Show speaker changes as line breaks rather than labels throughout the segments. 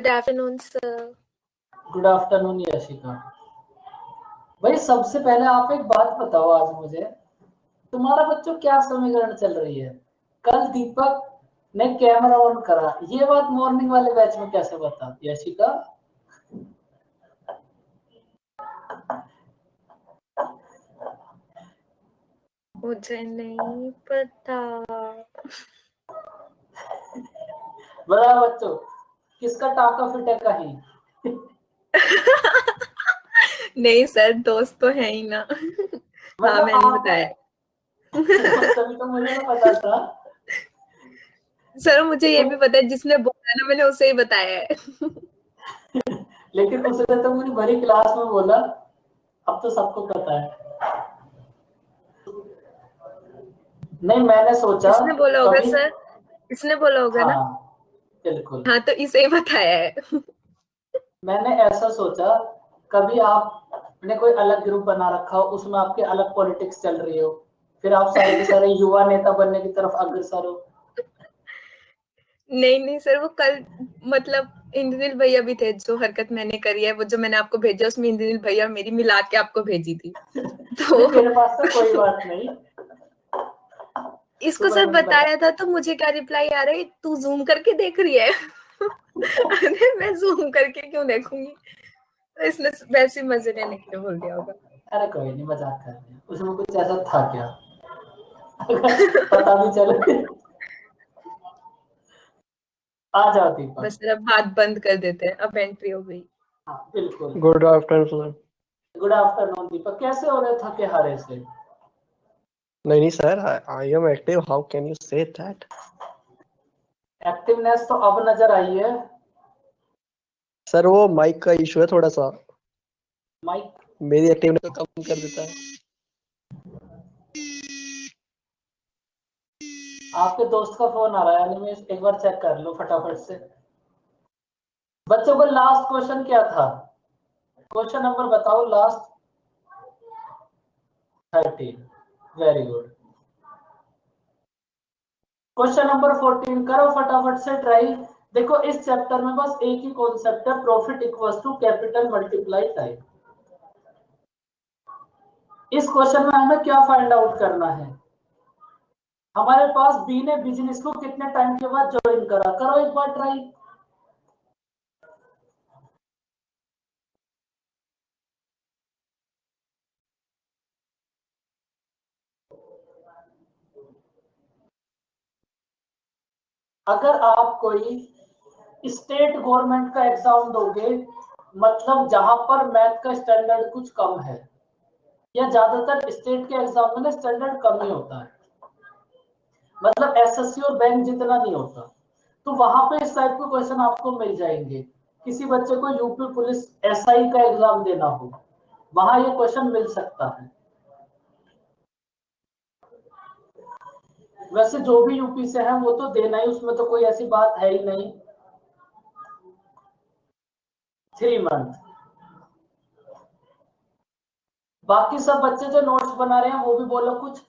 Good afternoon sir.
Good afternoon Yashika. भाई सबसे पहले आप एक बात बताओ आज मुझे, तुम्हारा बच्चों क्या समीकरण चल रही है? कल दीपक ने कैमरा ऑन करा, ये बात मॉर्निंग वाले बैच में कैसे बता यशिका?
मुझे नहीं पता।
बता बच्चों, किसका टाका फिटे कहीं?
नहीं सर, दोस्त तो है ही ना। हाँ,
मतलब
मैंने
आप
बताया।
तभी तो मुझे ना पता था।
सर मुझे ये भी पता है, जिसने बोला ना मैंने उसे ही बताया है।
लेकिन उसने तो मुझे भरी क्लास में बोला, अब तो सबको पता है। नहीं मैंने सोचा
इसने बोला होगा
कभी।
सर, इसने बोला होगा ना।
हाँ बिल्कुल।
हाँ, तो इसे ही बताया है।
मैंने ऐसा सोचा कभी आपने कोई अलग ग्रुप बना रखा हो, उसमें आपके अलग पॉलिटिक्स चल रही हो, फिर आप सारे के सारे युवा नेता बनने की तरफ अग्रसर हो।
नहीं नहीं सर, वो कल मतलब इंद्रनील भैया भी थे। जो हरकत मैंने करी है, वो जो मैंने आपको भेजा, उसमें इंद्रनील भैया मेरी मिला के आपको भेजी थी।
नहीं
तो
मेरे पास तो कोई बात नहीं।
इसको
सुबह
सर
नहीं बता।
बताया था, तो मुझे क्या रिप्लाई आ रहा है, तू जूम करके देख रही है। अरे मैं जूम करके क्यों देखूंगी? तो इसने वैसे मजे लेने के लिए बोल दिया होगा।
अरे कोई नहीं, मजाक कर रहे हैं, उसमें कुछ ऐसा था क्या? पता भी चले। आ जाओ दीपक।
बस अब बात बंद कर देते हैं, अब एंट्री हो गई।
हाँ बिल्कुल।
Good afternoon sir.
Good afternoon Deepak, कैसे हो रहे थके हारे से?
नहीं sir, I am active, how can you say that?
Activeness तो अब नजर आई है।
सर वो माइक का इशू है थोड़ा सा,
माइक?
मेरी एक्टिवनेस को कम कर देता है।
आपके दोस्त का फोन आ रहा है, एनिमेस एक बार चेक कर लो फटाफट से। बच्चों को लास्ट क्वेश्चन क्या था? क्वेश्चन नंबर बताओ last. 13। Very good. Question number 14 करो फटाफट से ट्राई। देखो इस चैप्टर में बस एक ही कॉन्सेप्ट है, profit equals to capital multiply time. इस क्वेश्चन में हमें क्या फाइंड आउट करना है? हमारे पास बी ने बिजनेस को कितने टाइम के बाद ज्वाइन करा, करो एक बार ट्राई। अगर आप कोई स्टेट गवर्नमेंट का एग्जाम दोगे, मतलब जहां पर मैथ का स्टैंडर्ड कुछ कम है, या ज्यादातर स्टेट के एग्जाम में ना स्टैंडर्ड कम ही होता है, मतलब एसएससी और बैंक जितना नहीं होता, तो वहां पे इस टाइप के क्वेश्चन आपको मिल जाएंगे। किसी बच्चे को यूपी पुलिस एसआई का एग्जाम देना हो, वहां ये क्वेश्चन मिल सकता है। वैसे जो भी यूपी से है वो तो देना ही, उसमें तो कोई ऐसी बात है ही नहीं। 3 मंथ। बाकी सब बच्चे जो नोट्स बना रहे हैं वो भी बोलो कुछ।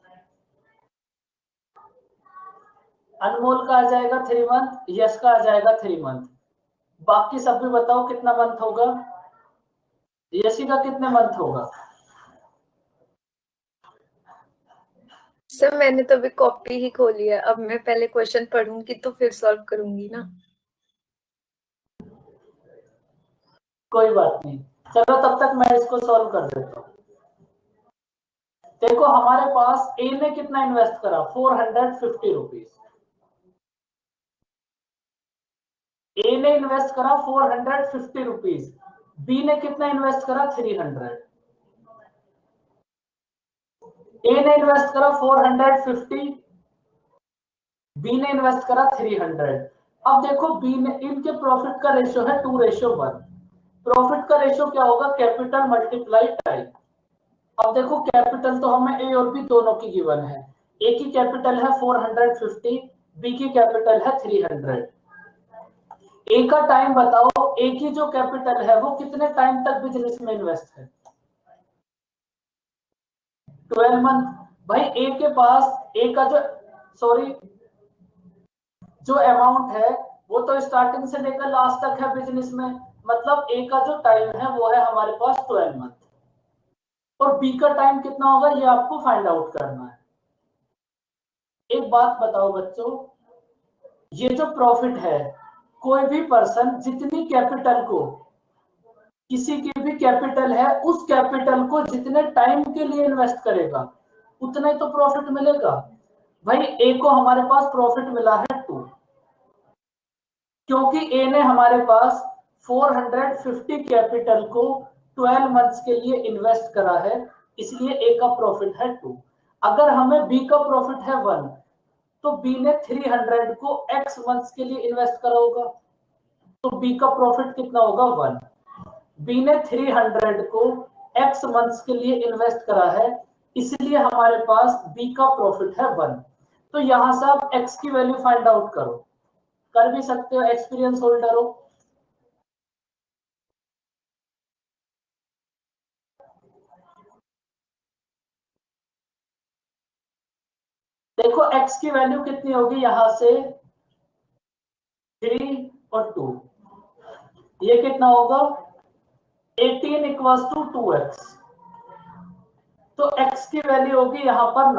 अनमोल का आ जाएगा 3 मंथ, यश का आ जाएगा 3 मंथ। बाकी सब भी बताओ कितना मंथ होगा? यशी का कितने मंथ होगा?
सर मैंने तो अभी कॉपी ही खोली है, अब मैं पहले क्वेश्चन पढ़ूंगी तो फिर सॉल्व करूंगी ना।
कोई बात नहीं, चलो तब तक मैं इसको सॉल्व कर देता हूँ। देखो हमारे पास ए ने कितना इन्वेस्ट करा, 450 रुपीज। ए ने इन्वेस्ट करा 450 रुपीज। बी ने कितना इन्वेस्ट करा, 300। ए ने इन्वेस्ट करा 450, बी ने इन्वेस्ट करा 300। अब देखो बी ने, इनके प्रॉफिट का रेशियो है 2:1। प्रॉफिट का रेशियो क्या होगा, कैपिटल मल्टीप्लाई टाइम। अब देखो कैपिटल तो हमें ए और बी दोनों की गिवन है। ए की कैपिटल है 450, बी की कैपिटल है 300। ए का टाइम बताओ, ए की जो कैपिटल है वो कितने टाइम तक बिजनेस में इन्वेस्ट है? 12 मंथ। भाई ए का जो, सॉरी, जो अमाउंट है वो तो स्टार्टिंग से लेकर लास्ट तक है बिजनेस में, मतलब ए का जो टाइम है वो है हमारे पास 12 मंथ, और बी का टाइम कितना होगा ये आपको फाइंड आउट करना है। एक बात बताओ बच्चों, ये जो प्रॉफिट है, कोई भी पर्सन जितनी कैपिटल को, किसी की भी कैपिटल है, उस कैपिटल को जितने टाइम के लिए इन्वेस्ट करेगा उतना ही तो प्रॉफिट मिलेगा। भाई ए को हमारे पास प्रॉफिट मिला है 2, क्योंकि ए ने हमारे पास 450 कैपिटल को 12 मंथ्स के लिए इन्वेस्ट करा है, इसलिए ए का प्रॉफिट है 2। अगर हमें बी का प्रॉफिट है 1, तो बी ने 300 को x मंथ्स के लिए इन्वेस्ट करा होगा, तो बी का प्रॉफिट कितना होगा 1। बी ने 300 को x मंथ्स के लिए इन्वेस्ट करा है, इसलिए हमारे पास बी का प्रॉफिट है 1। तो यहां से आप x की वैल्यू फाइंड आउट करो, कर भी सकते हो, एक्सपीरियंस होल्डर हो। देखो x की वैल्यू कितनी होगी, यहां से 3 और 2, ये कितना होगा 18 इक्वल्स टू 2x, तो x की वैल्यू होगी यहां पर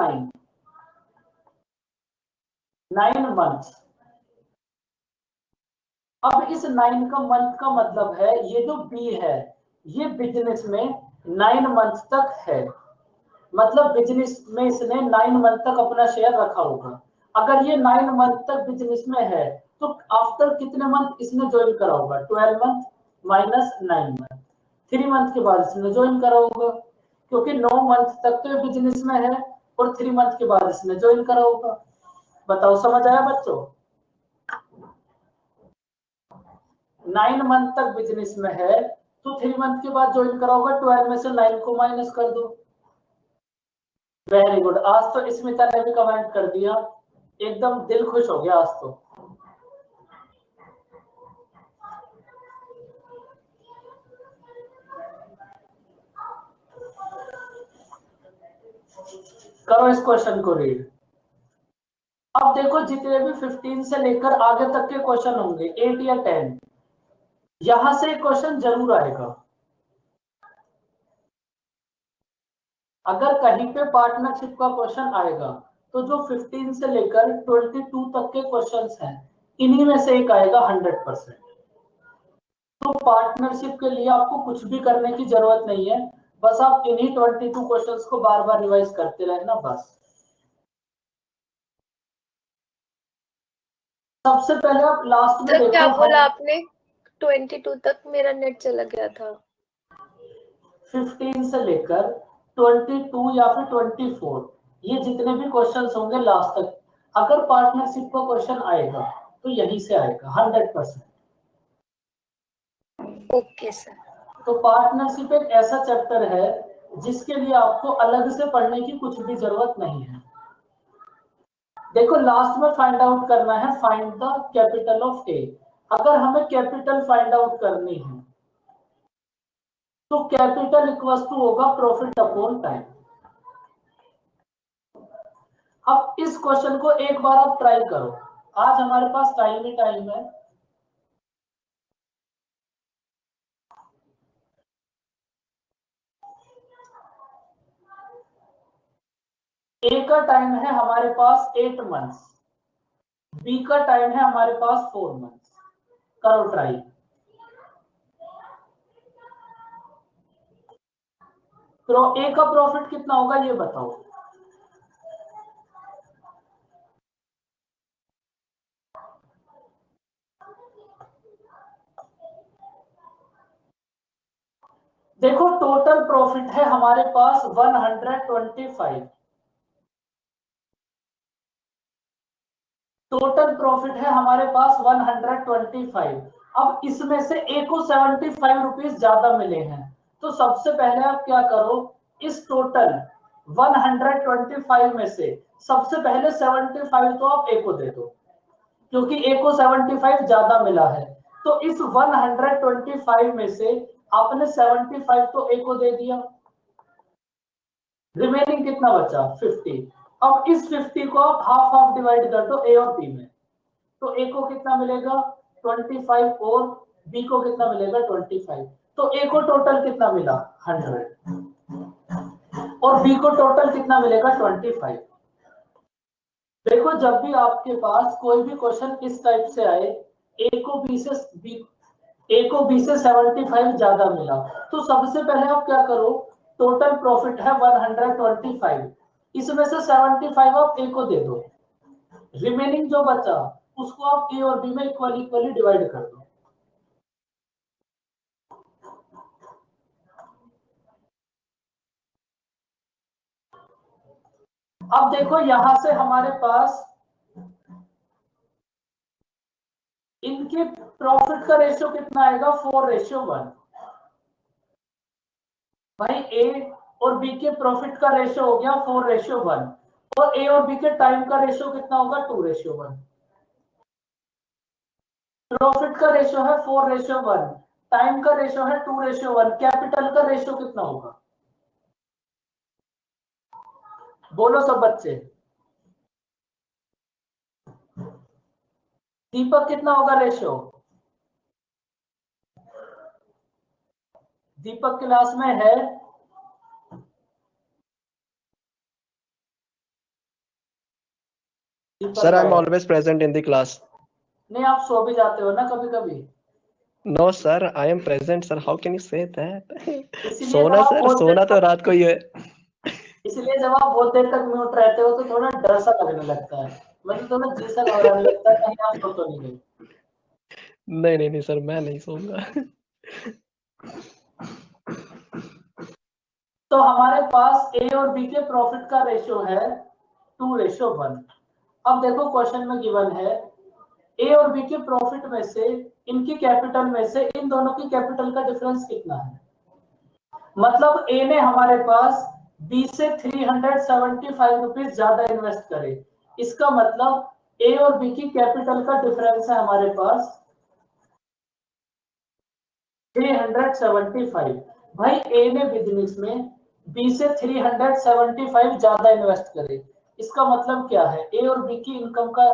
9 मंथ्स। अब इस 9 का मंथ का मतलब है ये जो बी है ये बिजनेस में 9 मंथ तक है, मतलब बिजनेस में इसने 9 मंथ तक अपना शेयर रखा होगा। अगर ये 9 मंथ तक बिजनेस में है तो आफ्टर कितने मंथ इसने ज्वाइन करा होगा, 12 मंथ माइनस 9 मंथ, 3 मंथ के बाद इसने ज्वाइन करा होगा, क्योंकि 9 मंथ तक तो ये बिजनेस में है और 3 मंथ के बाद इसने ज्वाइन करा होगा। बताओ समझ आया बच्चों? 9 मंथ तक बिजनेस में है तो 3 मंथ के बाद ज्वाइन करा होगा, 12 में से 9 को माइनस कर दो। वेरी गुड, आज तो स्मिता ने भी कमेंट कर दिया, एकदम दिल खुश हो गया आज तो। करो इस क्वेश्चन को रीड। अब देखो जितने भी 15 से लेकर आगे तक के क्वेश्चन होंगे 8 या 10, यहां से क्वेश्चन जरूर आएगा। अगर कहीं पे पार्टनरशिप का क्वेश्चन आएगा तो जो 15 से लेकर 22 तक के क्वेश्चंस हैं इन्हीं में से एक आएगा 100%। तो पार्टनरशिप के लिए आपको कुछ भी करने की जरूरत नहीं है, बस आप इन्हीं 22 क्वेश्चंस को बार बार रिवाइज करते रहना बस। सबसे पहले आप लास्ट में देखो,
क्या बोला आपने? 22 तक मेरा नेट चला गया था।
15 से लेकर 22 या फिर 24, ये जितने भी क्वेश्चंस होंगे लास्ट तक, अगर पार्टनरशिप का क्वेश्चन आएगा तो यहीं से आएगा 100%।
Okay sir.
तो पार्टनरशिप एक ऐसा चैप्टर है जिसके लिए आपको अलग से पढ़ने की कुछ भी जरूरत नहीं है। देखो लास्ट में फाइंड आउट करना है, फाइंड द कैपिटल ऑफ ए। अगर हमें कैपिटल फाइंड आउट करनी है तो कैपिटल इक्वल्स टू होगा प्रॉफिट अपॉन टाइम। अब इस क्वेश्चन को एक बार आप ट्राई करो, आज हमारे पास टाइम ही टाइम है। ए का टाइम है हमारे पास 8 मंथ्स, बी का टाइम है हमारे पास 4 मंथ्स। करो ट्राई। तो ए का प्रॉफिट कितना होगा ये बताओ। देखो टोटल प्रॉफिट है हमारे पास 125, टोटल प्रॉफिट है हमारे पास 125। अब इसमें से ए को 75 रुपीज ज्यादा मिले हैं, तो सबसे पहले आप क्या करो, इस टोटल 125 में से सबसे पहले 75 तो आप ए को दे दो, क्योंकि ए को 75 ज्यादा मिला है। तो इस 125 में से आपने 75 तो ए को दे दिया, रिमेनिंग कितना बचा 50। अब इस 50 को आप हाफ हाफ डिवाइड कर दो ए और बी में, तो ए को कितना मिलेगा 25 और बी को कितना मिलेगा 25। तो ए को टोटल कितना मिला 100 और बी को टोटल कितना मिलेगा 25। देखो जब भी आपके पास कोई भी क्वेश्चन इस टाइप से आए, ए को बी से 75 ज्यादा मिला, तो सबसे पहले आप क्या करो, टोटल प्रॉफिट है 125, इसमें से 75 आप ए को दे दो, रिमेनिंग जो बचा उसको आप ए और बी में इक्वली डिवाइड कर दो। अब देखो यहां से हमारे पास इनके प्रॉफिट का रेशियो कितना आएगा 4:1। भाई ए और बी के प्रॉफिट का रेशियो हो गया 4:1 और ए और बी के टाइम का रेशियो कितना होगा 2:1। प्रॉफिट का रेशियो है 4:1, टाइम का रेशियो है 2:1, कैपिटल का रेशियो कितना होगा बोलो सब बच्चे। दीपक कितना होगा रेशियो, दीपक क्लास में है?
Sir, I'm always present in the class.
नहीं आप सो भी जाते हो ना कभी कभी।
No, sir, I am present, sir. How can you say that?
इसलिए
सोना
जब आप
सर,
बहुत
सोना
देर
तो रात को ही है।
इसलिए जब आप बहुत देर तक म्यूट रहते हो तो थोड़ा डर सा लगने लगता है, मतलब थोड़ा जी सा घबराने लगता है कहीं आप सो तो नहीं गए।
नहीं सर, मैं नहीं सोऊंगा।
तो हमारे पास ए और बी के प्रॉफिट का रेशियो है 2:1। अब देखो क्वेश्चन में गिवन है ए और बी के प्रॉफिट में से इनकी कैपिटल में से इन दोनों की कैपिटल का डिफरेंस कितना है। मतलब ए ने हमारे पास बी से 375 रुपीज ज्यादा इन्वेस्ट करे, इसका मतलब ए और बी की कैपिटल का डिफरेंस है हमारे पास 375। भाई ए ने बिजनेस में बी से 375 ज्यादा इन्वेस्ट करे, इसका मतलब क्या है ए और बी की इनकम का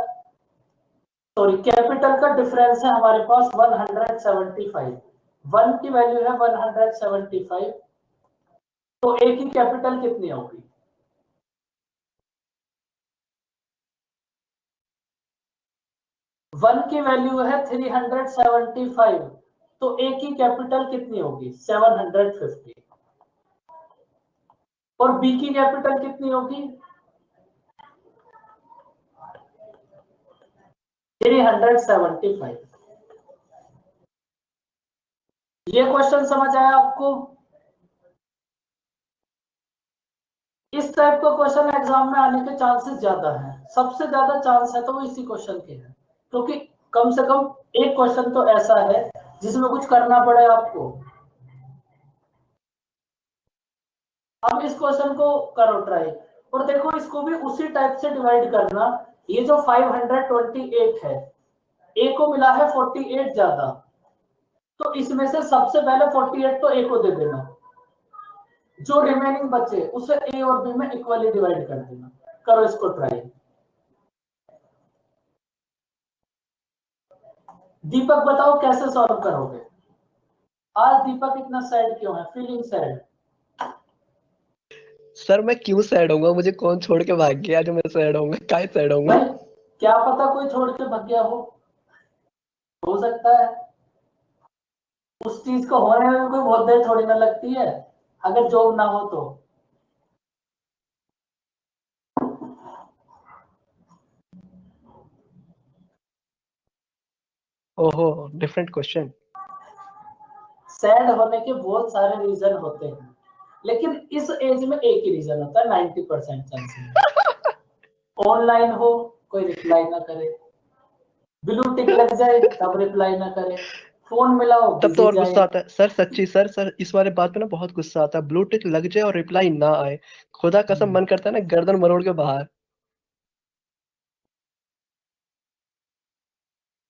कैपिटल का डिफरेंस है हमारे पास 175। 1 की वैल्यू है 175, तो ए की कैपिटल कितनी होगी। वन की वैल्यू है 375, तो ए की कैपिटल कितनी होगी 750 और बी की कैपिटल कितनी होगी 375। ये क्वेश्चन समझ आया आपको। इस टाइप का क्वेश्चन एग्जाम में आने के चांसेस ज्यादा हैं, सबसे ज्यादा चांस है तो वो इसी क्वेश्चन के हैं, क्योंकि कम से कम एक क्वेश्चन तो ऐसा है जिसमें कुछ करना पड़े आपको। अब इस क्वेश्चन को करो ट्राई और देखो इसको भी उसी टाइप से डिवाइड करना। ये जो 528 है, ए को मिला है 48 ज्यादा, तो इसमें से सबसे पहले 48 तो ए को दे देना, जो रिमेनिंग बचे उसे ए और बी में इक्वली डिवाइड कर देना। करो इसको ट्राई। दीपक बताओ कैसे सॉल्व करोगे। आज दीपक इतना सैड क्यों है, फीलिंग सैड।
सर मैं क्यों सैड होऊंगा, मुझे कौन छोड़ के भाग गया जो मैं सैड होऊंगा, काय सैड होऊंगा।
भाई क्या पता कोई छोड़ के भाग गया हो सकता है। उस चीज को होने में कोई बहुत देर थोड़ी ना लगती है अगर जॉब ना हो तो।
ओहो, डिफरेंट क्वेश्चन।
सैड होने के बहुत सारे रीजन होते हैं, लेकिन इस एज में एक ही रीजन होता है 90% चांसेस। ऑनलाइन हो कोई रिप्लाई ना करे, ब्लू टिक लग जाए तब रिप्लाई ना करे, फोन मिलाओ
तब तो
बिजी
और
जाए।
गुस्सा आता है सर, सच्ची सर इस वाले बात पे ना बहुत गुस्सा आता है। ब्लूटिक लग जाए और रिप्लाई ना आए, खुदा कसम मन करता है ना गर्दन मरोड़ के बाहर।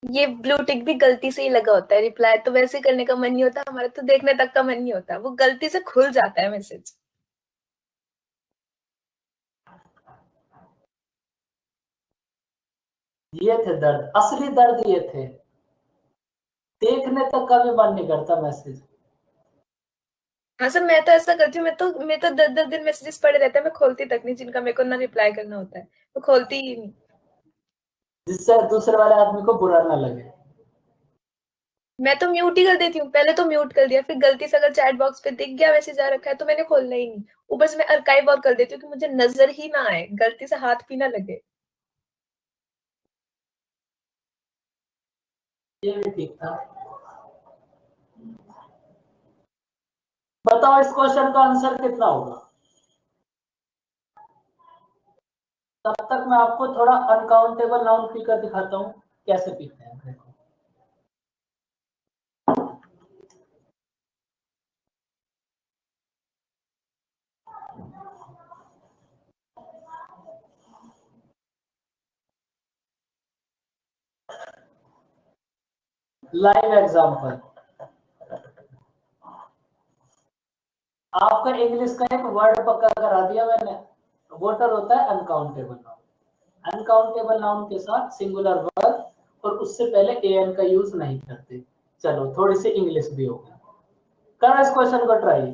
ये ब्लू टिक भी गलती से ही लगा होता है, रिप्लाई तो वैसे करने का मन नहीं होता, हमारा तो देखने तक का मन नहीं होता, वो गलती से खुल जाता है मैसेज।
ये थे दर्द, असली दर्द ये थे। देखने तक का भी मन नहीं करता मैसेज।
हाँ सर, मैं तो ऐसा करती हूँ, मैं तो 10-10 दिन मैसेजेस पड़े रहते हैं, मैं खोलती तक नहीं, जिनका मेरे को ना रिप्लाई करना होता है, मैं खोलती ही नहीं।
जिससे दूसरे वाले आदमी को बुरा ना लगे।
मैं तो म्यूट ही कर देती हूँ, पहले तो म्यूट कर दिया, फिर गलती से अगर चैट बॉक्स पे दिख गया मैसेज आ रखा है तो मैंने खोलना ही नहीं। ऊपर से मैं अर्काइव और कर देती हूँ कि मुझे नजर ही ना आए, गलती से हाथ भी ना लगे।
ये भी ठीक था। बताओ इस क्वेश्चन का आंसर कितना होगा। तब तक मैं आपको थोड़ा अनकाउंटेबल नाउन पीकर दिखाता हूँ कैसे पीते हैं। देखो लाइव एग्जांपल। आपका इंग्लिश का एक वर्ड पक्का करा दिया मैंने। वोटर होता है अनकाउंटेबल नाउन। अनकाउंटेबल नाउन के साथ सिंगुलर वर्ब और उससे पहले एन का यूज नहीं करते। चलो थोड़ी सी इंग्लिश भी हो गई। करो इस क्वेश्चन को ट्राई।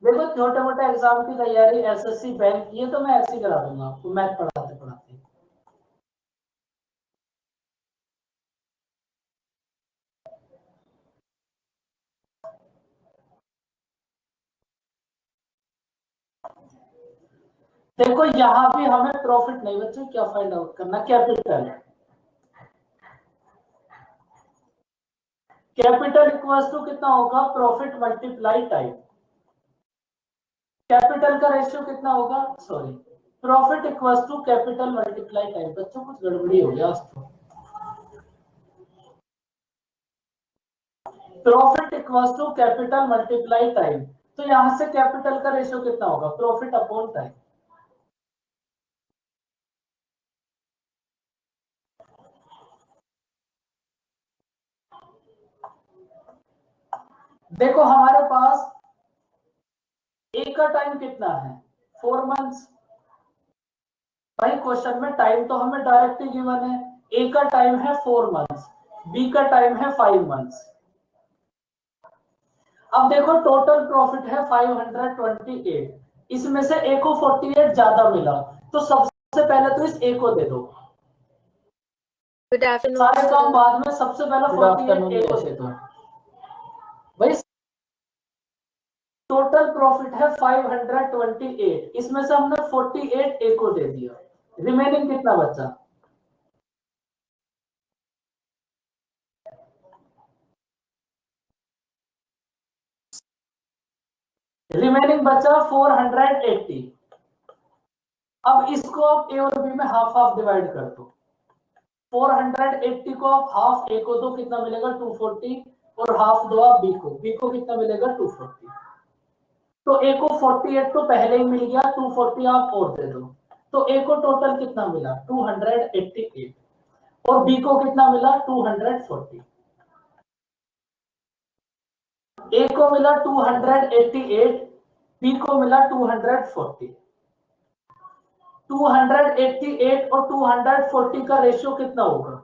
देखो छोटे मोटे एग्जाम की तैयारी एसएससी बैंक की है तो मैं ऐसे ही करा दूंगा आपको मैथ पढ़ाते पढ़ाते। देखो यहां भी हमें प्रॉफिट नहीं बच्चों क्या फाइंड आउट करना। कैपिटल कैपिटल इक्वल्स टू कितना होगा प्रॉफिट मल्टीप्लाई टाइम। कैपिटल का रेशियो कितना होगा sorry profit equals to capital multiply time. बच्चों कुछ गड़बड़ी हो गया तो profit equals to capital multiply time. तो यहां से कैपिटल का रेशियो कितना होगा प्रॉफिट अपॉन टाइम। देखो हमारे पास ए का टाइम कितना है 4 मंथ्स। भाई क्वेश्चन में टाइम तो हमें डायरेक्ट ही गिवन है। ए का टाइम है 4 मंथ्स, बी का टाइम है 5 मंथ्स। अब देखो टोटल प्रॉफिट है 528। इसमें से ए को 48 ज्यादा मिला तो सबसे पहले तो इस ए को दे दो।
गुड आफ्टरनून
सारे काम
सर।
बाद में, सबसे पहले 48 ए को दे दो। भाई टोटल प्रॉफिट है 528, इसमें से हमने 48 ए को दे दिया। रिमेनिंग कितना बचा रिमेनिंग बचा 480। अब इसको आप ए और बी में हाफ हाफ डिवाइड कर दो। 480 को आप हाफ ए को दो कितना मिलेगा 240 और हाफ दो आप बी को कितना मिलेगा 240। तो ए को 48 तो पहले ही मिल गया 240 आप और दे दो। तो ए को टोटल कितना मिला 288 और बी को कितना मिला 240। ए को मिला 288 बी को मिला 240। 288 और 240 का रेशियो कितना होगा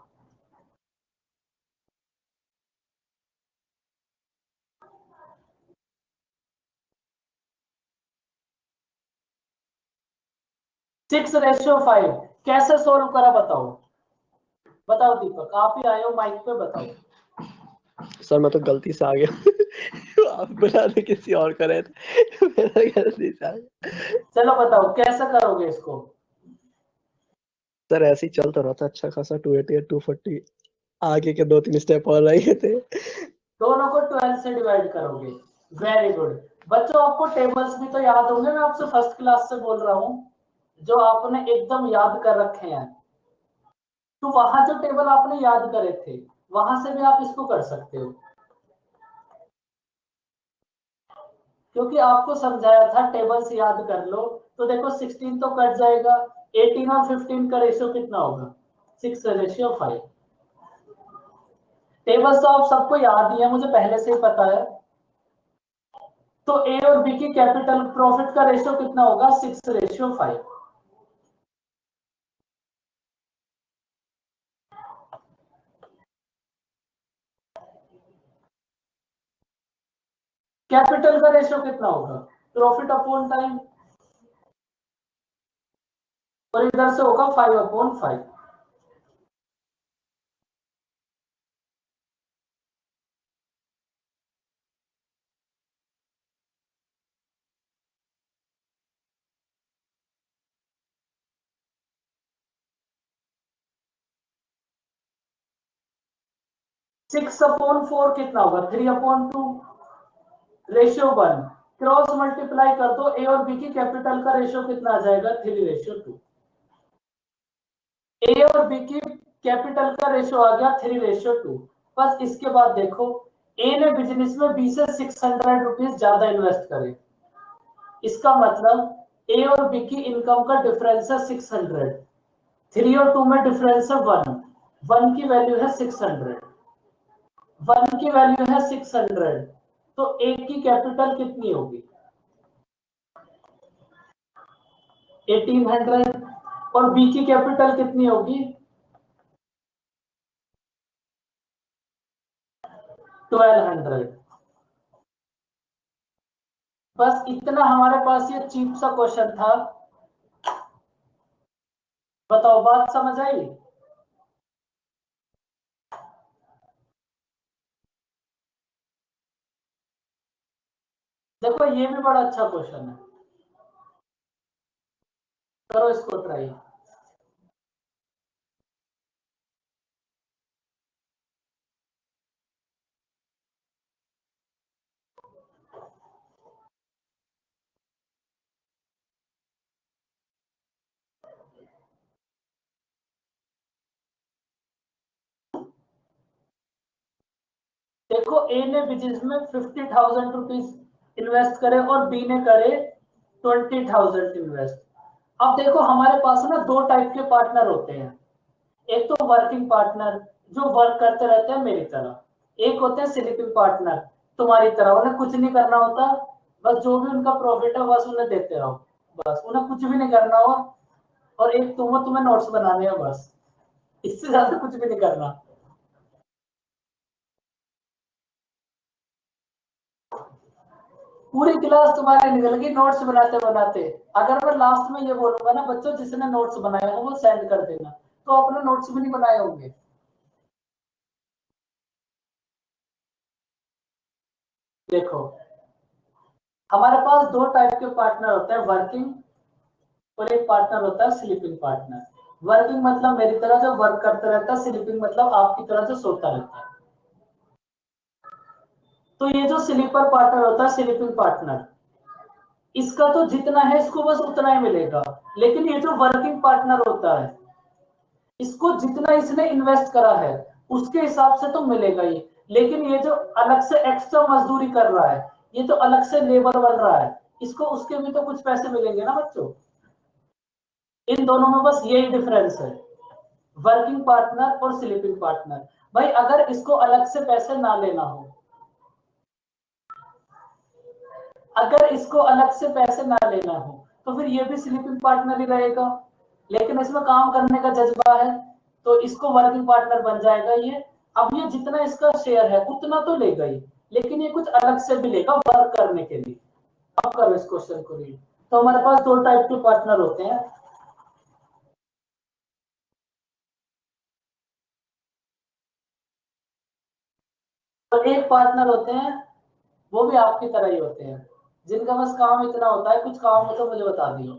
6:5। कैसे सोल्व करा बताओ। बताओ दीपक आप ही आए हो माइक पे बताओ।
सर मैं तो गलती से आ गया आप बुला रहे किसी और का रहे थे मेरा गलती से आ गया।
चलो बताओ कैसे करोगे इसको।
सर ऐसे ही चल तो रहा था अच्छा खासा 288 240 आगे के 2-3 स्टेप और रह गए थे।
दोनों को 12 से डिवाइड करोगे। वेरी गुड बच्चों आपको टेबल्स भी तो याद होंगे। मैं आपसे फर्स्ट क्लास से बोल रहा हूँ जो आपने एकदम याद कर रखे हैं। तो वहां जो टेबल आपने याद करे थे वहां से भी आप इसको कर सकते हो क्योंकि आपको समझाया था टेबल्स याद कर लो। तो देखो 16 तो कट जाएगा 18 और 15 का रेशियो कितना होगा 6:5। टेबल्स तो आप सबको याद ही है मुझे पहले से ही पता है। तो ए और बी की कैपिटल प्रॉफिट का रेशियो कितना होगा 6:5। कैपिटल का रेशियो कितना होगा? प्रॉफिट अपॉन टाइम, और इधर से होगा 5/5। सिक्स अपॉन 4 कितना होगा? 3/2 रेशियो 1। क्रॉस मल्टीप्लाई कर दो, ए और बी की कैपिटल का रेशियो कितना आ जाएगा? 3/2। ए और बी की कैपिटल का रेशियो आ गया 3/2। बस इसके बाद देखो, ए ने बिजनेस में बी से 600 रुपीज ज्यादा इन्वेस्ट करे, इसका मतलब ए और बी की इनकम का डिफरेंस है 600। 3 और 2 में डिफरेंस है 1। 1 की वैल्यू है 600। 1 की वैल्यू है 600, तो ए की कैपिटल कितनी होगी? 1800। और बी की कैपिटल कितनी होगी? 1200। बस इतना हमारे पास ये चीप सा क्वेश्चन था। बताओ, बात समझ आई? देखो ये भी बड़ा अच्छा क्वेश्चन है, करो इसको ट्राई। देखो ए ने बिजनेस में 50,000 रुपीज इन्वेस्ट करे और बी ने करे 20,000 इन्वेस्ट। अब देखो हमारे पास ना दो टाइप के पार्टनर होते हैं। एक तो वर्किंग पार्टनर जो वर्क करते रहते हैं मेरी तरह, एक होते हैं स्लीपिंग पार्टनर तुम्हारी तरह, उन्हें कुछ नहीं करना होता, बस जो भी उनका प्रॉफिट है बस उन्हें देते रहो, बस उन्हें कुछ भी नहीं करना हो। और एक तुम हो, तुम्हें नोट्स बनाने हैं बस, इससे ज्यादा कुछ भी नहीं करना। पूरी क्लास तुम्हारे निकल गई नोट्स बनाते बनाते। अगर मैं लास्ट में ये बोलूंगा ना, बच्चों जिसने नोट्स बनाए हो वो सेंड कर देना, तो अपने नोट्स भी नहीं बनाए होंगे। देखो हमारे पास दो टाइप के पार्टनर होते हैं, वर्किंग, और एक पार्टनर होता है स्लीपिंग पार्टनर। वर्किंग मतलब मेरी तरह जो वर्क करता रहता है, स्लीपिंग मतलब आपकी तरह जो सोता रहता है। तो ये जो स्लीपर पार्टनर होता है, स्लीपिंग पार्टनर, इसका तो जितना है इसको बस उतना ही मिलेगा। लेकिन ये जो वर्किंग पार्टनर होता है, इसको जितना इसने इन्वेस्ट करा है उसके हिसाब से तो मिलेगा ही। लेकिन ये जो अलग से एक्स्ट्रा मजदूरी कर रहा है, ये तो अलग से लेबर बन रहा है, इसको उसके भी तो कुछ पैसे मिलेंगे ना बच्चों। इन दोनों में बस यही डिफरेंस है, वर्किंग पार्टनर और स्लीपिंग पार्टनर। भाई अगर इसको अलग से पैसे ना लेना हो, अगर इसको अलग से पैसे ना लेना हो, तो फिर ये भी स्लीपिंग पार्टनर ही रहेगा। लेकिन इसमें काम करने का जज्बा है, तो इसको वर्किंग पार्टनर बन जाएगा ये। अब ये जितना इसका शेयर है उतना तो लेगा ही, लेकिन ये कुछ अलग से भी लेगा वर्क करने के लिए। अब करो इस क्वेश्चन को रीड। तो हमारे पास दो टाइप के पार्टनर होते हैं। तो एक पार्टनर होते हैं, वो भी आपकी तरह ही होते हैं, जिनका बस काम इतना होता है, कुछ काम हो तो मुझे बता दियो,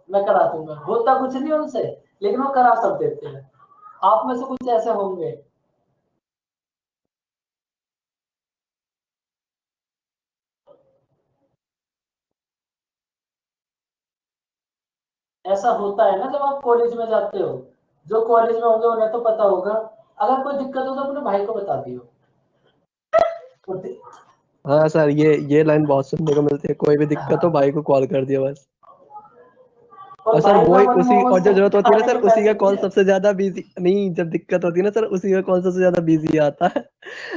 मैं करा दूंगा। होता कुछ नहीं उनसे, लेकिन वो करा सब देते हैं। आप में से कुछ ऐसे होंगे। ऐसा होता है ना जब आप कॉलेज में जाते हो, जो कॉलेज में होंगे उन्हें तो पता होगा। अगर कोई दिक्कत हो तो अपने भाई को बता दियो।
हाँ सर, ये लाइन बहुत सुनने को मिलती है, कोई भी दिक्कत हो भाई को कॉल कर दिया बस। और सर
भाई का
वही
मन
उसी, और
मोमोज
जब जरूरत होती है ना
खाने
सर,
के
उसी का
पैसे
कॉल
दिए,
सबसे ज्यादा बिजी, नहीं जब दिक्कत होती है ना सर, उसी का कॉल सबसे ज्यादा बिजी आता है।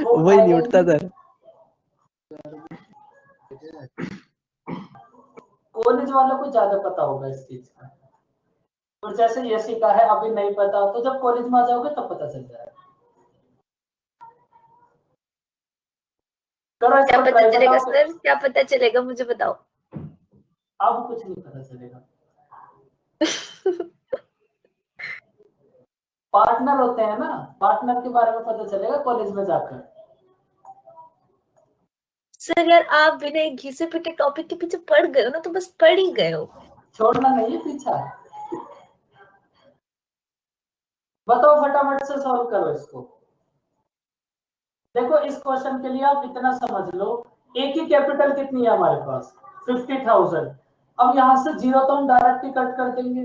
वो
वही नहीं
उठाएगा ही
उठता
नहीं।
सर।
कॉलेज वालों को ज्यादा पता होगा इस चीज का। तो जैसे यशी का है अभी नहीं पता, तो जब कॉलेज में आ जाओगे तब पता चल जाएगा। करो
क्या
इसको
पता
ट्राई,
चलेगा
बताओ।
सर, क्या पता चलेगा, मुझे बताओ।
अब कुछ नहीं पता चलेगा। पार्टनर होते हैं ना, पार्टनर के बारे में पता चलेगा कॉलेज में जाकर।
सर यार, आप बिना एक घिसे पिटे टॉपिक के पीछे पड़ गए हो ना, तो बस पड़ ही गए हो।
छोड़ना नहीं है पीछा। बताओ, फटाफट से सॉल्व करो इसको। देखो इस क्वेश्चन के लिए आप इतना समझ लो, ए की कैपिटल कितनी है हमारे पास, 50,000। अब यहां से जीरो तो हम डायरेक्ट ही कट कर देंगे।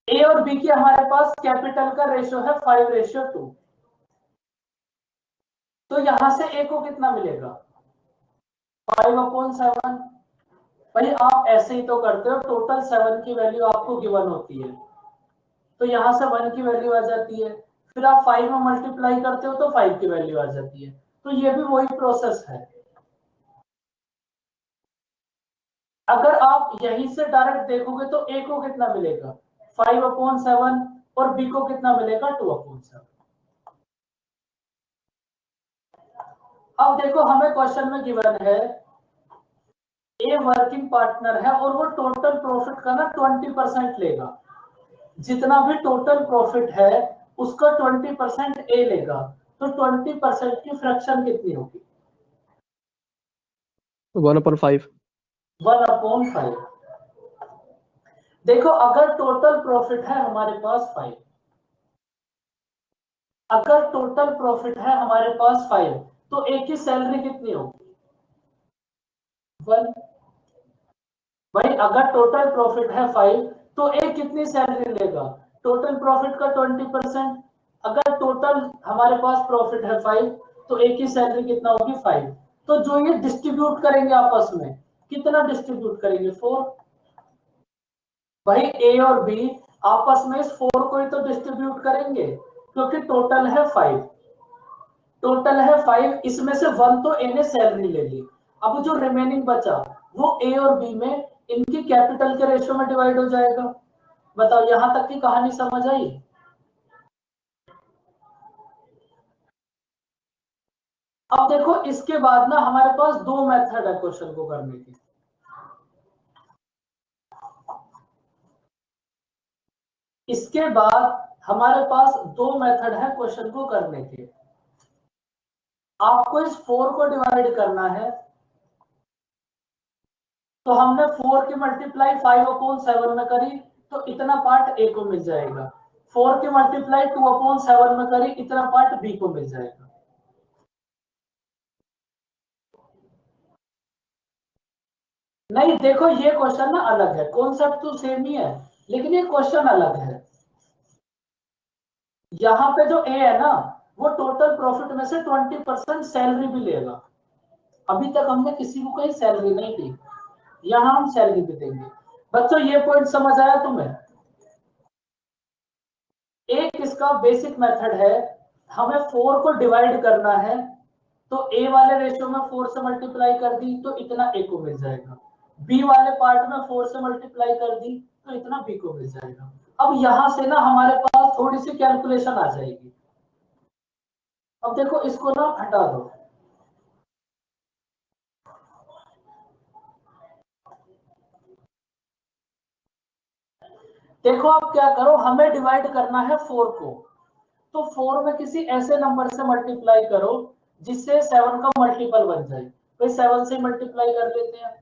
ए और बी की हमारे पास कैपिटल का रेशियो है 5:2। तो यहां से ए को कितना मिलेगा, 5/7। भाई आप ऐसे ही तो करते हो, टोटल 7 की वैल्यू आपको गिवन होती है, तो यहां से 1 की वैल्यू आ जाती है, फिर आप 5 में मल्टीप्लाई करते हो तो 5 की वैल्यू आ जाती है। तो ये भी वही प्रोसेस है। अगर आप यहीं से डायरेक्ट देखोगे तो ए को कितना मिलेगा, 5/7, और बी को कितना मिलेगा, 2/7। अब देखो हमें क्वेश्चन में गिवन है ए वर्किंग पार्टनर है और वो टोटल प्रॉफिट का ना 20% लेगा। जितना भी टोटल प्रॉफिट है उसका 20% ए लेगा, तो 20% की फ्रैक्शन कितनी होगी,
1/5।
1/5। देखो अगर टोटल प्रॉफिट है हमारे पास 5, अगर टोटल प्रॉफिट है हमारे पास 5, तो ए की सैलरी कितनी होगी, 1। भाई अगर टोटल प्रॉफिट है 5 तो ए कितनी सैलरी लेगा, टोटल प्रॉफिट का 20%। अगर टोटल हमारे पास प्रॉफिट है 5 तो ए की सैलरी कितना होगी, 5। तो जो ये डिस्ट्रीब्यूट करेंगे आपस में, कितना डिस्ट्रीब्यूट करेंगे, 4। भाई ए और बी आपस में इस 4 को ही तो डिस्ट्रीब्यूट करेंगे, क्योंकि टोटल है 5। टोटल है 5, इसमें से 1 तो ए ने सैलरी ले ली। अब जो रिमेनिंग बचा वो ए और बी में इनकी कैपिटल के रेशियो में डिवाइड हो जाएगा। बताओ यहां तक की कहानी समझ आई। अब देखो इसके बाद ना हमारे पास दो मेथड है क्वेश्चन को करने के। इसके बाद हमारे पास दो मेथड है क्वेश्चन को करने के। आपको इस 4 को डिवाइड करना है, तो हमने 4 की मल्टीप्लाई 5/7 में करी तो इतना पार्ट ए को मिल जाएगा, 4 की मल्टीप्लाई 2/7 में करी इतना पार्ट बी को मिल जाएगा। नहीं देखो ये क्वेश्चन ना अलग है, कॉन्सेप्ट तो सेम ही है लेकिन ये क्वेश्चन अलग है। यहाँ पे जो ए है ना वो टोटल प्रॉफिट में से 20% सैलरी भी लेगा। अभी तक हमने किसी को कहीं सैलरी नहीं दी, यहाँ हम सैलरी भी देंगे। बच्चों ये पॉइंट समझ आया तुम्हें। एक इसका बेसिक मेथड है, हमें 4 को डिवाइड करना है तो ए वाले रेशियो में 4 से मल्टीप्लाई कर दी तो इतना ए को मिल जाएगा, बी वाले पार्ट में 4 से मल्टीप्लाई कर दी तो इतना बी को मिल जाएगा। अब यहां से ना हमारे पास थोड़ी सी कैलकुलेशन आ जाएगी। अब देखो इसको ना हटा दो, देखो आप क्या करो, हमें डिवाइड करना है 4 को, तो 4 में किसी ऐसे नंबर से मल्टीप्लाई करो जिससे 7 का मल्टीपल बन जाए। तो 7 से मल्टीप्लाई कर लेते हैं।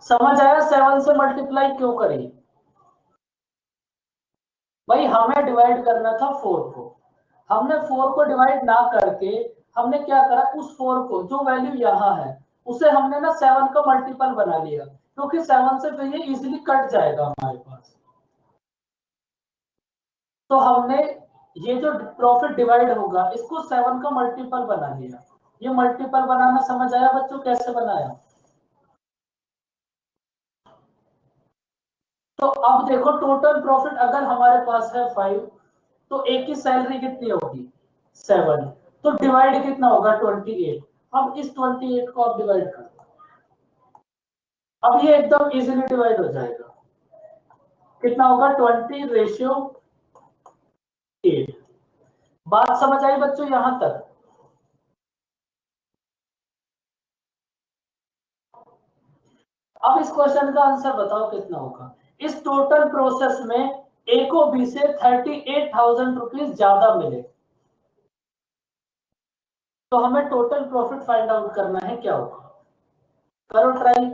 समझ आया 7 से मल्टीप्लाई क्यों करी। भाई हमें डिवाइड करना था 4 को, हमने 4 को डिवाइड ना करके हमने क्या करा, उस 4 को जो वैल्यू यहाँ है उसे हमने ना 7 का मल्टीपल बना लिया, क्योंकि 7 से फिर ये इजीली कट जाएगा हमारे पास। तो हमने ये जो प्रॉफिट डिवाइड होगा इसको 7 का मल्टीपल बना लिया। ये मल्टीपल बनाना समझ आया बच्चों, कैसे बनाया। तो अब देखो टोटल प्रॉफिट अगर हमारे पास है 5 तो एक की सैलरी कितनी होगी, 7, तो डिवाइड कितना होगा, 28। अब इस 28 को आप डिवाइड कर दो, अब ये एकदम इजीली डिवाइड हो जाएगा। कितना होगा, 20/8 8। बात समझ आई बच्चों यहां तक? अब इस क्वेश्चन का आंसर बताओ कितना होगा। इस टोटल प्रोसेस में ए को बी से 38,000 रुपीज ज्यादा मिले तो हमें टोटल प्रॉफिट फाइंड आउट करना है, क्या होगा? करो ट्राई।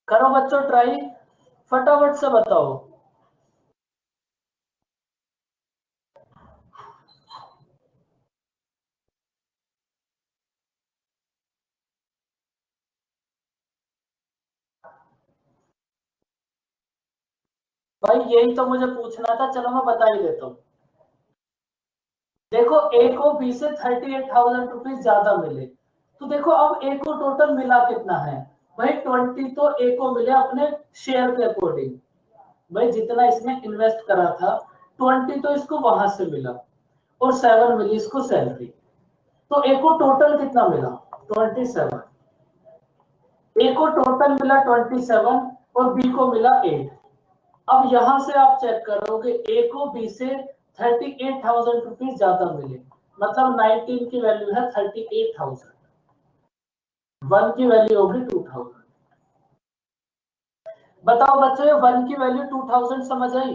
करो बच्चों ट्राई, फटाफट से बताओ। भाई यही तो मुझे पूछना था, चलो मैं बता ही देता हूँ। देखो ए को बी से 38,000 रुपीज ज्यादा मिले, तो देखो अब ए को टोटल मिला कितना है भाई? 20 तो ए को मिले अपने शेयर के अकॉर्डिंग। भाई जितना इसने इन्वेस्ट करा था 20 तो इसको वहां से मिला और 7 मिली इसको सैलरी, तो ए को टोटल कितना मिला? 27। ए को टोटल मिला 27 और बी को मिला 8। अब यहां से आप चेक करोगे ए को बी से 38,000 रुपीज ज्यादा मिले, मतलब 19 की वैल्यू है 38,000, 1 की वैल्यू होगी 2,000। बताओ बच्चों ये 1 की वैल्यू 2,000 समझ आई?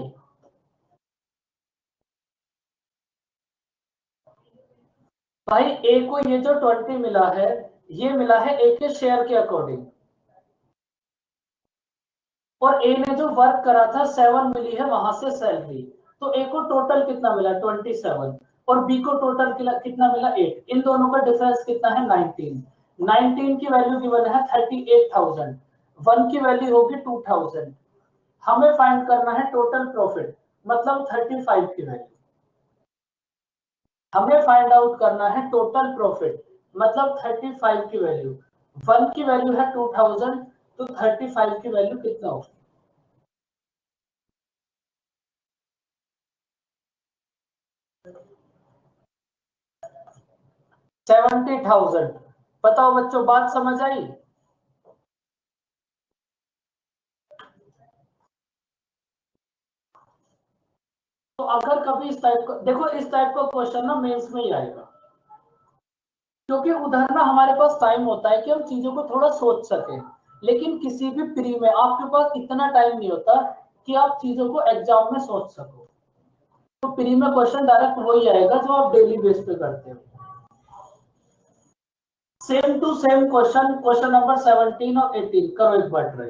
भाई ए को ये जो 20 मिला है ये मिला है ए के शेयर के अकॉर्डिंग, और ए ने जो वर्क करा था 7 मिली है वहां से सैलरी, तो ए को टोटल कितना मिला? 27। और बी को टोटल कितना मिला? 8। इन दोनों का डिफरेंस कितना है? 19। 19 की वैल्यू गिवन है 38,000, 1 की वैल्यू होगी 2,000। हमें फाइंड करना है टोटल प्रॉफिट, मतलब 35 की वैल्यू। हमें फाइंड आउट करना है टोटल प्रॉफिट, मतलब 35 की वैल्यू। 1 की वैल्यू है 2,000, तो 35 की वैल्यू कितना होगी? 70,000। बताओ बच्चों बात समझ आई? तो अगर कभी इस टाइप का देखो, इस टाइप का क्वेश्चन ना मेंस में ही आएगा, क्योंकि उधर ना हमारे पास टाइम होता है कि हम चीजों को थोड़ा सोच सकें, लेकिन किसी भी प्री में आपके पास इतना टाइम नहीं होता कि आप चीजों को एग्जाम में सोच सको। तो प्री में क्वेश्चन डायरेक्ट वही आएगा जो आप डेली बेस पे करते हो। Same to same question, question number 17 और 18 करो एक बार ट्राई।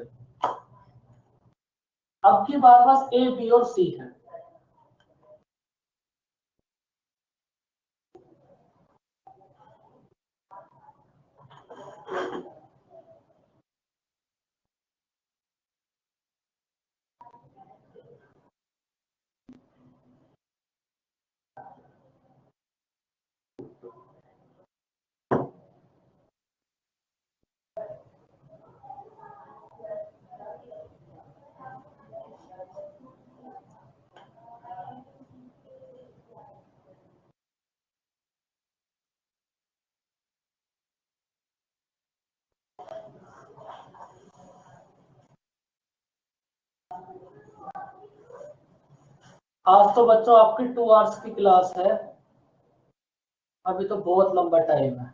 अब की बार बस ए बी और सी है। आज तो बच्चों आपकी 2 आवर्स की क्लास है, अभी तो बहुत लंबा टाइम है।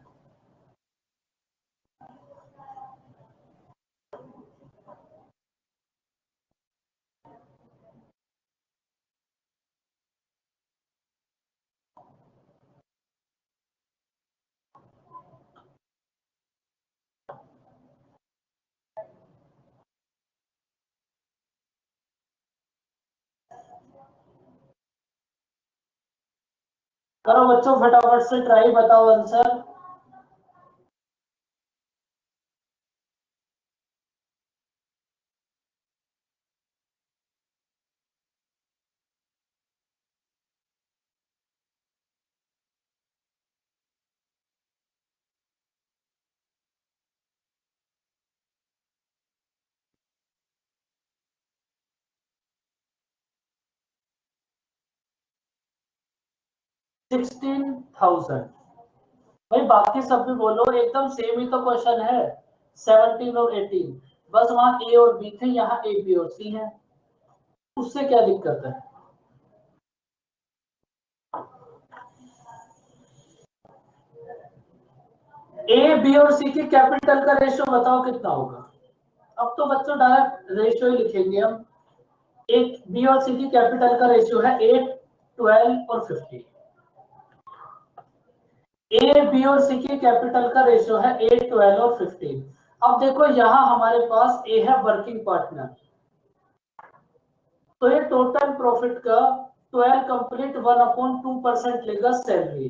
करो बच्चों फटाफट से ट्राई, बताओ आंसर। 16,000। भाई बाकी सब भी बोलो, एकदम सेम ही तो क्वेश्चन है, 17 और 18, बस वहां ए और बी थे, यहाँ ए बी और सी है, उससे क्या दिक्कत है। ए बी और सी की कैपिटल का रेशियो बताओ कितना होगा। अब तो बच्चों डायरेक्ट रेशियो ही लिखेंगे हम। एक बी और सी की कैपिटल का रेशियो है 8, 12 और 15। ए बी और सी की कैपिटल का रेशियो है 8, 12 और 15। अब देखो यहां हमारे पास ए है वर्किंग पार्टनर, तो ये टोटल प्रॉफिट का 12 कंप्लीट 1/2% लेगा सैलरी,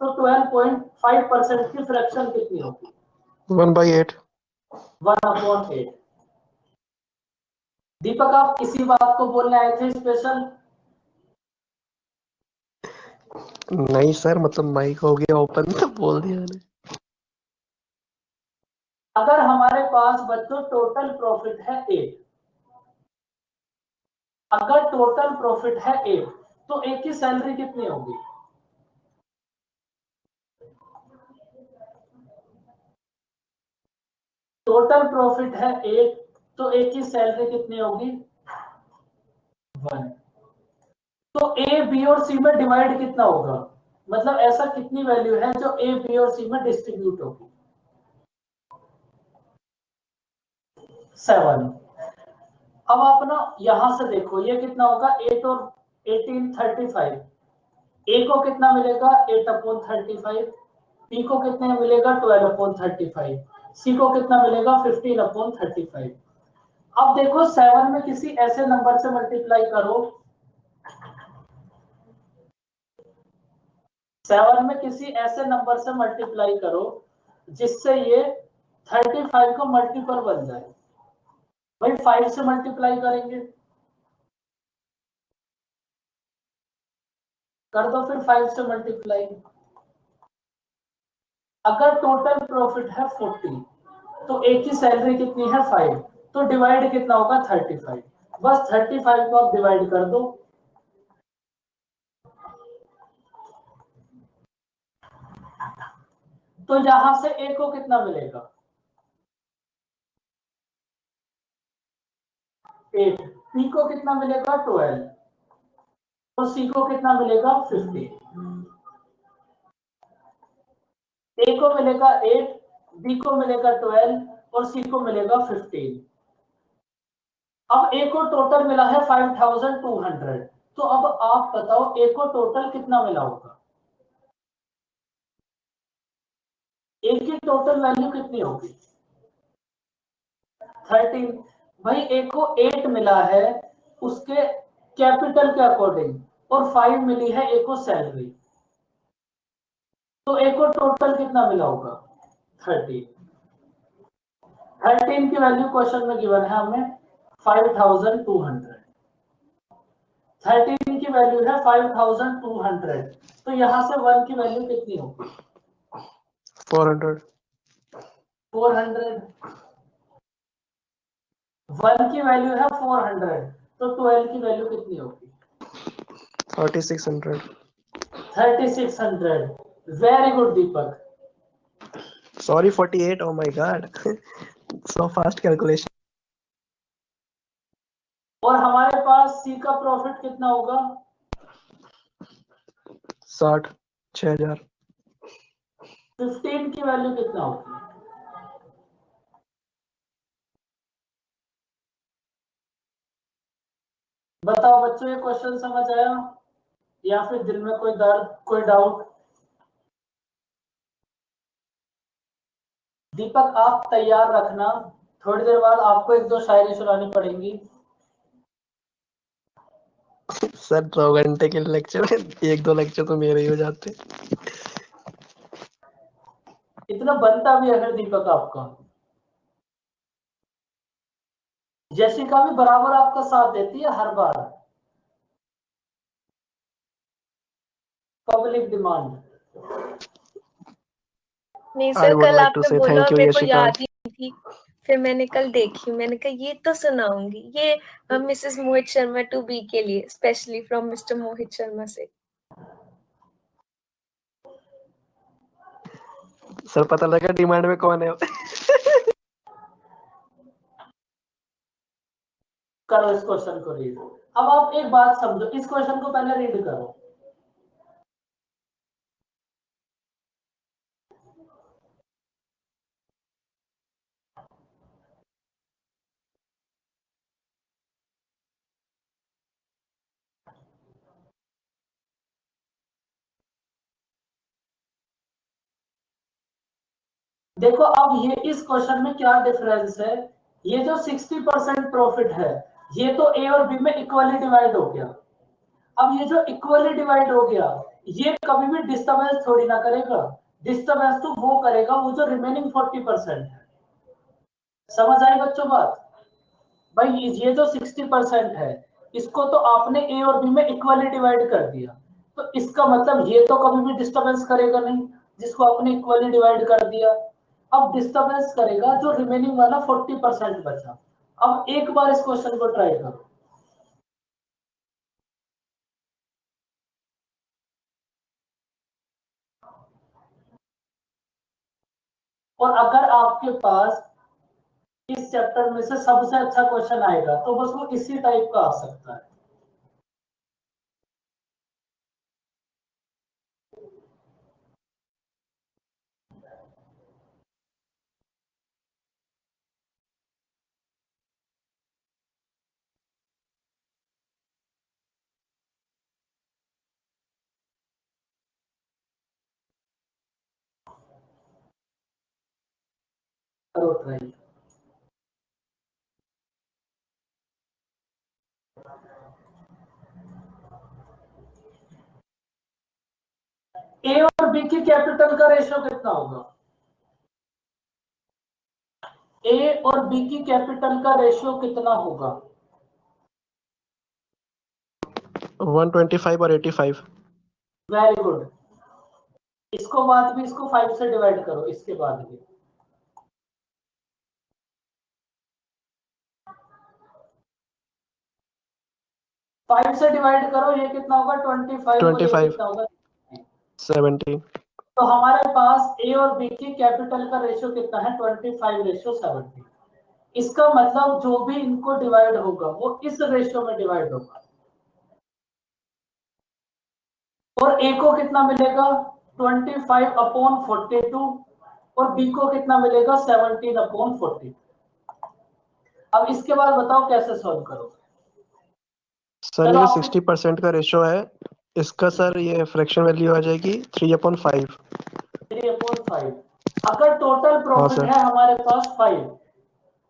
तो 12.5% की फ्रैक्शन कितनी होगी?
1/8।
1/8। दीपक आप किसी बात को बोलने आए थे स्पेशल?
नहीं सर, मतलब माइक हो गया ओपन तो बोल दिया मैंने।
अगर हमारे पास बच्चों टोटल प्रॉफिट है 8, अगर टोटल प्रॉफिट है 8, तो एक की सैलरी कितनी होगी? टोटल प्रॉफिट है 8, तो एक की सैलरी कितनी होगी? 1। तो ए बी और सी में डिवाइड कितना होगा, मतलब ऐसा कितनी वैल्यू है जो ए बी और सी में डिस्ट्रीब्यूट होगी? 7। अब आप ना यहां से देखो ये कितना होगा, 8 और 18 35। ए को कितना मिलेगा 8/35, बी को कितना मिलेगा 12/35, सी को कितना मिलेगा 15/35। अब देखो 7 में किसी ऐसे नंबर से मल्टीप्लाई करो, 7 में किसी ऐसे नंबर से मल्टीप्लाई करो जिससे ये 35 का मल्टीपल बन जाए। भाई 5 से मल्टीप्लाई करेंगे, कर दो फिर 5 से मल्टीप्लाई। अगर टोटल प्रॉफिट है 40, तो एक की सैलरी कितनी है 5, तो डिवाइड कितना होगा 35। बस 35 को आप डिवाइड कर दो, तो यहां से ए को कितना मिलेगा 8, बी को कितना मिलेगा 12, और सी को कितना मिलेगा 15। ए को मिलेगा 8, बी को मिलेगा 12 और सी को मिलेगा 15। अब ए को टोटल मिला है 5200, तो अब आप बताओ ए को टोटल कितना मिला होगा, ए की टोटल वैल्यू कितनी होगी 13। भाई ए को 8 मिला है उसके कैपिटल के अकॉर्डिंग, और 5 मिली है ए को सैलरी, तो ए को टोटल कितना मिला होगा 13। 13 की वैल्यू क्वेश्चन में गिवन है हमें 5200। 13 की वैल्यू है 5200, तो यहां से 1 की वैल्यू कितनी होगी
400।
400। 1 की वैल्यू है 400, तो 12 की वैल्यू कितनी होगी
3600।
3600। Very good Deepak.
Sorry 48। Oh my God, so fast calculation.
और हमारे पास सी का प्रॉफिट कितना होगा
60,000।
15 की वैल्यू कितना होगी बताओ बच्चों, ये क्वेश्चन समझ आया या फिर दिल में कोई दर्द, कोई डाउट? दीपक आप तैयार रखना, थोड़ी देर बाद आपको 1-2 शायरी सुनानी पड़ेंगी।
सर 2 घंटे के लेक्चर में 1-2 लेक्चर तो मेरे ही हो जाते।
इतना बनता भी है फिर दीपक आपका। जैसिका भी बराबर आपका साथ देती है हर बार, पब्लिक डिमांड।
नहीं
I
सर,
would
कल
like to
आपने
say
बोला
thank
और
you,
मेरे को
यशिका।
याद ही नहीं थी, फिर मैंने कल देखी, मैंने कहा ये तो सुनाऊंगी, ये मिसेस मोहित शर्मा 2B के लिए, specially from mister Mohit Sharma से।
सर पता लगा डिमांड में कौन है।
करो इस क्वेश्चन को रीड। अब आप एक बात समझो, इस क्वेश्चन को पहले रीड करो। देखो अब ये इस क्वेश्चन में क्या डिफरेंस है, ये जो 60% प्रॉफिट है ये तो ए और बी में इक्वली डिवाइड हो गया। अब ये जो इक्वली डिवाइड हो गया ये कभी भी डिस्टर्बेंस थोड़ी ना करेगा, डिस्टर्बेंस तो वो करेगा वो जो रिमेनिंग 40% है। समझ आई बच्चों बात? भाई ये जो 60% है इसको तो आपने ए और बी में इक्वली डिवाइड कर दिया, तो इसका मतलब ये तो कभी भी डिस्टर्बेंस करेगा नहीं जिसको आपने इक्वली डिवाइड कर दिया। अब डिस्टर्बेंस करेगा जो रिमेनिंग वाला 40% बचा। अब एक बार इस क्वेश्चन को ट्राई करो। और अगर आपके पास इस चैप्टर में से सबसे अच्छा क्वेश्चन आएगा तो बस वो इसी टाइप का आ सकता है। करो ट्राई। ए और बी की कैपिटल का रेशियो कितना होगा? ए और बी की कैपिटल का रेशियो कितना होगा?
125 और 85।
Very good. इसको बाद भी इसको 5 से डिवाइड करो, इसके बाद भी 5 से डिवाइड करो, ये कितना होगा 25 और ये
25
कितना होगा
70।
तो हमारे पास ए और बी की कैपिटल का रेशियो कितना है 25:70। इसका मतलब जो भी इनको डिवाइड होगा वो इस रेशियो में डिवाइड होगा। और ए को कितना मिलेगा 25/42 और बी को कितना मिलेगा 17/40। अब इसके बाद बताओ कैसे सॉल्व करोगे?
सर ये
चलो
जो
आप
60% का रेशियो है इसका सर ये फ्रैक्शन वैल्यू आ जाएगी 3/5।
3/5। अगर टोटल
हाँ
प्रॉफिट
सर।
है हमारे पास 5,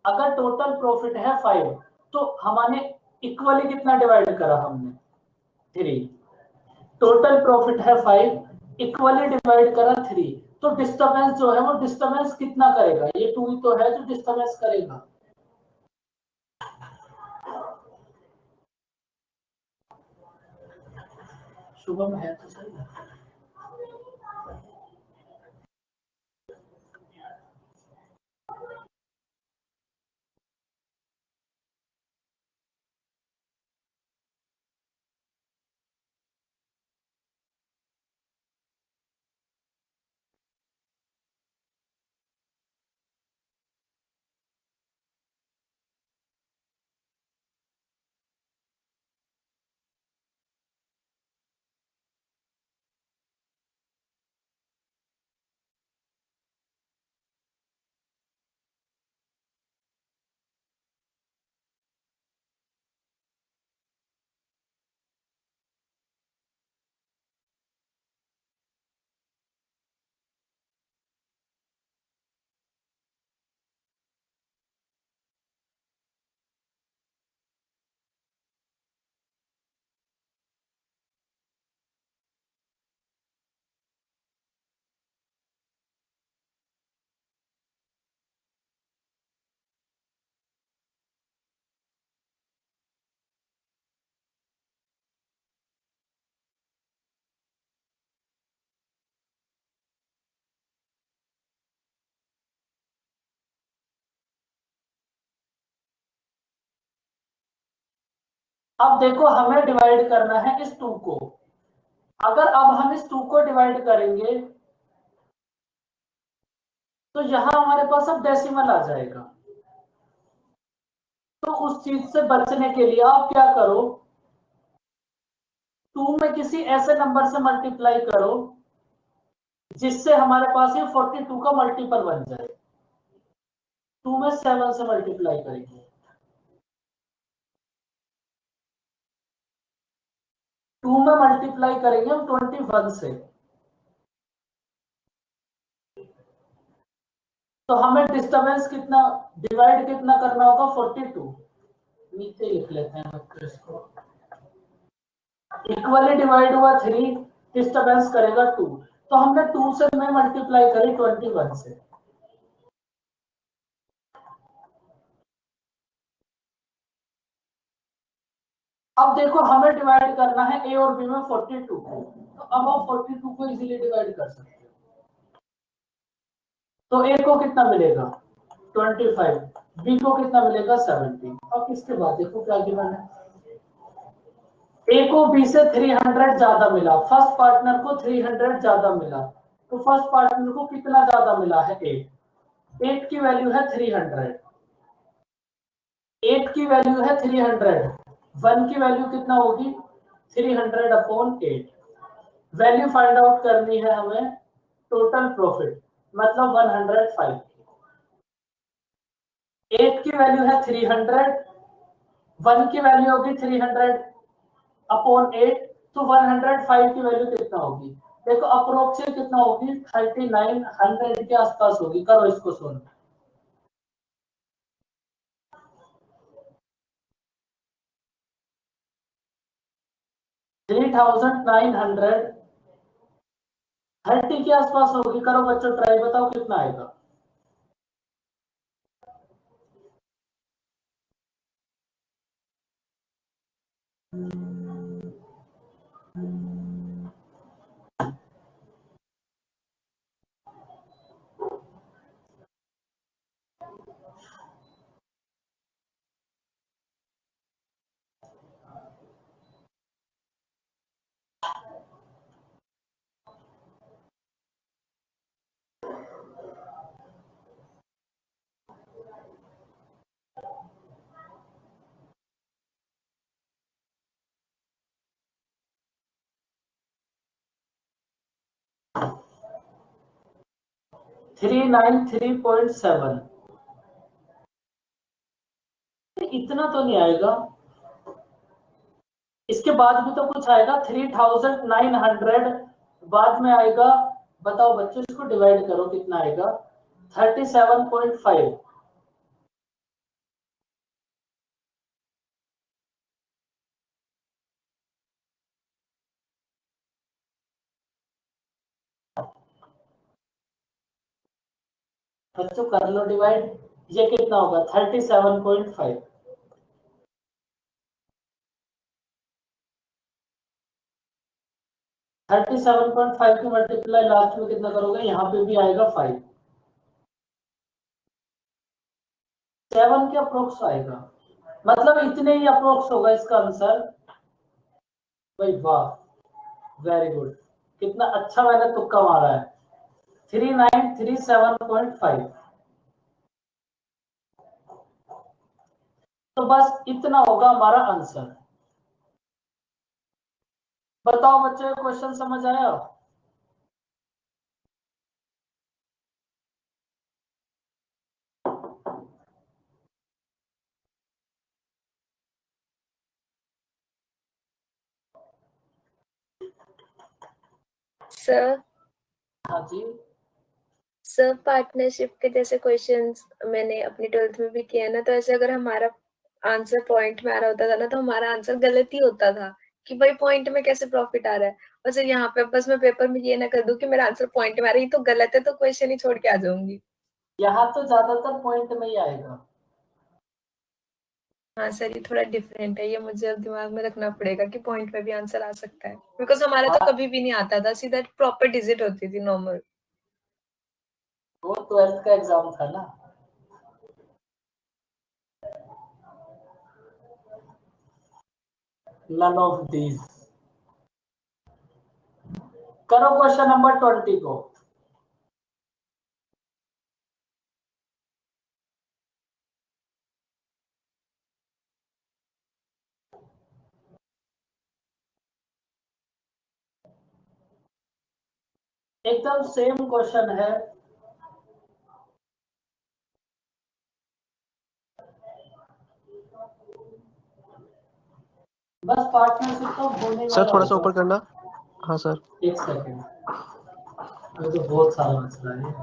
अगर टोटल प्रॉफिट है 5 तो हमने इक्वली कितना डिवाइड करा हमने 3। टोटल प्रॉफिट है 5 इक्वली डिवाइड करा 3, तो डिस्टर्बेंस जो है वो डिस्टर्बेंस कितना करेगा? ये 2 ही तो है जो डिस्टर्बेंस करेगा। शुभम है तो सही है। अब देखो हमें डिवाइड करना है इस 2 को। अगर अब हम इस 2 को डिवाइड करेंगे तो यहां हमारे पास अब डेसिमल आ जाएगा। तो उस चीज से बचने के लिए आप क्या करो, 2 में किसी ऐसे नंबर से मल्टीप्लाई करो जिससे हमारे पास ये 42 का मल्टीपल बन जाए। 2 में 7 से मल्टीप्लाई करेंगे, 2 में मल्टीप्लाई करेंगे हम 21 से, तो हमें डिस्टर्बेंस कितना, डिवाइड कितना करना होगा, 42। नीचे लिख लेते हैं बच्चों इसको। इक्वली डिवाइड हुआ 3, डिस्टर्बेंस करेगा 2, तो हमने 2 से में मल्टीप्लाई करी 21 से। अब देखो हमें डिवाइड करना है ए और बी में 42 को, तो अब आप 42 को इजीली डिवाइड कर सकते हो। तो ए को कितना मिलेगा 25, बी को कितना मिलेगा 70। अब इसके बाद देखो क्या गिवन है, ए को बी से 300 ज्यादा मिला, फर्स्ट पार्टनर को 300 ज्यादा मिला, तो फर्स्ट पार्टनर को कितना ज्यादा मिला है 8। 8 की वैल्यू है 300, 8 की वैल्यू है 300, 1 की वैल्यू कितना होगी 300/8। वैल्यू फाइंड आउट करनी है हमें टोटल प्रॉफिट, मतलब 105। 8 की वैल्यू है 300, 1 की वैल्यू होगी 300/8, तो 105 की वैल्यू कितना होगी, देखो अप्रोक्सीमेट कितना होगी 3900 के आसपास होगी। करो इसको सोल्व। 3900 30 के आसपास होगी। करो बच्चों ट्राई, बताओ कितना आएगा। थ्री 393.7। इतना तो नहीं आएगा, इसके बाद भी तो कुछ आएगा 3900 बाद में आएगा। बताओ बच्चों इसको डिवाइड करो कितना आएगा 37.5। बच्चों कर लो डिवाइड, ये कितना होगा 37.5। 37.5 की मल्टीप्लाई लास्ट में कितना करोगे, यहाँ पे भी आएगा 5, 7 के अप्रोक्स आएगा, मतलब इतने ही अप्रोक्स होगा इसका आंसर। भाई वाह, वेरी गुड, कितना अच्छा मैंने तुक्का मारा है। 3937.5। तो बस इतना होगा हमारा आंसर। बताओ बच्चों क्वेश्चन समझ आया।
सर
हाँ जी,
सर पार्टनरशिप के जैसे क्वेश्चंस मैंने अपनी 12th में भी किया ना, तो ऐसे अगर हमारा आंसर पॉइंट में आ रहा होता था ना, तो हमारा आंसर गलत ही होता था कि भाई पॉइंट में कैसे प्रॉफिट आ रहा है। और सर यहाँ पे बस मैं पेपर में ये ना कर दूं कि मेरा आंसर पॉइंट में आ रहा है, तो गलत है, तो क्वेश्चन ही छोड़ के आ जाऊंगी।
यहाँ तो ज्यादातर पॉइंट में ही आएगा।
हाँ सर, ये थोड़ा डिफरेंट है, ये मुझे अब दिमाग में रखना पड़ेगा कि पॉइंट में भी आंसर आ सकता है, बिकॉज हमारा तो
हाँ,
कभी भी नहीं आता था, सीधा प्रॉपर डिजिट होती थी नॉर्मल।
वो 12th का एग्जाम था ना। None of these. करो क्वेश्चन नंबर 20 को। एकदम सेम क्वेश्चन है। बस पार्टनरशिप तो होने
सर
वाला
थोड़ा सा
होगा।
ऊपर करना। हाँ सर।
एक सेकेंड, अभी तो बहुत सारा मसला है।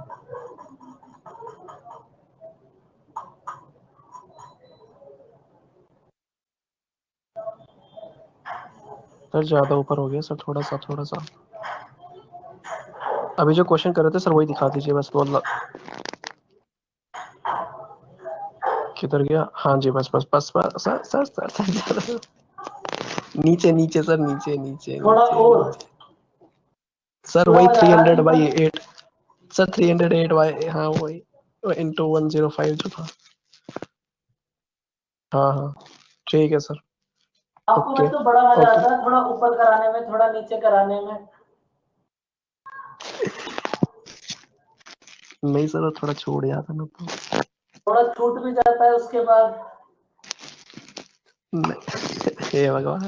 सर ज्यादा ऊपर हो गया सर, थोड़ा सा। अभी जो क्वेश्चन कर रहे थे सर वही दिखा दीजिए बस, बोलना किधर गया। हाँ जी बस बस बस बस sir sir sir sir, sir. नीचे नीचे सर, नीचे नीचे
थोड़ा
नीचे
और
नीचे। सर
पूरा
वही
हो जा रहा है
300
कि
बाई
बस
8। सर 308 बाई, हाँ वही इंटू 105 जो था। हाँ हाँ ठीक है सर।
आपको
ओके
मतलब बड़ा मजा
ओके।
आता है थोड़ा ऊपर कराने में, थोड़ा नीचे कराने में?
नहीं सर वो थोड़ा छोड़ जाता ना तो।
थोड़ा छूट भी जाता है उसके बाद?
नहीं, हे भगवान,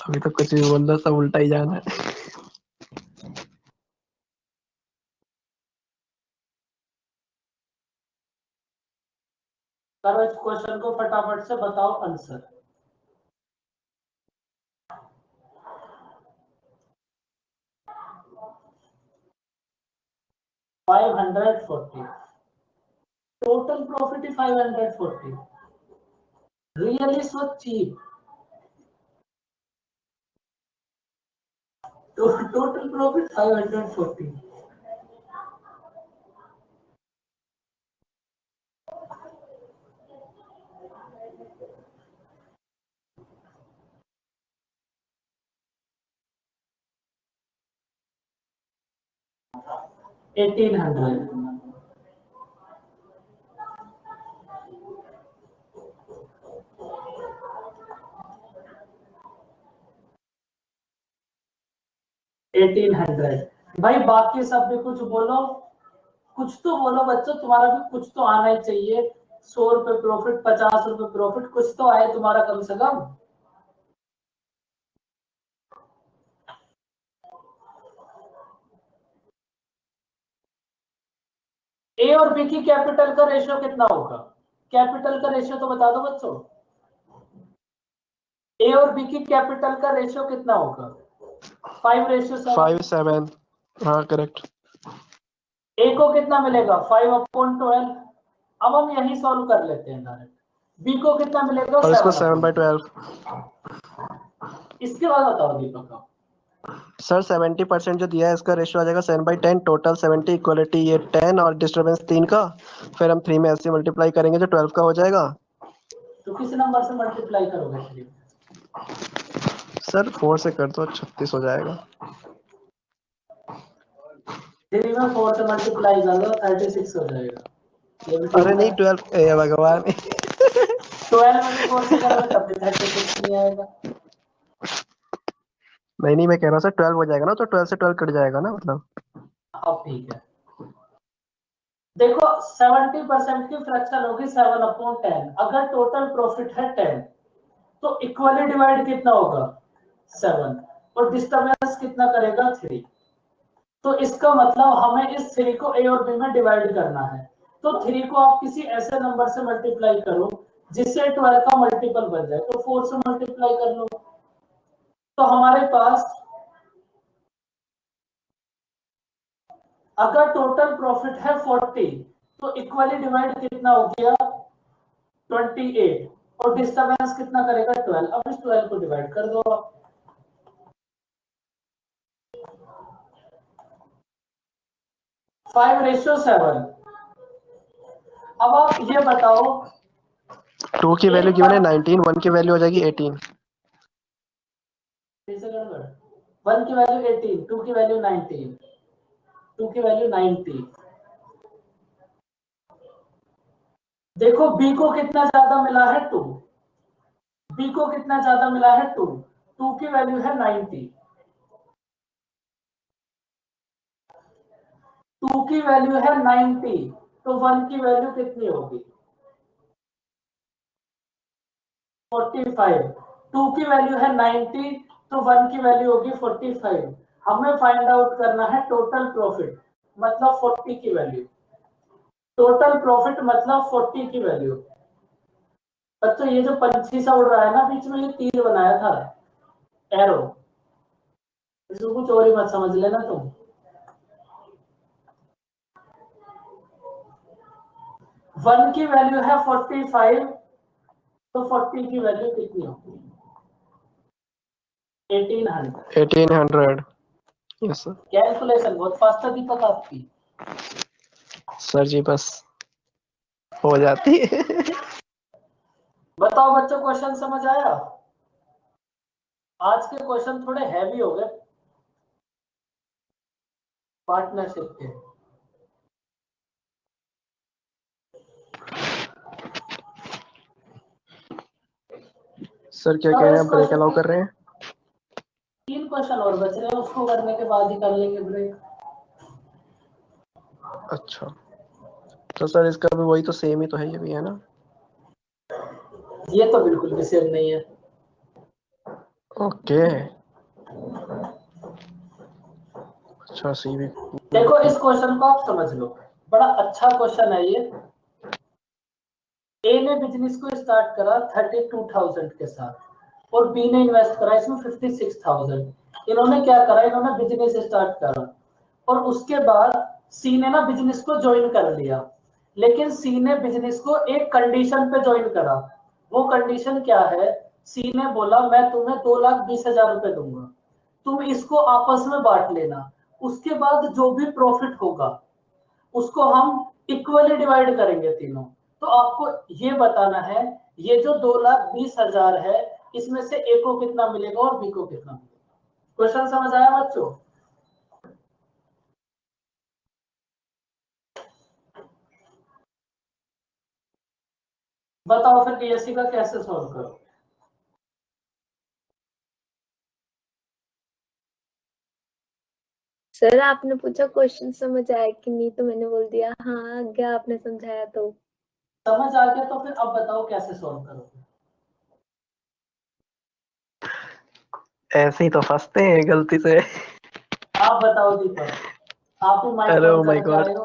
अभी तो कुछ भी बोल रहा, सब उल्टा ही जाना है।
करो इस क्वेश्चन को फटाफट से बताओ answer. $540 total profit is $540, really so cheap. Total profit $540. $1,800. $1,800 भाई, बाकी सब भी कुछ बोलो, कुछ तो बोलो बच्चों, तुम्हारा भी कुछ तो आना ही चाहिए। ₹100 प्रॉफिट, ₹50 प्रॉफिट, कुछ तो आए तुम्हारा कम से कम। ए और बी की कैपिटल का रेशियो कितना होगा? कैपिटल का रेशियो तो बता दो बच्चों। ए और बी की कैपिटल का रेशियो कितना होगा? 5:7।
5-7, हाँ करेक्ट।
ए को कितना मिलेगा? 5/12। अब हम यही सॉल्व कर लेते हैं डायरेक्ट। बी को कितना मिलेगा?
और इसको
7/12।
7/12।
इसके बाद बताओ दीपक का।
सर 70% जो दिया है इसका रेशियो आ जाएगा 7/10, टोटल 70, इक्वलिटी ये 10 और डिस्टर्बेंस 3 का। फिर हम 3 में ऐसे मल्टीप्लाई करेंगे जो 12 का हो जाएगा।
तो किस नंबर से मल्टीप्लाई करोगे?
सर 4 से कर दो, 36 हो जाएगा।
3 में 4 से मल्टीप्लाई कर दो, 36 हो जाएगा। ये भी
अरे
ठीक है।
नहीं 12, ए भगवान।
12 में भी 4 से करोगे तब भी 36 नहीं आएगा।
नहीं नहीं मैं कह रहा हूँ सर 12 हो जाएगा ना, तो 12 से 12 कट जाएगा ना मतलब।
अब ठीक है। देखो 70% की फ्रैक्शन होगी 7/10। अगर टोटल प्रॉफिट है 10 तो इक्वली डिवाइड कितना होगा? 7। और डिस्टर्बेंस कितना करेगा? 3। तो इसका मतलब हमें इस 3 को ए और बी में डिवाइड करना है। तो 3 को आप किसी ऐसे नंबर से मल्टीप्लाई करो जिससे 12 का मल्टीपल बन जाए। तो 4 से मल्टीप्लाई कर लो। तो हमारे पास अगर टोटल प्रॉफिट है 40 तो इक्वली डिवाइड कितना हो गया? 28। और डिस्टर्बेंस कितना करेगा? 12। अब इस 12 को डिवाइड कर दो आप। 5:7। अब आप ये बताओ,
2 की वैल्यू
एक
गिवन है 19, 1 की वैल्यू हो जाएगी 18।
1 की वैल्यू 18, 2 की वैल्यू 19, 2 की वैल्यू 90। देखो बी को कितना ज्यादा मिला है? 2। बी को कितना ज्यादा मिला है? 2। 2 की वैल्यू है 90। 2 की वैल्यू है 90, तो 1 की वैल्यू कितनी होगी? 45। 2 की वैल्यू है 90 तो 1 की वैल्यू होगी 45। हमें फाइंड आउट करना है टोटल प्रॉफिट, मतलब 40 की वैल्यू। टोटल प्रॉफिट मतलब 40 की वैल्यू। बच्चों ये जो पंछी सा उड़ रहा है ना बीच में, ये तीर बनाया था, एरो, इसको कुछ और ही मत समझ लेना तुम। वन की वैल्यू है 45, तो 40 की वैल्यू कितनी होगी? 1800।
1800। Yes sir.
कैलकुलेशन बहुत फास्ट है दीपक आपकी।
सर जी बस हो जाती है।
बताओ बच्चों, क्वेश्चन समझ आया? आज के क्वेश्चन थोड़े हैवी हो गए पार्टनरशिप के।
सर क्या कह रहे हैं आप, ब्रेक अलाउ कर रहे हैं?
3 क्वेश्चन और बच रहे हैं, उसको करने के बाद ही कर लेंगे ब्रेक।
अच्छा तो सर इसका भी वही तो सेम ही तो है, ये भी है ना?
ये तो बिल्कुल भी सेम नहीं है।
ओके। अच्छा सी भी।
देखो इस क्वेश्चन को आप समझ लो, बड़ा अच्छा क्वेश्चन है ये। ए ने बिजनेस को स्टार्ट करा 32,000 के साथ और बी ने इन्वेस्ट करा इसमें 56,000। इन्होंने क्या करा, इन्होंने बिजनेस स्टार्ट करा और उसके बाद सी ने ना बिजनेस को ज्वाइन कर लिया। लेकिन सी ने बिजनेस को एक कंडीशन पे ज्वाइन करा। वो कंडीशन क्या है? सी ने बोला मैं तुम्हें 2,20,000 रुपए दूंगा, तुम इसको आपस में बांट लेना, उसके बाद जो भी प्रॉफिट होगा उसको हम इक्वली डिवाइड करेंगे तीनों। तो आपको ये बताना है ये जो 2,20,000 है इसमें से ए को कितना मिलेगा और बी को कितना मिलेगा। क्वेश्चन समझ आया बच्चों? बताओ फिर डीएससी का कैसे सॉल्व करो।
सर आपने पूछा क्वेश्चन समझ आया कि नहीं, तो मैंने बोल दिया हाँ, क्या आपने समझाया तो।
समझ आ गया तो फिर अब बताओ कैसे सॉल्व करोगे।
ऐसे ही तो फंसते हैं गलती से।
आप बताओ दीपक, आप ही माइक
अरे ओ
बंद
माय
करके
गॉड।
आए हो,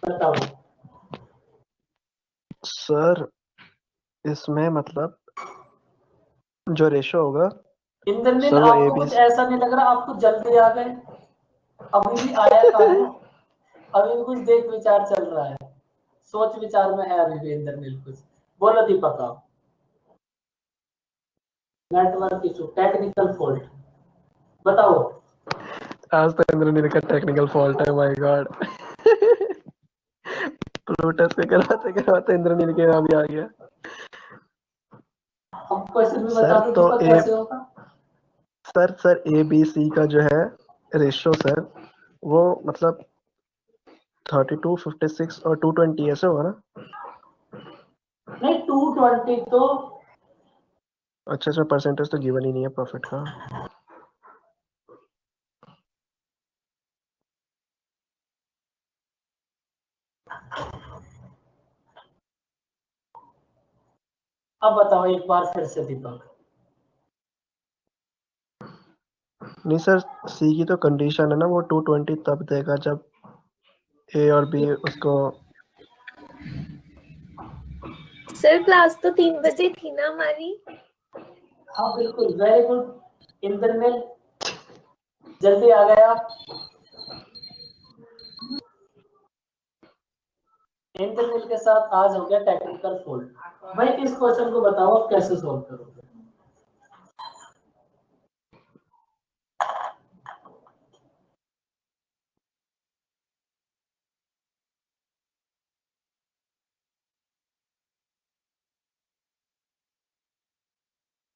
बताओ।
सर इसमें मतलब जो रेशो होगा
इंद्रनील
सर वो ए
आपको
बी।
कुछ ऐसा नहीं लग रहा आपको जल्दी आ गए? अभी भी आया कहाँ है? अभी भी कुछ देख विचार चल रहा है, सोच विचार में है अभी भी इंद्रनील कुछ। बोलो दीपक आप। नेटवर्क इशू, टेक्निकल फॉल्ट, बताओ।
आज तो इंद्रनील का टेक्निकल फॉल्ट है, माय गॉड। प्लूटस के करवाते करवाते इंद्रनील के नाम ही आ गया।
अब क्वेश्चन भी बता
सर
दो
तो
दीपक
ए
कैसे होगा।
सर ए बी सी का जो है रेशो सर, वो मतलब 32, 56 और 220 ऐसे होगा ना?
नहीं 220 तो
अच्छा सर परसेंटेज तो गिवन ही नहीं है प्रॉफिट का।
अब बताओ एक बार फिर से दीपक।
नहीं सर सी की तो कंडीशन है ना, वो 220 तब देगा जब ए और बी उसको।
सर क्लास तो 3 बजे थी ना हमारी।
हाँ बिल्कुल, वेरी गुड इंद्रनील, जल्दी आ गए आप। इंद्रनील के साथ आज हो गया टेक्निकल फॉल्ट। भाई इस क्वेश्चन को बताओ आप कैसे सॉल्व करोगे।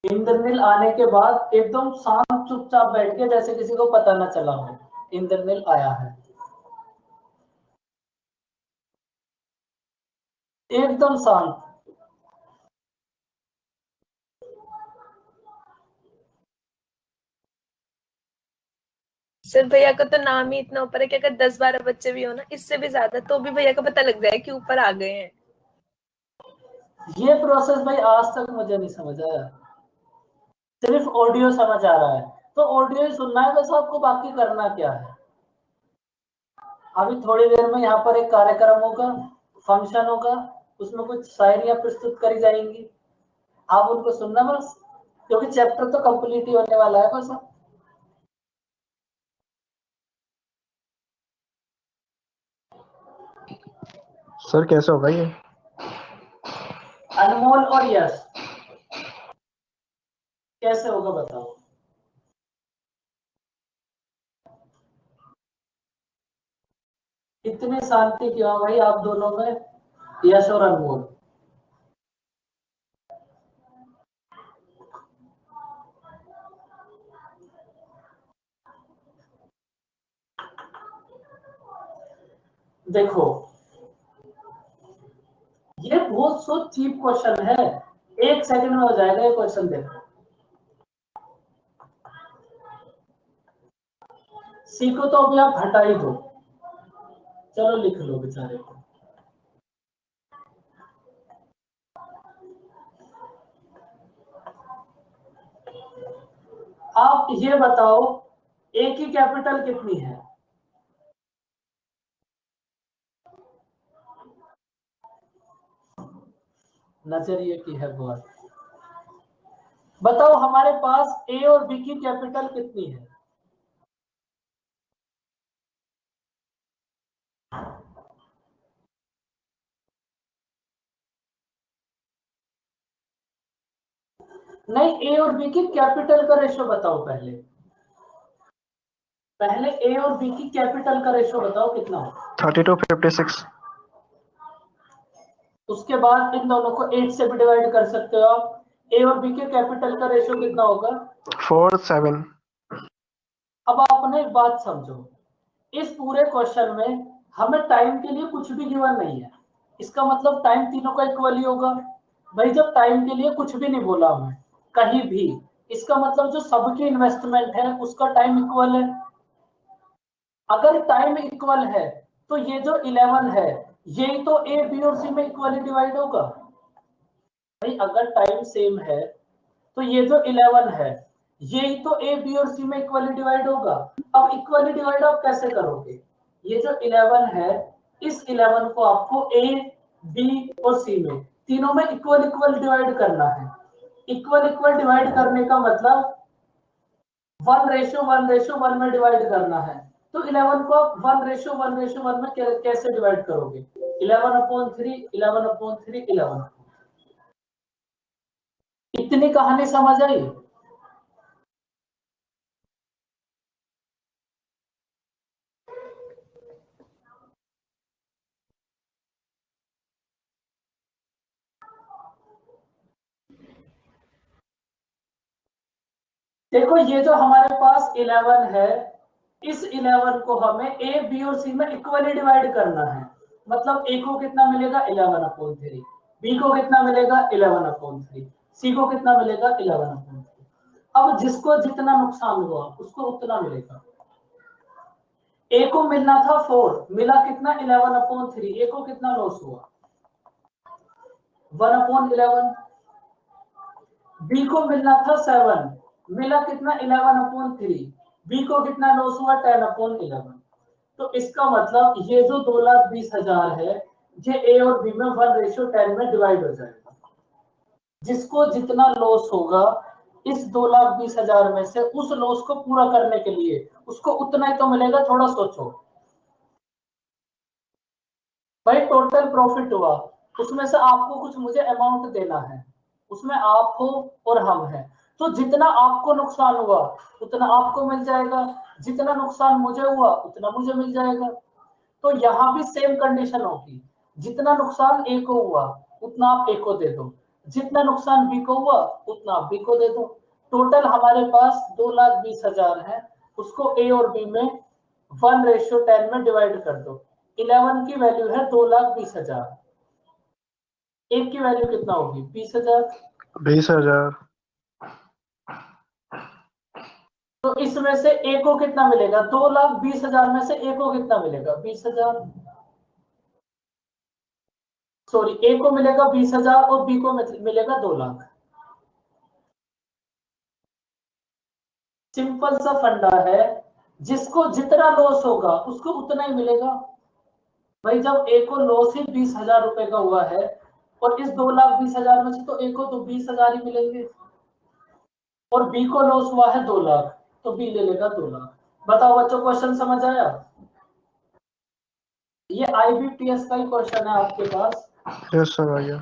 इंद्रनील आने के बाद एकदम शांत चुपचाप बैठ के जैसे किसी को पता ना चला हो इंद्रनील आया है, एकदम शांत।
सर भैया का तो नाम ही इतना ऊपर है कि अगर 10-12 बच्चे भी हो ना, इससे भी ज्यादा, तो भी भैया का पता लग जाए कि ऊपर आ गए हैं।
ये प्रोसेस भाई आज तक मुझे नहीं समझ आया, सिर्फ ऑडियो समझ आ रहा है। तो ऑडियो ही सुनना है, वैसे आपको बाकी करना क्या है। अभी थोड़ी देर में यहाँ पर एक कार्यक्रम होगा, फंक्शन होगा, उसमें कुछ शायरियां प्रस्तुत करी जाएंगी, आप उनको सुनना बस, क्योंकि चैप्टर तो कंप्लीट ही होने वाला है बस।
सर कैसे होगा ये?
अनमोल और यश कैसे होगा बताओ। इतनी शांति क्यों भाई आप दोनों में, यश और अनमोल? देखो ये बहुत सो चीप क्वेश्चन है, 1 सेकंड में हो जाएगा ये क्वेश्चन। देखो सी को तो अभी आप हटा ही दो, चलो लिख लो बेचारे को। आप ये बताओ ए की कैपिटल कितनी है? नजरिए की है बात। बताओ हमारे पास ए और बी की कैपिटल कितनी है? नहीं, ए और बी की कैपिटल का रेशो बताओ पहले। पहले ए और बी की कैपिटल का रेशो बताओ कितना हो।
32:56।
उसके बाद इन दोनों को 8 से भी डिवाइड कर सकते हो आप। ए और बी के कैपिटल का रेशो कितना होगा?
4:7।
अब आपने एक बात समझो, इस पूरे क्वेश्चन में हमें टाइम के लिए कुछ भी गिवन नहीं है, इसका मतलब टाइम तीनों का इक्वल ही होगा। भाई जब टाइम के लिए कुछ भी नहीं बोला हमें कहीं भी, इसका मतलब जो सबकी इन्वेस्टमेंट है उसका टाइम इक्वल है। अगर टाइम इक्वल है तो ये जो 11 है यही तो ए बी और सी में इक्वली डिवाइड होगा। भाई अगर टाइम सेम है तो ये जो 11 है यही तो ए बी और सी में इक्वली डिवाइड होगा। अब इक्वली डिवाइड आप कैसे करोगे? ये जो 11 है इस 11 को आपको ए बी और सी में तीनों में इक्वल इक्वल डिवाइड करना है। इक्वल इक्वल डिवाइड करने का मतलब 1:1:1 में डिवाइड करना है। तो 11 को आप 1:1:1 में कैसे डिवाइड करोगे? 11/3, 11/3, 11। इतनी कहानी समझ आई? देखो ये जो हमारे पास 11 है, इस 11 को हमें ए बी और सी में इक्वली डिवाइड करना है। मतलब ए को कितना मिलेगा? 11/3। बी को कितना मिलेगा? 11/3। सी को कितना मिलेगा? 11/3। अब जिसको जितना नुकसान हुआ उसको उतना मिलेगा। ए को मिलना था 4, मिला कितना? 11/3। ए को कितना लॉस हुआ? 1/11। बी को मिलना था 7, मिला कितना? 11/3। बी को कितना लॉस हुआ? 10/11। तो इसका मतलब ये जो 2,20,000 है ये ए और बी में 1:10 में डिवाइड हो जाएगा। जिसको जितना लॉस होगा इस 2,20,000 में से उस लॉस को पूरा करने के लिए उसको उतना ही तो मिलेगा। थोड़ा सोचो भाई, टोटल प्रॉफिट हुआ, उसमें से आपको कुछ मुझे अमाउंट देना है, उसमें आप हो और हम हैं, तो जितना आपको नुकसान हुआ उतना आपको मिल जाएगा, जितना नुकसान मुझे हुआ उतना मुझे मिल जाएगा। तो यहाँ भी सेम कंडीशन होगी, जितना नुकसान ए को हुआ उतना आप ए को दे दो, जितना नुकसान बी को हुआ उतना आप बी को दे दो। टोटल हमारे पास 2,20,000 है, उसको ए और बी में 1:10 में डिवाइड कर दो। 11 की वैल्यू है 2,20,000, एक की वैल्यू कितना होगी? 20,000।
20,000।
तो इसमें से ए को कितना मिलेगा? 2,20,000 में से ए को कितना मिलेगा? 20,000। सॉरी, ए को मिलेगा 20,000 और बी को मिलेगा 2 लाख। सिंपल सा फंडा है, जिसको जितना लॉस होगा उसको उतना ही मिलेगा। भाई जब ए को लॉस ही 20,000 रुपए का हुआ है और इस 2,20,000 में से तो ए को तो 20,000 ही मिलेंगे, और बी को लॉस हुआ है 2 लाख, तो बी ले लेगा 2 लाख। बताओ बच्चों, क्वेश्चन समझ आया? ये IBPS का ही क्वेश्चन है आपके पास।
यस सर, आइए।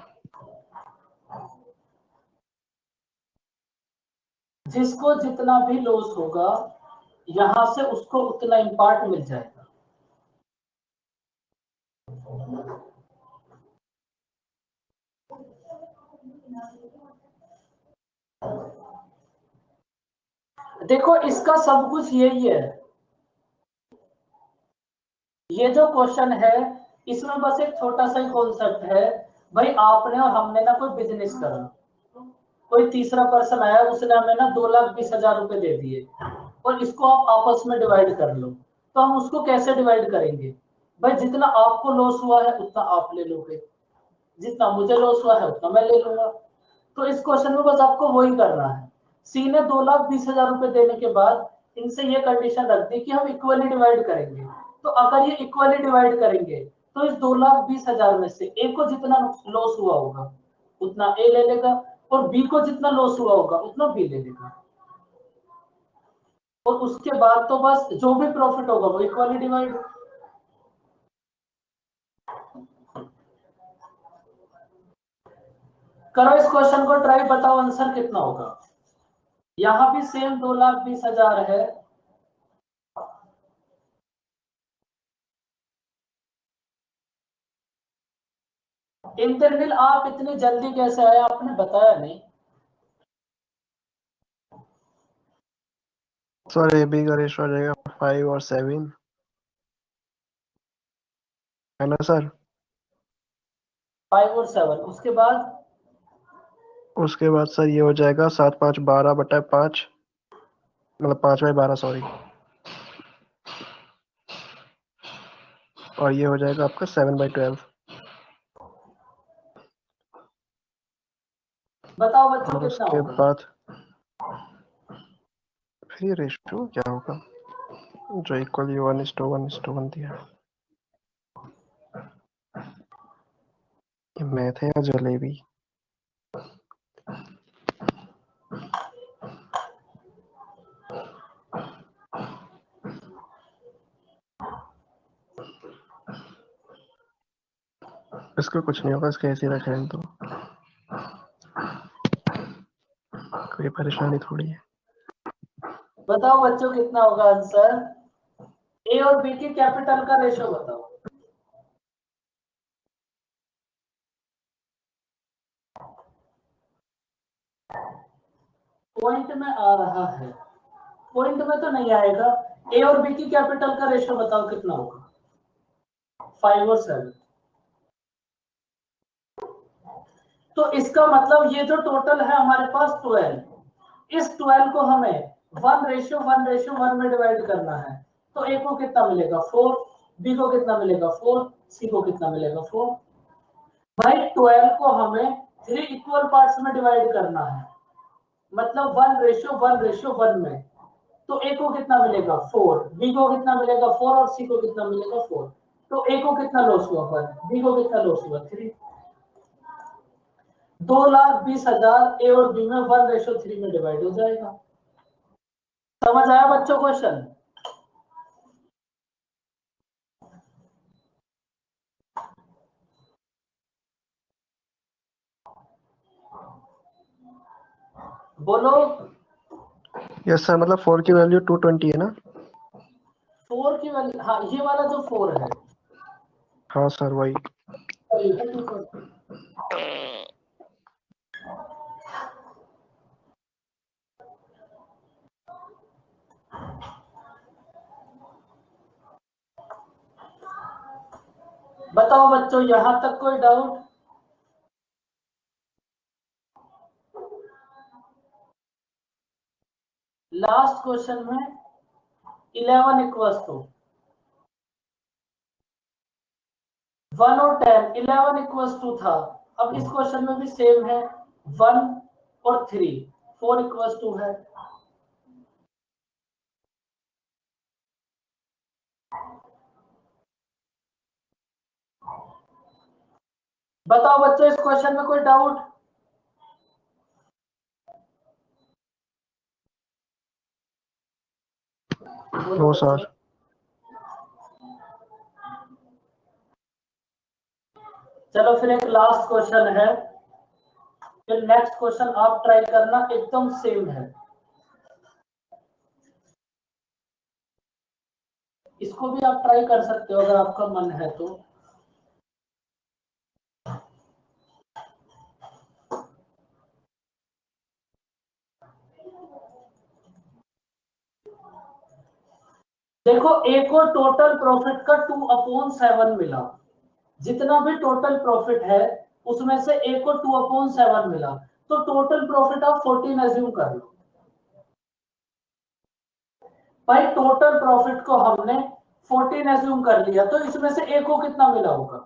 जिसको जितना भी लॉस होगा यहां से उसको उतना इम्पार्ट मिल जाएगा। देखो इसका सब कुछ यही है, ये जो क्वेश्चन है इसमें बस एक छोटा सा ही कॉन्सेप्ट है। भाई आपने और हमने ना कोई बिजनेस करा, कोई तीसरा पर्सन आया, उसने हमें ना 2,20,000 रुपए दे दिए और इसको आप आपस में डिवाइड कर लो। तो हम उसको कैसे डिवाइड करेंगे? भाई जितना आपको लॉस हुआ है उतना आप ले लोगे, जितना मुझे लॉस हुआ है उतना मैं ले लूंगा। तो इस क्वेश्चन में बस आपको वही करना है। सी ने 2,20,000 रुपए देने के बाद इनसे ये कंडीशन रख दी कि हम इक्वली डिवाइड करेंगे। तो अगर ये इक्वली डिवाइड करेंगे तो इस 2,20,000 में से ए को जितना लॉस हुआ होगा उतना ए ले लेगा, और बी को जितना लॉस हुआ होगा उतना बी ले लेगा, और उसके बाद तो बस जो भी प्रॉफिट होगा वो इक्वली डिवाइड। करो इस क्वेश्चन को ट्राई, बताओ आंसर कितना होगा। यहां भी सेम 2,20,000 है। इंद्रनील आप इतनी जल्दी कैसे आए, आपने बताया नहीं।
सर ए बी का रेशियो आ जाएगा 5 और 7, है ना सर?
5 और 7, उसके बाद
उसके बाद सर ये हो जाएगा 7 5 12/5, मतलब 5/12, सॉरी। और ये हो जाएगा आपका 7/12।
बताओ बच्चों
और
कितना
उसके
होगा।
बाद फिर ये रेशियो क्या होगा जो इक्वली 1:1:1 दिया है? ये मैथ है या जलेबी? इसको कुछ नहीं होगा, इसके ऐसे ही रखें तो कोई परेशानी थोड़ी है।
बताओ बच्चों कितना होगा आंसर। ए और बी के कैपिटल का रेशियो बताओ। पॉइंट में आ रहा है, पॉइंट में तो नहीं आएगा। ए और बी की कैपिटल का रेशियो बताओ कितना होगा। 5 और 7। तो इसका मतलब ये जो टोटल है हमारे पास 12, इस 12 को हमें 1:1:1 में डिवाइड करना है। तो ए को कितना मिलेगा 4, बी को कितना मिलेगा 4, सी को कितना मिलेगा 4। भाई 12 को हमें 3 इक्वल पार्ट्स में डिवाइड करना है, मतलब 1:1:1 में। तो ए को कितना मिलेगा 4, बी को कितना मिलेगा 4, और सी को कितना मिलेगा 4। तो ए को कितना लॉस हुआ 1, बी को कितना लॉस हुआ 3। 2,20,000 ए और बी में 1:3 में डिवाइड हो जाएगा। समझ आया बच्चों क्वेश्चन? बोलो।
यस सर, मतलब 4 की वैल्यू 220 है ना?
4 की वैल्यू, हाँ ये वाला जो 4 है,
हाँ सर, वही।
ये है 220। बताओ बच्चों यहां तक कोई डाउट? लास्ट क्वेश्चन में 11 इक्वल्स टू 1 और 10, 11 इक्वल्स टू था। अब इस क्वेश्चन में भी सेम है, 1 और 3, 4 इक्वल्स टू है। बताओ बच्चों, इस क्वेश्चन में कोई डाउट? बोलो
नो
बच्चों।
सर।
चलो फिर एक लास्ट क्वेश्चन है, फिर नेक्स्ट क्वेश्चन आप ट्राई करना, एकदम सेम है। इसको भी आप ट्राई कर सकते हो अगर आपका मन है तो। देखो, ए को टोटल प्रॉफिट का 2/7 मिला। जितना भी टोटल प्रॉफिट है उसमें से ए को 2/7 मिला, तो टोटल प्रॉफिट आप 14 एज्यूम कर लो। भाई टोटल प्रॉफिट को हमने 14 एज्यूम कर लिया, तो इसमें से ए को कितना मिला होगा?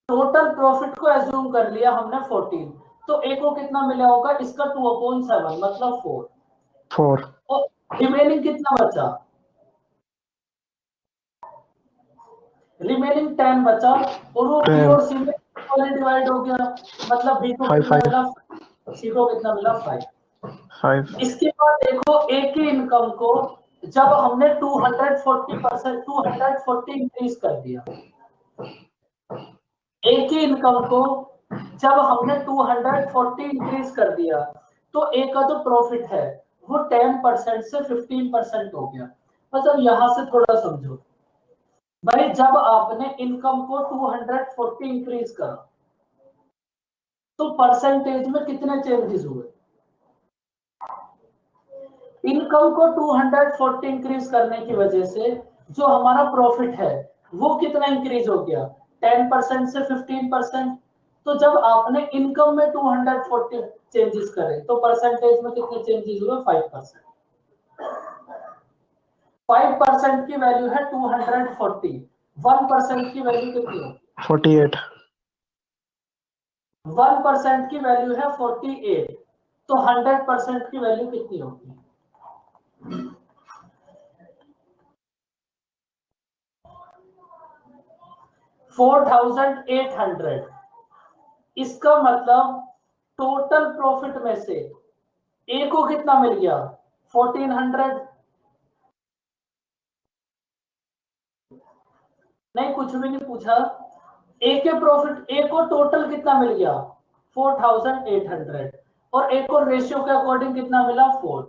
टोटल प्रॉफिट को एज्यूम कर लिया हमने 14, तो ए को कितना मिला होगा? इसका 2/7 मतलब 4।
4।
और रिमेनिंग कितना बचा? रिमेनिंग 10 बचा, और वो बी
10।
और सी में डिवाइड हो गया, मतलब बी को
5
कितना
5
मिला? सी को कितना मिला? 5।
5।
इसके बाद देखो, ए की इनकम को जब हमने 240% 240 इंक्रीज कर दिया, ए की इनकम को जब हमने 240 इंक्रीज कर दिया, तो ए का जो प्रॉफिट है वो 10% से 15% हो गया। मतलब यहां से थोड़ा समझो भाई, जब आपने इनकम को 240 इंक्रीज करा तो परसेंटेज में कितने चेंजेस हुए? इनकम को 240 इंक्रीज करने की वजह से जो हमारा प्रॉफिट है वो कितना इंक्रीज हो गया? 10% से 15%। तो जब आपने इनकम में 240 चेंजेस करे तो परसेंटेज में कितने चेंजेस हुए? 5%। 5% की वैल्यू है 240, 1% की वैल्यू कितनी होगी?
48।
1% की वैल्यू है 48, तो 100% की वैल्यू कितनी होगी? 4800। इसका मतलब टोटल प्रॉफिट में से ए को कितना मिल गया? 1400। नहीं, कुछ भी नहीं पूछा। ए के प्रॉफिट, ए को टोटल कितना मिल गया? 4800। और ए को रेशियो के अकॉर्डिंग कितना मिला? 4।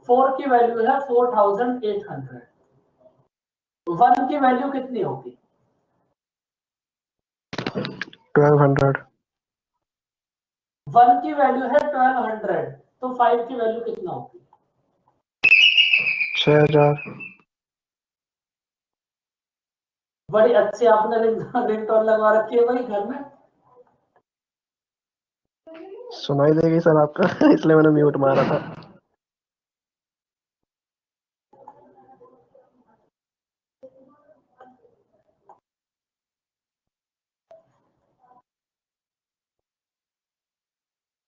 4 की वैल्यू है 4800। 1 की वैल्यू कितनी होगी?
1200।
1 की वैल्यू है 1200, तो 5 की वैल्यू कितना होगी?
6000।
बड़ी अच्छी आपने रिंगटोन लगवा रखी है भाई घर में।
सुनाई देगी सर आपका इसलिए मैंने म्यूट मारा था।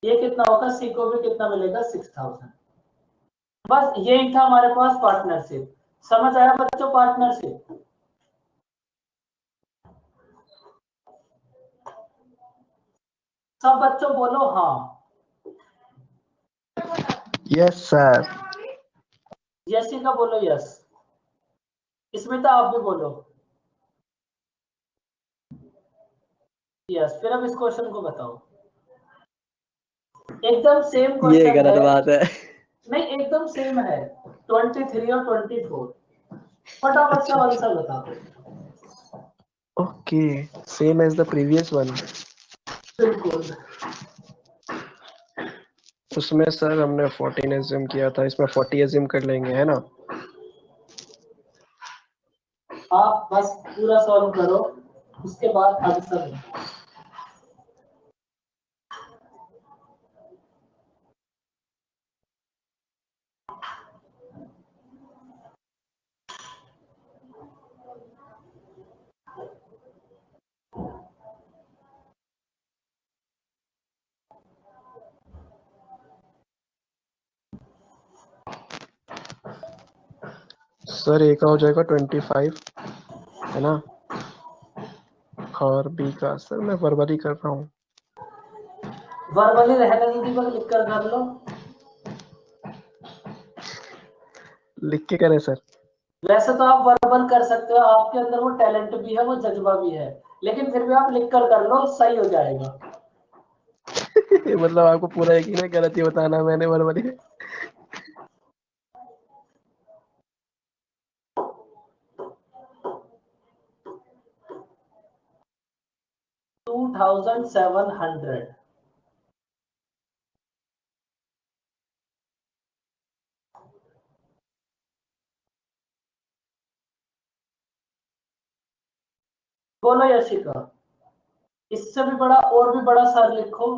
ये कितना होगा? सी को भी कितना मिलेगा? 6000। बस यही था हमारे पास पार्टनरशिप। समझ आया बच्चों पार्टनरशिप? सब बच्चों बोलो हाँ।
Yes sir.
यसी का बोलो यस। स्मिता आप भी बोलो यस। फिर अब इस क्वेश्चन को बताओ। एकदम सेम
ये
क्वेश्चन
गलत
है।
बात है।
नहीं, एकदम सेम है। 23 और 24। फटाफट से
अच्छा
आंसर बता दो।
Okay, same as the previous one.
बिल्कुल।
उसमें सर हमने 14 एज्यूम किया था, इसमें 40 एज्यूम कर लेंगे, है ना?
आप बस पूरा सॉल्व करो, उसके बाद आंसर दो।
सर ए का हो जाएगा 25, है ना, और बी का सर मैं वर्बली कर रहा हूँ।
वर्बली रहने दो दीपक, लिख कर लो।
लिख के करें सर?
वैसे तो आप वर्बल कर सकते हो, आपके अंदर वो टैलेंट भी है, वो जज्बा भी है, लेकिन फिर भी आप लिख कर लो, सही हो जाएगा।
मतलब आपको पूरा यकीन है गलत ही बताना मैंने वर्बली?
2700। बोलो यशिका, इससे भी बड़ा और भी बड़ा सर लिखो।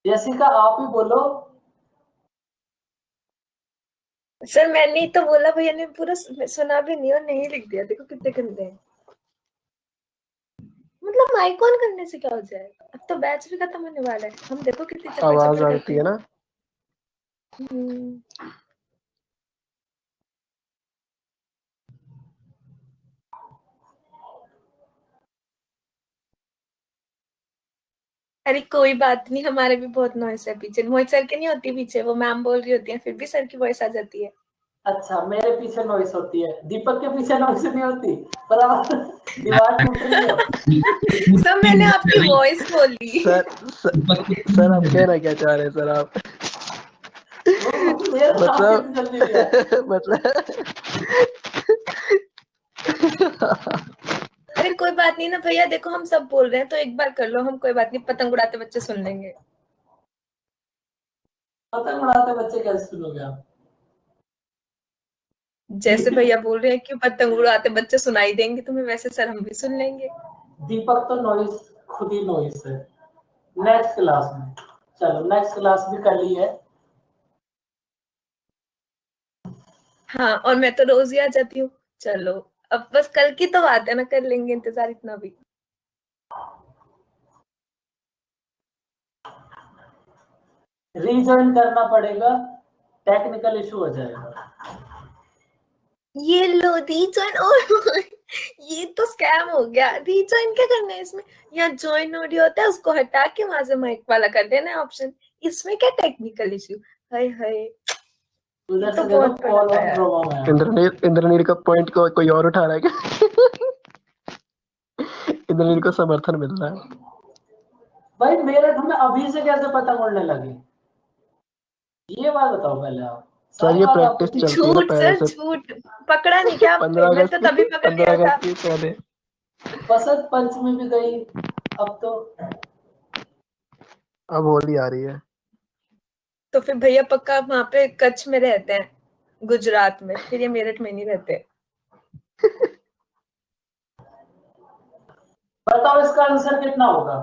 यशिका आप ही बोलो।
सर मैंने ही तो बोला, भैया ने पूरा सुना भी नहीं और नहीं लिख दिया। देखो कितने गंदे हैं। मतलब माइक ऑन करने से क्या हो जाएगा? अब तो बैच भी खत्म होने वाला है। हम देखो कितनी चप्पड़
आवाज
चप्पड़
आती
करते
है
हैं।
ना।
अरे कोई बात नहीं, हमारे भी बहुत नॉइस है पीछे। मोहित सर की नहीं होती पीछे, वो मैम बोल रही होती है, फिर भी सर की वॉइस आ जाती है।
अच्छा, मेरे पीछे नॉइस होती है, दीपक के पीछे नॉइस नहीं होती? बराबर, दीवार टूट रही है।
सर मैंने आपकी वॉइस बोली।
सर आप कहना क्या चाह रहे हैं सर आप?
वो मेरे नाम
मतलब
कैसे जल्दी दिया?
मतलब
अरे कोई बात नहीं ना भैया, देखो हम सब बोल रहे हैं तो एक बार कर लो। हम कोई बात नहीं, पतंग उड़ाते बच्चे सुन लेंगे।
पतंग उड़ाते बच्चे कैसे सुनोगे आप?
जैसे भैया बोल रहे हैं कि पतंग उड़ाते बच्चे सुनाई देंगे तुम्हें, वैसे सर हम भी सुन लेंगे।
दीपक तो नॉइस, खुद ही नॉइस है। नेक्स्ट क्लास में, चलो नेक्स्ट क्लास भी कर ली है।
हाँ, और मैं तो रोज ही आ जाती हूँ। चलो अब बस कल की तो बात है ना, कर लेंगे इंतजार इतना भी।
रीजॉइन करना पड़ेगा, टेक्निकल इशू हो जाएगा।
ये लो रीजॉइन। और ये तो स्कैम हो गया। रीजॉइन क्या करना है इसमें? यहाँ ज्वाइन ऑडियो होता है, उसको हटा के वहां से माइक वाला कर देना है ऑप्शन। इसमें क्या टेक्निकल इशू? हाय हाय, ये
उधर
तो
से देखो
बहुत बड़ा
कॉल
था
ऑन
यार।
ड्रोमा में।
इंद्रनील का पॉइंट को कोई और उठा रहा है क्या? इंद्रनील को समर्थन मिल रहा है।
भाई मेरठ में अभी से कैसे पतंग उड़ने लगी, ये बात बताओ पहले आप।
सर
सारी
ये
बात आपको
प्रैक्टिस चलती है ना
झूठ
पहले
सर
से।
झूठ। पकड़ा नहीं क्या आपको?
15
मैं
अगस्त
तो तभी पकड़
15
लिया था।
अगस्त की पहले।
बसंत पंचमी भी गई, अब तो।
अब होली आ रही है।
तो फिर भैया पक्का वहां पे कच्छ में रहते हैं, गुजरात में, फिर ये मेरठ में नहीं रहते।
बताओ इसका आंसर कितना होगा?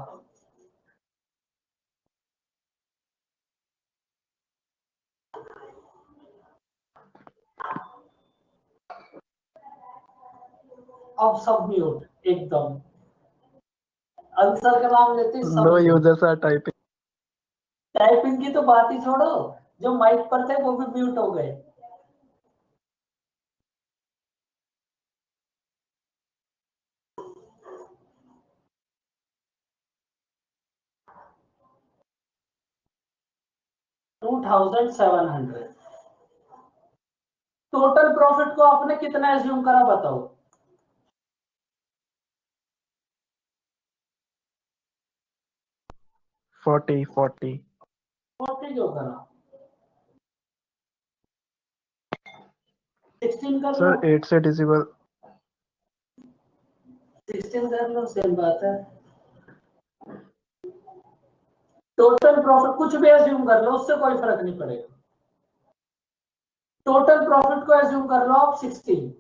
अब सब म्यूट एकदम, आंसर का नाम लेते ही सब
no
mute.
Users are typing.
Typing की तो बात ही छोड़ो, जो माइक पर थे वो भी म्यूट हो गए। $2700। टोटल प्रॉफिट को आपने कितना एज्यूम करा बताओ?
40 40।
40 क्यों करा? 16 कर लो।
सर 8 से डिजिबल।
16 कर लो, सेम बात है। टोटल प्रॉफिट कुछ भी एज्यूम कर लो, उससे कोई फर्क नहीं पड़ेगा। टोटल प्रॉफिट को एज्यूम कर लो आप 16।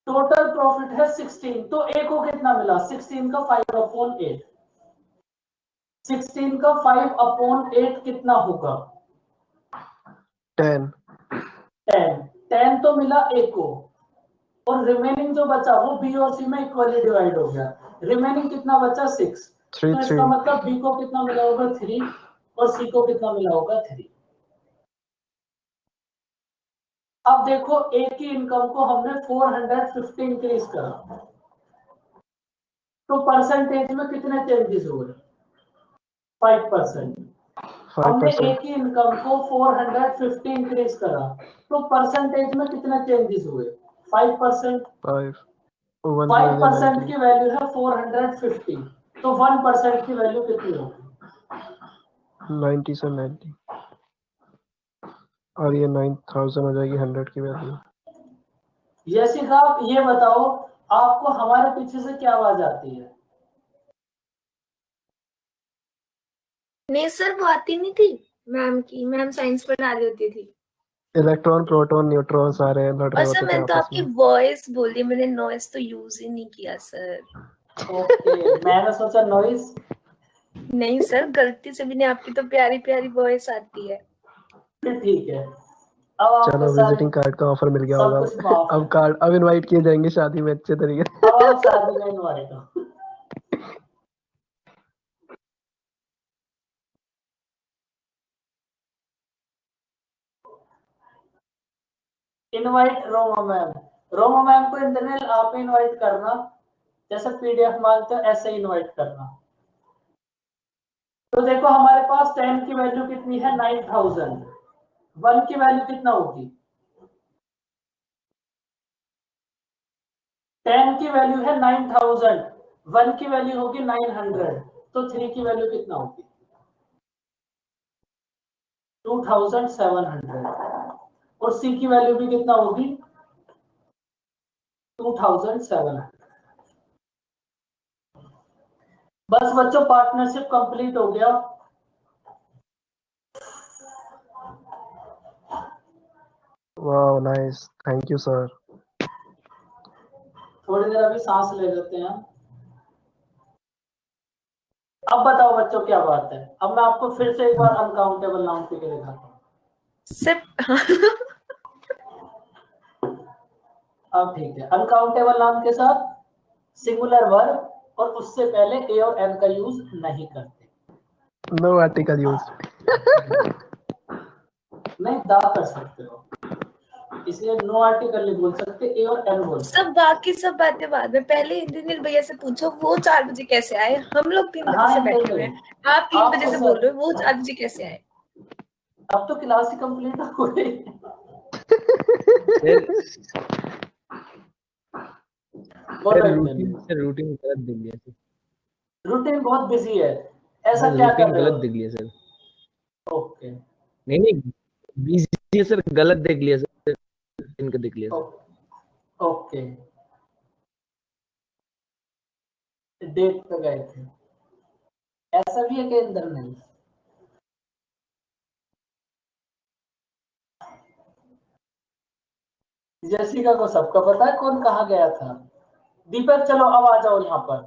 टोटल प्रॉफिट है 16, तो ए को कितना मिला? 16 का 5/8। 16 का 5/8 कितना होगा?
10
10 तो मिला ए को, और रिमेनिंग जो बचा वो बी और सी में इक्वली डिवाइड हो गया। रिमेनिंग कितना बचा? 6।
3
तो
3
इसका मतलब बी को कितना मिला होगा? 3, और सी को कितना मिला होगा? 3। अब देखो ए की इनकम को हमने 450 इंक्रीज करा, तो परसेंटेज में कितने चेंजेस हुए? 5%। हमने ए
5%.
की इनकम को 450 इंक्रीज करा, तो परसेंटेज में कितने चेंजेस हुए? 5%।
5 1
5%
90.
की वैल्यू है 450, तो 1% की वैल्यू कितनी होगी?
90 से 90, और ये 9000 हो जाएगी 100 की वैल्यू।
यशिका, ये बताओ आपको हमारे पीछे से क्या आवाज आती है?
नहीं सर, वो आती नहीं थी मैम की, मैम साइंस पढ़ा रही होती थी।
इलेक्ट्रॉन प्रोटॉन न्यूट्रॉन सारे लड़ रहे
और सर
होते थे
मैंने तो
आपस
आपकी
में।
वॉइस बोली, मैंने नॉइस तो यूज ही नहीं किया सर।
ओके, मैंने सोचा नॉइस।
नहीं सर, गलती से भी नहीं, आपकी तो प्यारी प्यारी वॉइस आती है।
फिर ठीक है, अब आपके
चलो
साथ
विजिटिंग कार्ड का ऑफर मिल गया
सब
होगा
कुछ माफ है।
अब कार्ड अब इनवाइट किए जाएंगे शादी में अच्छे तरीके से।
अब आप शादी में इनवाइट हो। Invite Roma ma'am. Roma ma'am को इंटरनेट आप इनवाइट करना, जैसे पीडीएफ मांगते हो ऐसे ही इनवाइट करना। तो देखो हमारे पास 10 की वैल्यू कितनी है? 9000। 1 की वैल्यू कितना होगी? 10 की वैल्यू है 9000, 1 की वैल्यू होगी 900, तो 3 की वैल्यू कितना होगी? 2700। और सी की वैल्यू भी कितना होगी? 2700। बस बच्चों, पार्टनरशिप कंप्लीट हो गया।
वाह नाइस, थैंक यू सर।
थोड़ी देर अभी सांस ले लेते हैं। अब बताओ बच्चों क्या बात है? अब मैं आपको फिर से एक बार अनकाउंटेबल नाउन के दिखाता हूँ।
सिर्फ
अब ठीक है, अनकाउंटेबल नाउन के साथ सिंगुलर वर्ब और उससे पहले ए और एन का यूज नहीं करते।
No article use.
नहीं, दा कर सकते हो, इसलिए नो आर्टिकल नहीं बोल सकते, ए और एन बोल सकते।
सब बाकी सब बातें बाद में, पहले इंद्रनील भैया से पूछो वो 4 बजे कैसे आए, हम लोग 3 बजे
हाँ
से बैठे हुए
इंद्रनील,
हैं, आप 3 बजे
आपको
से बोल
सर
रहे हो वो 4 बजे कैसे आए।
अब तो क्लास ही कंप्लीट हो गई। बोलो इंद्रनील।
सर रूटीन गलत दिख गया सर।
रूटीन बहुत बिजी है, ऐसा
सर
क्या कर
रूटीन
रहे
गलत
हो?
दिख लिया सर।
ओके
नहीं बिजी है सर, गलत देख लिया सर, इनका देख लिया सर।
ओके, डेट पे गए थे, ऐसा भी है कि इंदर नहीं? जैसिका को सबका पता है कौन कहाँ गया था। दीपक चलो अब आ जाओ यहाँ पर।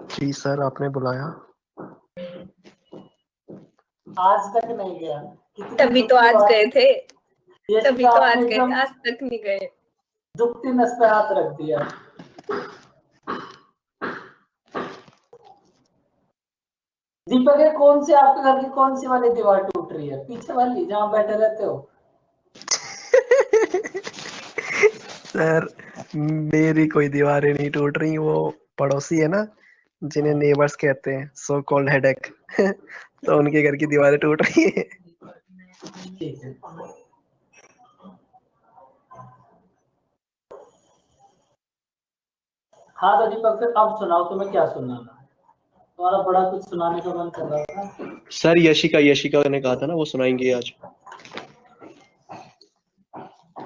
जी सर, आपने बुलाया।
आज तक नहीं गया, कितनी
तभी
दुख
तो
की
आज
बात
गए
है।
थे, तभी
जैसिका
तो
आपने
आज गए
एकदम
थे, आज तक नहीं गए।
दुखती नस पे हाथ रख दिया। दीपक ये कौन सी आपके घर की कौन सी वाली दीवार टूट रही है? पीछे वाली जहाँ बैठे रहते हो?
सर मेरी कोई दीवारें नहीं टूट रही, वो पड़ोसी है ना जिन्हें नेबर्स कहते हैं, सो कॉल्ड हेडेक। तो उनके घर की दीवारें टूट रही है।
ठीक है, हाँ तो दीपक फिर अब सुनाओ, तुम्हें क्या सुनाना है? तुम्हारा बड़ा कुछ सुनाने का मन कर रहा था।
सर यशिका ने कहा था ना वो सुनाएंगे आज।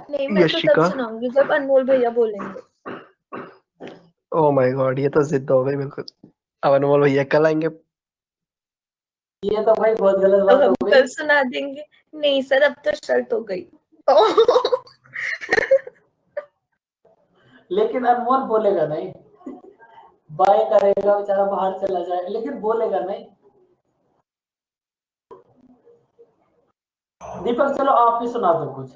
नहीं, मैं तो तब
यशिका,
सुनाऊंगी जब अनमोल भैया बोलेंगे।
ओ माय गॉड, ये तो जिद हो गई बिल्कुल। अब अनमोल भैया कल आएंगे।
ये तो भाई बहुत गलत
तो
बात हो
हम
गई।
कल सुना देंगे। नहीं सर, अब तो शर्त हो गई।
लेकिन अनमोल बोलेगा नहीं। बाय करेगा बेचारा, बाहर चला जाए, लेकिन बोलेगा नहीं। दीपक चलो आप भी सुना दो कुछ।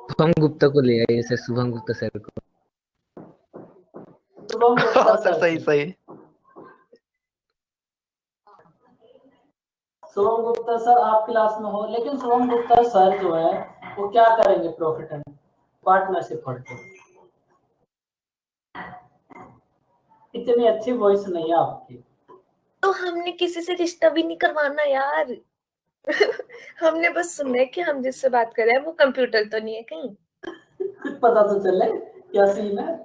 शुभम गुप्ता को ले आइए सर, शुभम गुप्ता सर को।
शुभम गुप्ता
सर
सर
सही सही।
शुभम गुप्ता सर आप क्लास में हो, लेकिन शुभम गुप्ता सर जो है वो क्या करेंगे प्रॉफिट एंड पार्टनरशिप पढ़ते। इतनी अच्छी वॉइस नहीं है आपकी।
तो हमने किसी से रिश्ता भी नहीं करवाना यार। हमने बस सुना है कि हम जिससे बात कर रहे हैं वो कंप्यूटर तो नहीं है कहीं।
कुछ पता तो चले क्या सीन है।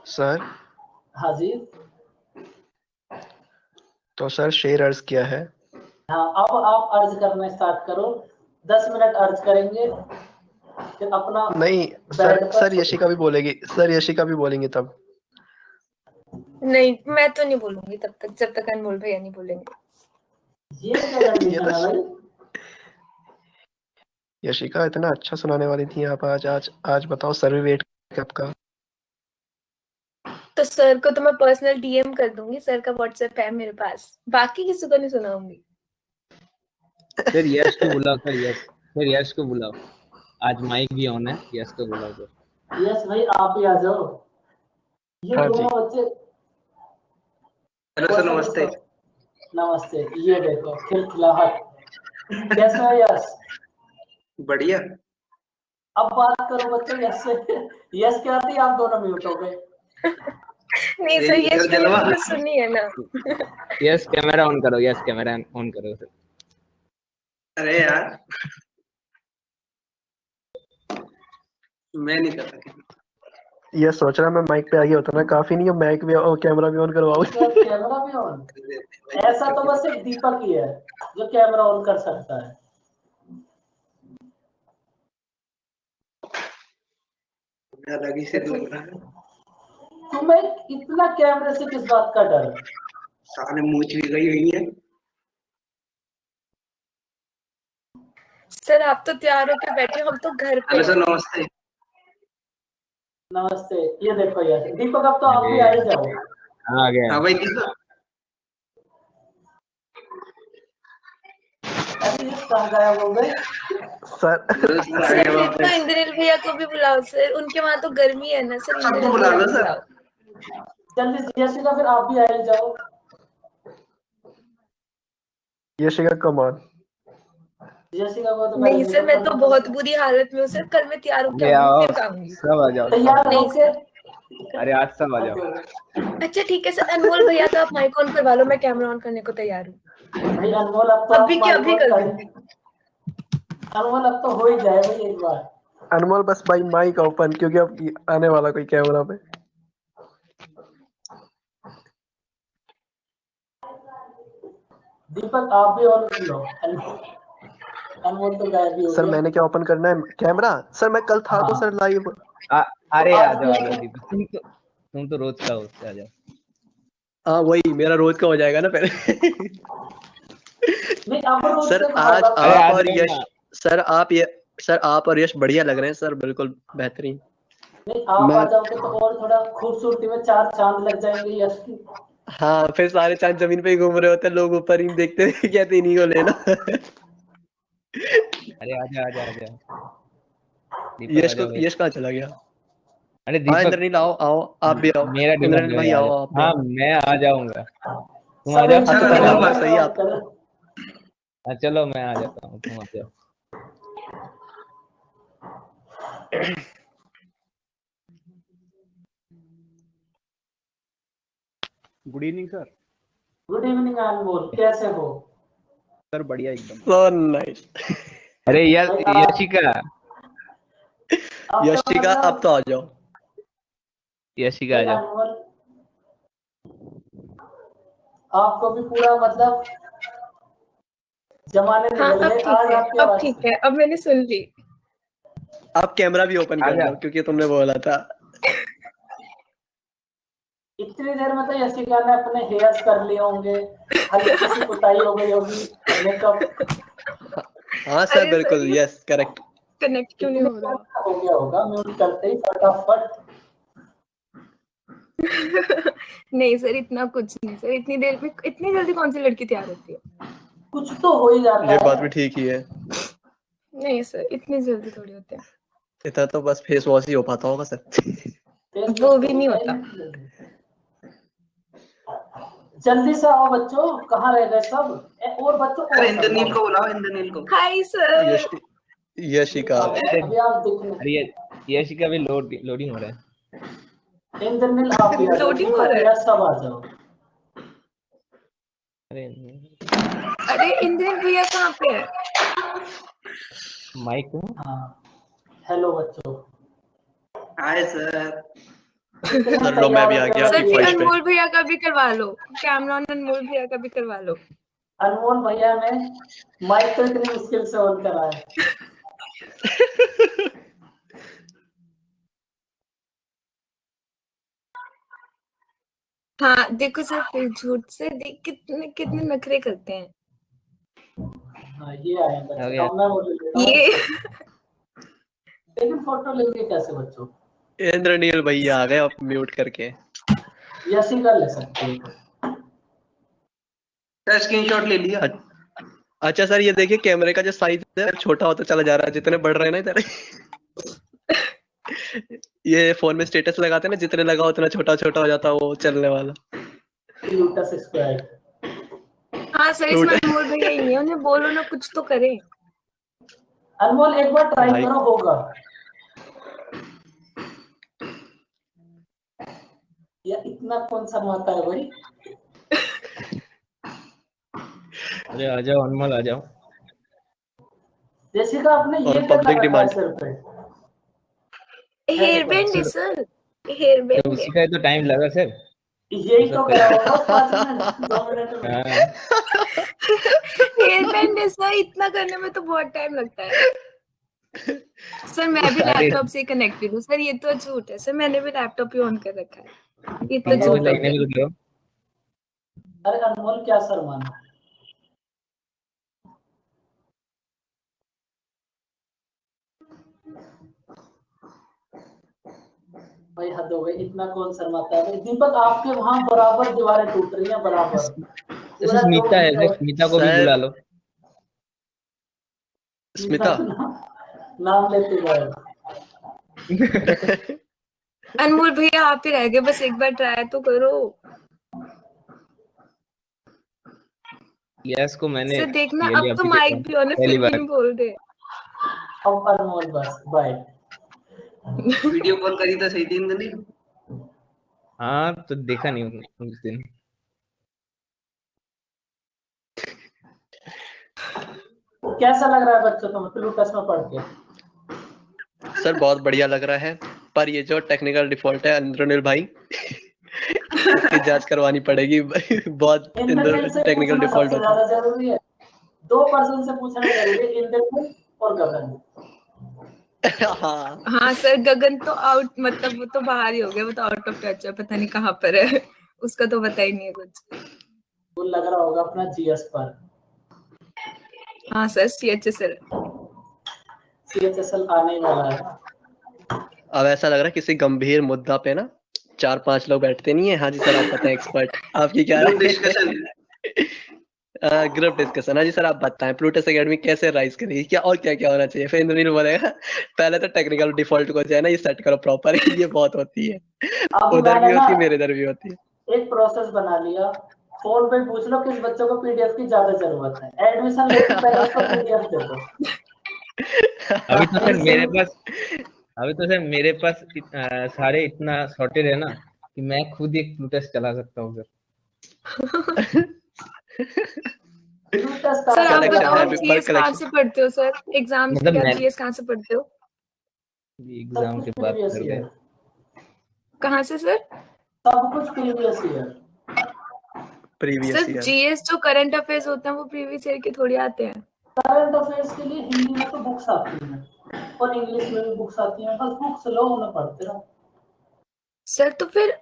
सर
हाँ जी।
तो सर शेयर अर्ज किया है।
हाँ अब आप अर्ज करना स्टार्ट करो। 10 मिनट अर्ज करेंगे, फिर अपना
नहीं सर,
बेड पर
सर यशिका भी बोलेगी, सर यशिका भी बोलेंगे तब।
नहीं मैं तो नहीं बोलूंगी तब तक जब तक अनमोल भैया नहीं बोलेंगे।
ये क्या
ये
कंडीशन
तो
है भाई।
यशिका इतना अच्छा सुनाने वाली थी आप, आज आज आज बताओ सर भी वेट कब का।
तो सर को तो मैं पर्सनल डीएम कर दूंगी, सर का व्हाट्सएप है मेरे पास, बाकी किसी को नहीं सुनाऊंगी।
सर यश को बुलाओ, सर यश को बुलाओ, आज माइक भी ऑन है, यश को बुलाओ सर।
यस भाई आप ही आ जाओ। ये
हाँ जी।
दोनों बच्चे।
हेलो सर, नमस्ते।
नमस्ते। ये देखो खिलखिलाहट। कैसे हो यश?
बढ़िया।
अब बात करो बच्चों यश से। यश क्या थी, आप दोनों म्यूट हो गए।
नहीं सर ये मैंने तो सुनी है ना।
यश कैमरा ऑन करो, यश कैमरा ऑन करो सर।
अरे यार मैं नहीं कर सकता। ये सोच रहा मैं माइक पे आ गया होता ना, काफी नहीं है माइक भी और कैमरा भी ऑन करवाओ।
कैमरा भी ऑन? ऐसा तो बस एक दीपक ही है जो कैमरा ऑन कर सकता है।
अलग ही से लग रहा है।
तुम्हें इतना कैमरे से किस बात का डर?
साले मूंछ भी गई हुई है।
सर आप तो तैयार होके बैठे, हम तो घर पे
हेलो सर,
हैं।
नमस्ते।
नमस्ते। ये देखो यार दीपक, अब तो आप भी आ ही जाओ।
आ गया।
हाँ भाई दीपक।
अरे ये कहाँ गायब हो गए?
सर
सर फिर तो इंद्रनील भैया को भी बुलाओ सर, उनके वहां तो गर्मी है ना सर,
सबको
इंद्रनील
बुला
भैया
लो
को
सर।
बुलाओ।
जल्दी यशिका, फिर आप भी आ ही जाओ।
Yashika come on.
यशिका को तो
नहीं सर मैं तो बहुत
पड़ेगा।
बुरी हालत में हूँ सर, कल मैं तैयार होके
अरे
आऊंगी
आओ
फिर आऊंगी।
सब आ जाओ,
तैयार
नहीं
होके।
अरे आज सब आ जाओ।
अच्छा ठीक है सर, अनमोल भैया तो आप माइक ऑन करवा लो, मैं कैमरा ऑन करने को तैयार हूँ।
भाई अनमोल अब तो आप
अभी के
माइक
अभी
ऑन
कर
कर।
दूंगी।
अनमोल अब तो हो ही जाए भाई एक बार।
अनमोल बस भाई माइक ओपन, क्योंकि अब आने वाला कोई कैमरा पे।
दीपक आप भी ऑन कर लो। अनमोल तो गायब ही हो
सर
गया।
मैंने क्या ओपन करना है कैमरा? सर मैं कल था तो
हाँ।
Sir live.
अरे
तो
आ
आज भी
जाओ आ जाओ दीपक, तुम तो रोज का होस्ट, आ जाओ।
हाँ वही मेरा रोज का हो जाएगा ना पहले।
नहीं अब रोज
सर
से कहा
आज
होगा
अरे
कल।
आ
आप और
जाओ
यश,
ना।
सर आप और यश बढ़िया लग रहे हैं सर, बिल्कुल बेहतरीन।
नहीं आप
मैं
आ जाओगे तो और थोड़ा खूबसूरती में 4 चांद लग जाएंगे यश की।
हाँ फिर सारे चांद जमीन पे ही घूम रहे होते हैं, लोग ऊपर ही देखते हैं, कहते इन्हीं को लेना।
अरे आ जाओ आ जाओ आ जाओ दीपक, आ जाओ भाई।
यश कहाँ चला गया?
अरे
हाँ
दीपक,
इंद्रनील आओ आओ, आप भी आओ।
मेरा डिमांड
इंद्रनील
है
भाई
भाई, आ
आओ,
जाओ।
आप भी
हाँ
आओ।
मैं आ जाऊंगा, तुम आ
सब
जाओ।
एक
हाँ तो
साथ
पहला
मिलकर
नंबर सही है
काम
आप।
करो।
हाँ चलो मैं आ जाता हूँ, तुम आ जाओ।
Good evening sir.
Good evening Anmol, कैसे हो?
सर बढ़िया एकदम।
So nice.
अरे
भाई
यशिका,
आप तो
यशिका
मतलब
अब तो आ जाओ।
यशिका आ
भाई
जाओ।
अनमोल आपको भी पूरा मतलब जमाने
हाँ
निकल
अब
गए
ठीक
आज
है,
आपकी
अब
आवाज
ठीक
से।
है, अब मैंने सुन ली।
आप कैमरा भी ओपन
आ
कर
जा।
लो क्योंकि तुमने बोला था।
इतनी देर में तो यशिका ने अपने हेयर्स कर लिए होंगे, हल्की सी कुटाई हो गई होगी, मेकअप
हाँ सर
अरे
बिल्कुल,
सर,
यस करेक्ट।
कनेक्ट क्यों नहीं
इतनी
हो
देर
रहा?
में हो गया होगा म्यूट करते ही फटाफट।
नहीं सर, इतना कुछ नहीं सर, इतनी देर में इतनी जल्दी कौन सी लड़की तैयार होती है?
कुछ तो हो ही जाता
ये
है।
बात भी ठीक ही है,
नहीं सर, इतनी जल्दी थोड़ी होते हैं।
इतना तो बस फेस वॉश ही हो पाता होगा सर।
फेस
वो
वॉश
भी
तो
नहीं
होता ही
होता।
नहीं। जल्दी से आओ बच्चों, कहाँ रह गए सब? और बच्चों को
इंद्रनील को बुलाओ, इंद्रनील को।
Hi sir.
यश यशिका
अभी आप दिख
अरे यश का भी लोडिंग हो रहा है।
इंद्रनील, आप भी आ जाओ,
लोडिंग हो
दीपक
रहा है।
भैया सब आ जाओ।
अरे
अरे इंद्रनील भैया कहाँ पे है?
माइक
हाँ, हेलो बच्चों।
Hi sir.
सर लो मैं भी आ गया
सर
आपकी
फिर
ख्वाहिश पे।
अनमोल भैया का भी करवा लो, कैमरॉन अनमोल भैया का भी करवा लो।
अनमोल भैया ने माइक तो इतनी मुश्किल से ऑन करा है।
हाँ देखो सर, फिर झूठ से देख कितने कितने नखरे करते हैं
हाँ, ये आए बच्चे।
आ गया।
अब मैं वो ले लेता हूँ।
ये।
लेकिन फोटो लेंगे कैसे बच्चों?
इंद्रनील भैया आ गए आप म्यूट करके।
यशिका ले सकते हैं।
सर स्क्रीनशॉट ले लिया।
अच्छा सर ये देखिए कैमरे का जो साइज है छोटा होता चला जा रहा है जितने बढ़ रहे हैं ना इधर। ये फोन में स्टेटस लगाते हैं ना, जितने लगा उतना छोटा छोटा हो जाता है वो चलने वाला।
Lotus squad.
हाँ सर, इसमें अनमोल भैया ही नहीं है, उन्हें बोलो ना कुछ तो करें।
अनमोल एक बार ट्राई
भाई।
करो, होगा। या इतना कौन शर्माता है भाई?
अरे आ जाओ अनमोल, आ जाओ।
जैसिका आपने ये
और
क्या
पब्लिक
कर रखा है
डिमांड।
सिर पे?
हेयर बैंड है सर, हेयर
तो
बैंड है।
उसी का तो टाइम लगा सर।
यही तो करा होगा 5 मिनट 2 मिनट में।
हाँ।
हेयर बैंड है सर, इतना करने में तो बहुत टाइम लगता है। सर मैं भी
अरे
लैपटॉप से कनेक्टेड हूँ सर, ये तो झूठ है सर, मैंने भी लैपटॉप ही ऑन कर रखा है, ये तो
पीछे
झूठ
से
हो
लाइनें
गया।
भी लो।
अरे अनमोल क्या शर्माना? भाई हद हो गई, इतना कौन शर्माता है भाई? दीपक आपके वहां बराबर दीवारें टूट रही हैं, बराबर।
जैसे स्मिता है, जैसे स्मिता को भी बुला लो।
स्मिता
नाम लेते जाए।
अनमोल भैया आप ही रह गए, बस एक बार ट्राई तो करो।
यस को मैंने
सर देखना,
ले
अब
लिया
तो
application
माइक भी ऑन है
पहली
फिर भी
बार।
नहीं बोल रहे।
अब अनमोल बस बाय।
वीडियो कॉल करी तो सही थी इंद्रनील।
हाँ तो देखा नहीं उस दिन।
कैसा लग रहा है बच्चों तुम्हें प्लूटस में पढ़ के?
सर बहुत बढ़िया लग रहा है, पर ये जो टेक्निकल डिफॉल्ट है इंद्रनील भाई इसकी जांच करवानी पड़ेगी। बहुत
इंद्रनील से
टेक्निकल
पूछना
डिफॉल्ट
सबसे
होता
ज्यादा जरूरी है। 2 पर्सन से पूछना जरूरी है, इंद्रनील और गगन।
है। हाँ
हाँ सर, गगन तो आउट, मतलब वो तो बाहर ही हो गया, वो तो आउट ऑफ टच है, पता नहीं कहाँ पर है। उसका तो पता ही नहीं है कुछ।
वो लग रहा होगा अपना जीएस पर।
हाँ सर, CHSL।
सीएचएसएल आने ही वाला है।
अब ऐसा लग रहा है किसी गंभीर मुद्दा पे ना 4-5 लोग बैठते नहीं है। हाँ जी सर आप बताएं, एक्सपर्ट आपकी क्या
ग्रुप
राय
डिस्कशन।
है? Group discussion. हाँ जी सर आप बताएं प्लूटस एकेडमी कैसे राइज करेगी, क्या और क्या क्या होना चाहिए? फिर इंद्रनील बोलेगा पहले तो टेक्निकल डिफॉल्ट को जो है ना ये सेट करो प्रॉपर। ये बहुत होती है,
अब
उधर
मैंने
भी
ना
होती है मेरे इधर भी होती है।
एक प्रोसेस बना लिया। फोन पे पूछ लो किस बच्चों को पीडीएफ की ज्यादा जरूरत है, एडमिशन लेके पहले उसको पीडीएफ दे दो।
अभी तो सर मेरे
इंस्टेंट।
पास सारे इतना सॉर्टेड है ना कि मैं खुद एक प्लूटस चला सकता हूँ सर।
प्लूटस
सर आप
कलेक्शन
बताओ,
है
आप
पर
GS कहाँ
कलेक्शन।
से पढ़ते हो सर? एग्जाम्स
मतलब
क्या
मैं
GS कहाँ से पढ़ते हो?
सब
एग्जाम
कुछ
के बाद
प्रीवियस
कर
ईयर।
गए।
कहाँ से सर?
सब कुछ प्रीवियस ईयर।
प्रीवियस
सिर्फ
ईयर।
GS जो करंट अफेयर्स होते हैं वो प्रीवियस ईयर के थोड़ी आते हैं।
करंट अफेयर्स के लिए हिंदी में तो बुक्स आती हैं और इंग्लिश में भी बुक्स आती हैं, बस बुक्स लो उन्हें पढ़ते रहो।
सर तो फिर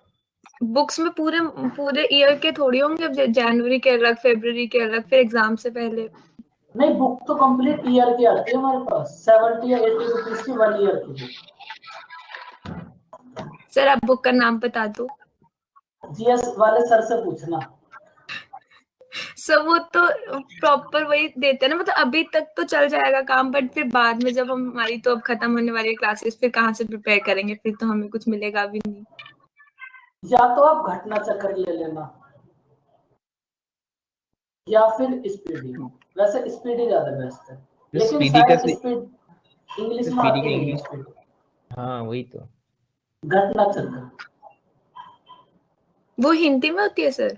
बुक्स में पूरे पूरे ईयर के थोड़ी होंगे, अब जनवरी के अलग, फरवरी के अलग, फिर एग्जाम से पहले।
नहीं, बुक तो कंप्लीट ईयर की आती है हमारे पास, 70 या 80 रुपीज की 1 ईयर की बुक।
सर आप बुक का नाम बता दो।
जीएस वाले सर से पूछना।
सर वो तो प्रॉपर वही देते हैं ना, मतलब अभी तक तो चल जाएगा काम, बट फिर बाद में जब हमारी तो अब खत्म होने वाली है क्लासेस, फिर कहाँ से प्रिपेयर करेंगे, फिर तो हमें कुछ मिलेगा भी नहीं।
या तो आप घटना चक्र ले लेना या फिर स्पीडी। वैसे स्पीडी ज्यादा बेस्ट है, लेकिन
स्पीडी का
शायद स्पीड इंग्लिश में
स्पीडी
आती
का
नहीं है।
इंग्लिश,
स्पीड
हाँ वही तो।
घटना चक्र,
वो हिंदी में होती है सर?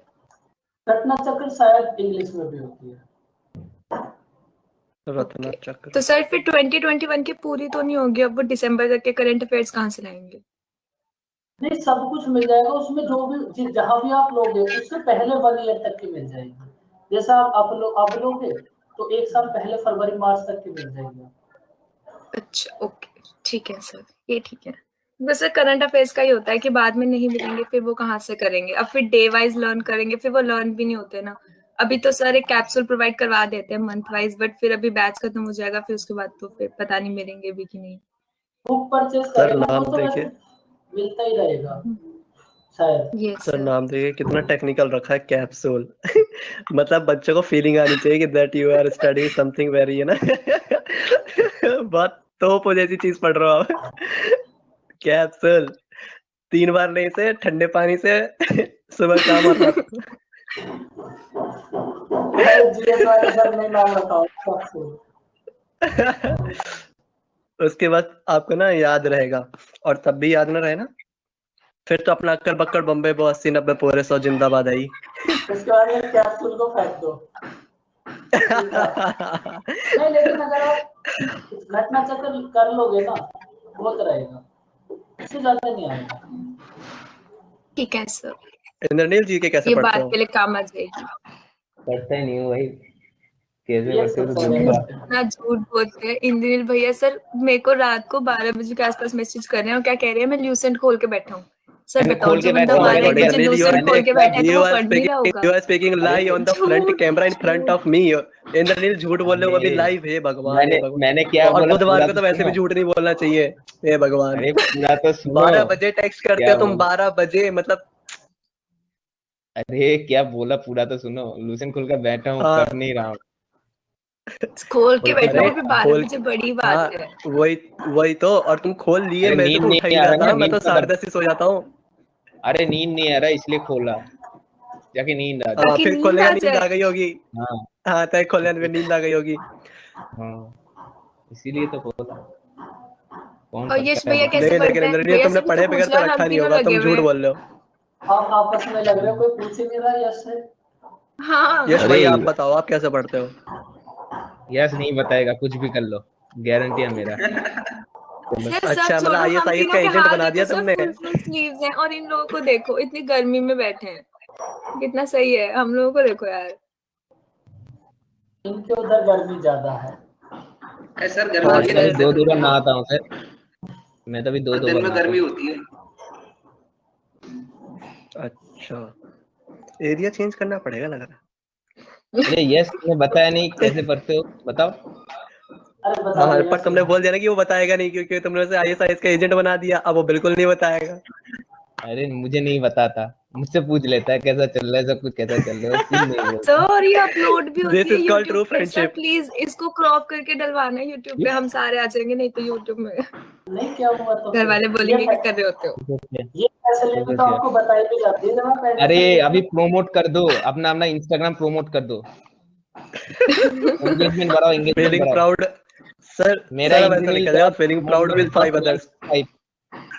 घटना चक्र शायद इंग्लिश में भी होती है।
रत्ना
Okay.
चक्र।
तो सर फिर 2021 की पूरी तो नहीं होगी, अब वो दिसंबर तक के करंट अफेयर्स कहाँ से लाएंगे?
नहीं, सब कुछ मिल जाएगा उसमें, जो भी जहां भी आप लोगे उससे पहले 1 ईयर तक की मिल जाएगी। जैसा आप लोगे तो 1 साल पहले फरवरी मार्च तक की मिल जाएगी।
अच्छा ओके ठीक है सर, ये ठीक है। वैसे करंट अफेयर्स का ही होता है कि बाद में नहीं मिलेंगे, फिर वो कहाँ से करेंगे, अब फिर डे वाइज लर्न करेंगे, फिर वो लर्न भी नहीं होते ना। अभी तो सर एक कैप्सूल प्रोवाइड करवा देते हैं मंथ वाइज, बट फिर अभी बैच खत्म हो जाएगा, फिर उसके बाद तो फिर पता नहीं मिलेंगे भी कि नहीं।
बुक परचेज
सर
करें ना, वो
नाम
तो वैसे
देखिए,
मिलता ही रहेगा शायद।
ये
सर
सर
नाम देखिए कितना टेक्निकल रखा है, कैप्सूल। मतलब बच्चों को फीलिंग आनी चाहिए कि that you are studying something very, है ना। बहुत तोप जैसी चीज पढ़ रहे हो आप। कैप्सूल 3 बार नहीं से ठंडे पानी से सुबह शाम और रात को।
जीएस वाले सर ने नाम रखा हो।
उसके बाद आपको ना याद रहेगा, और तब भी याद ना रहे ना, फिर तो अपना अक्कड़ बक्कड़ बम्बे 80-90 पूरे 100 जिंदाबाद आई।
उसके बाद ये कैप्सूल को फेंक दो। नहीं, लेकिन अगर आप घटना चक्र कर लोगे ना, बहुत रहेगा, इससे ज्यादा नहीं आएगा।
ठीक है सर,
इंद्रनील जी के कैसे
ये
पढ़ते
बात
हो?
के लिए काम आ जाएगी।
पढ़ता ही नहीं हूँ भाई, कैसे
ये
पढ़ते हो
सबसे
तो
ज्यादा
दूंगा।
इतना झूठ बोलते हैं इंद्रनील भैया। सर मेरे को रात को 12 बजे के आसपास मैसेज कर रहे हैं और क्या कह रहे हैं, मैं ल्यूसेंट खोल के बैठा हूँ। सर
मैं
बताओ,
खोल
जो
के
बंदा
बैठा हूँ,
12
मैंने
1
क्या
बजे
इंद्रनील,
लूसेंट खोल के बैठा है तो
you
वो
are
पढ़ नहीं
speaking
रहा होगा।
you are speaking lie on the front
झूठ
camera in front
झूठ।
of me। इंद्रनील झूठ बोल रहे हो, अभी
अरे
लाइव है, भगवान है
मैंने
भगवान।
मैंने क्या
और
बोला,
बुधवार
पूरा
को
तो
तो वैसे भी
सुनो।
झूठ नहीं बोलना चाहिए। हे भगवान,
अरे पूरा तो सुनो
12 बजे टेक्स्ट करते
क्या
हो तुम,
बोला।
12 बजे मतलब।
अरे क्या बोला, पूरा तो सुनो। लूसेंट खोल कर बैठा हूँ,
हाँ
पढ़ नहीं रहा हूँ।
खोल के बैठना
अरे
वो भी 12
खोल,
बजे, बड़ी
हाँ
बात है।
वही वही तो, और तुम खोल लिए,
अरे
मैं से
नींद
तो उठा
नहीं
ही
आ रहा ना,
जाता, मैं
नींद
तो
का
10:30 ही सो जाता हूँ।
अरे नींद नहीं आ रहा इसलिए खोला, जाके नींद आ जाए।
हाँ
ताकि
फिर
नींद
खोलेगा,
आ
नींद
जाए।
आ गई होगी।
हाँ
हाँ तय खोलने में नींद आ गई होगी।
हाँ, इसीलिए तो खोला। कौन
और यश
पढ़ता है
भैया
भाई।
कैसे
नहीं लेकिन
पढ़ते हैं,
इंद्रनील,
भैया
तुमने
से भी तो
पढ़े बगैर
पूछ
तो
लो, हम
रखा नहीं
तीनों
होगा,
लगे
तुम
हुए
झूठ
हैं।
बोल रहे हो।
आप आपस में लग रहे हो, कोई पूछ ही नहीं रहा यश से।
हाँ
यश
अरे
भाई आप बताओ, आप कैसे पढ़ते हो?
यस नहीं बताएगा, कुछ भी कर लो, गारंटी है मेरा। चलो
सर सब
अच्छा, मतलब
छोड़ो, हम
ISIS
तीनों
का
के
एजेंट
हाल
बना
देखो
दिया
सर,
तुमने।
फुल फुल स्लीव्स हैं, और इन लोगों को देखो इतनी गर्मी में बैठे हैं, कितना सही है। हम लोगों को देखो यार।
इनके उधर गर्मी ज्यादा है।
सर गर्मी
हाँ
मैं
होती
तो
है
अभी
सर।
10 दिन
दो
में।
नहाता हूँ सर, मैं तो अभी दो
दिन
बार
में
नहाता
गर्मी
हूँ।
होती है।
अच्छा, एरिया चेंज करना पड़ेगा लग रहा
अरे यस, तुमने बताया नहीं कैसे पढ़ते हो, बताओ।
अरे
है।
बता
हाँ
देगा
पर तुमने बोल दिया ना कि वो बताएगा नहीं, क्योंकि तुमने उसे ISIS का एजेंट बना दिया, अब वो बिल्कुल नहीं बताएगा।
अरे मुझे नहीं बताता, मुझसे पूछ लेता है कैसा चल रहा है, सब कुछ कैसा चल रहा है, वो खुद नहीं बोलता।
सर ये अपलोड भी
दिस
होती है
इज कॉल्ड
यूट्यूब
ट्रू
पे। Sir
friendship.
प्लीज इसको क्रॉप करके डलवाना है यूट्यूब पे, हम सारे आ जाएंगे, नहीं तो यूट्यूब में
नहीं, क्या हुआ तो
घर
फिर
वाले बोलेंगे क्या कर रहे होते हो।
ये फैसिलिटी तो आपको बताई भी जाती है जब आप
अरे
एडमिशन
अभी
लेते
प्रोमोट कर दो अपना अपना इंस्टाग्राम, प्रोमोट कर दो, एंगेजमेंट बढ़ाओ, एंगेजमेंट
फीलिंग
बढ़ाओ।
प्राउड सर,
मेरा
सर अब ऐसा
इंद्रनील
लिखा जाएगा,
dot
feeling proud
Mandal
with
dot
5
one
others.
Five.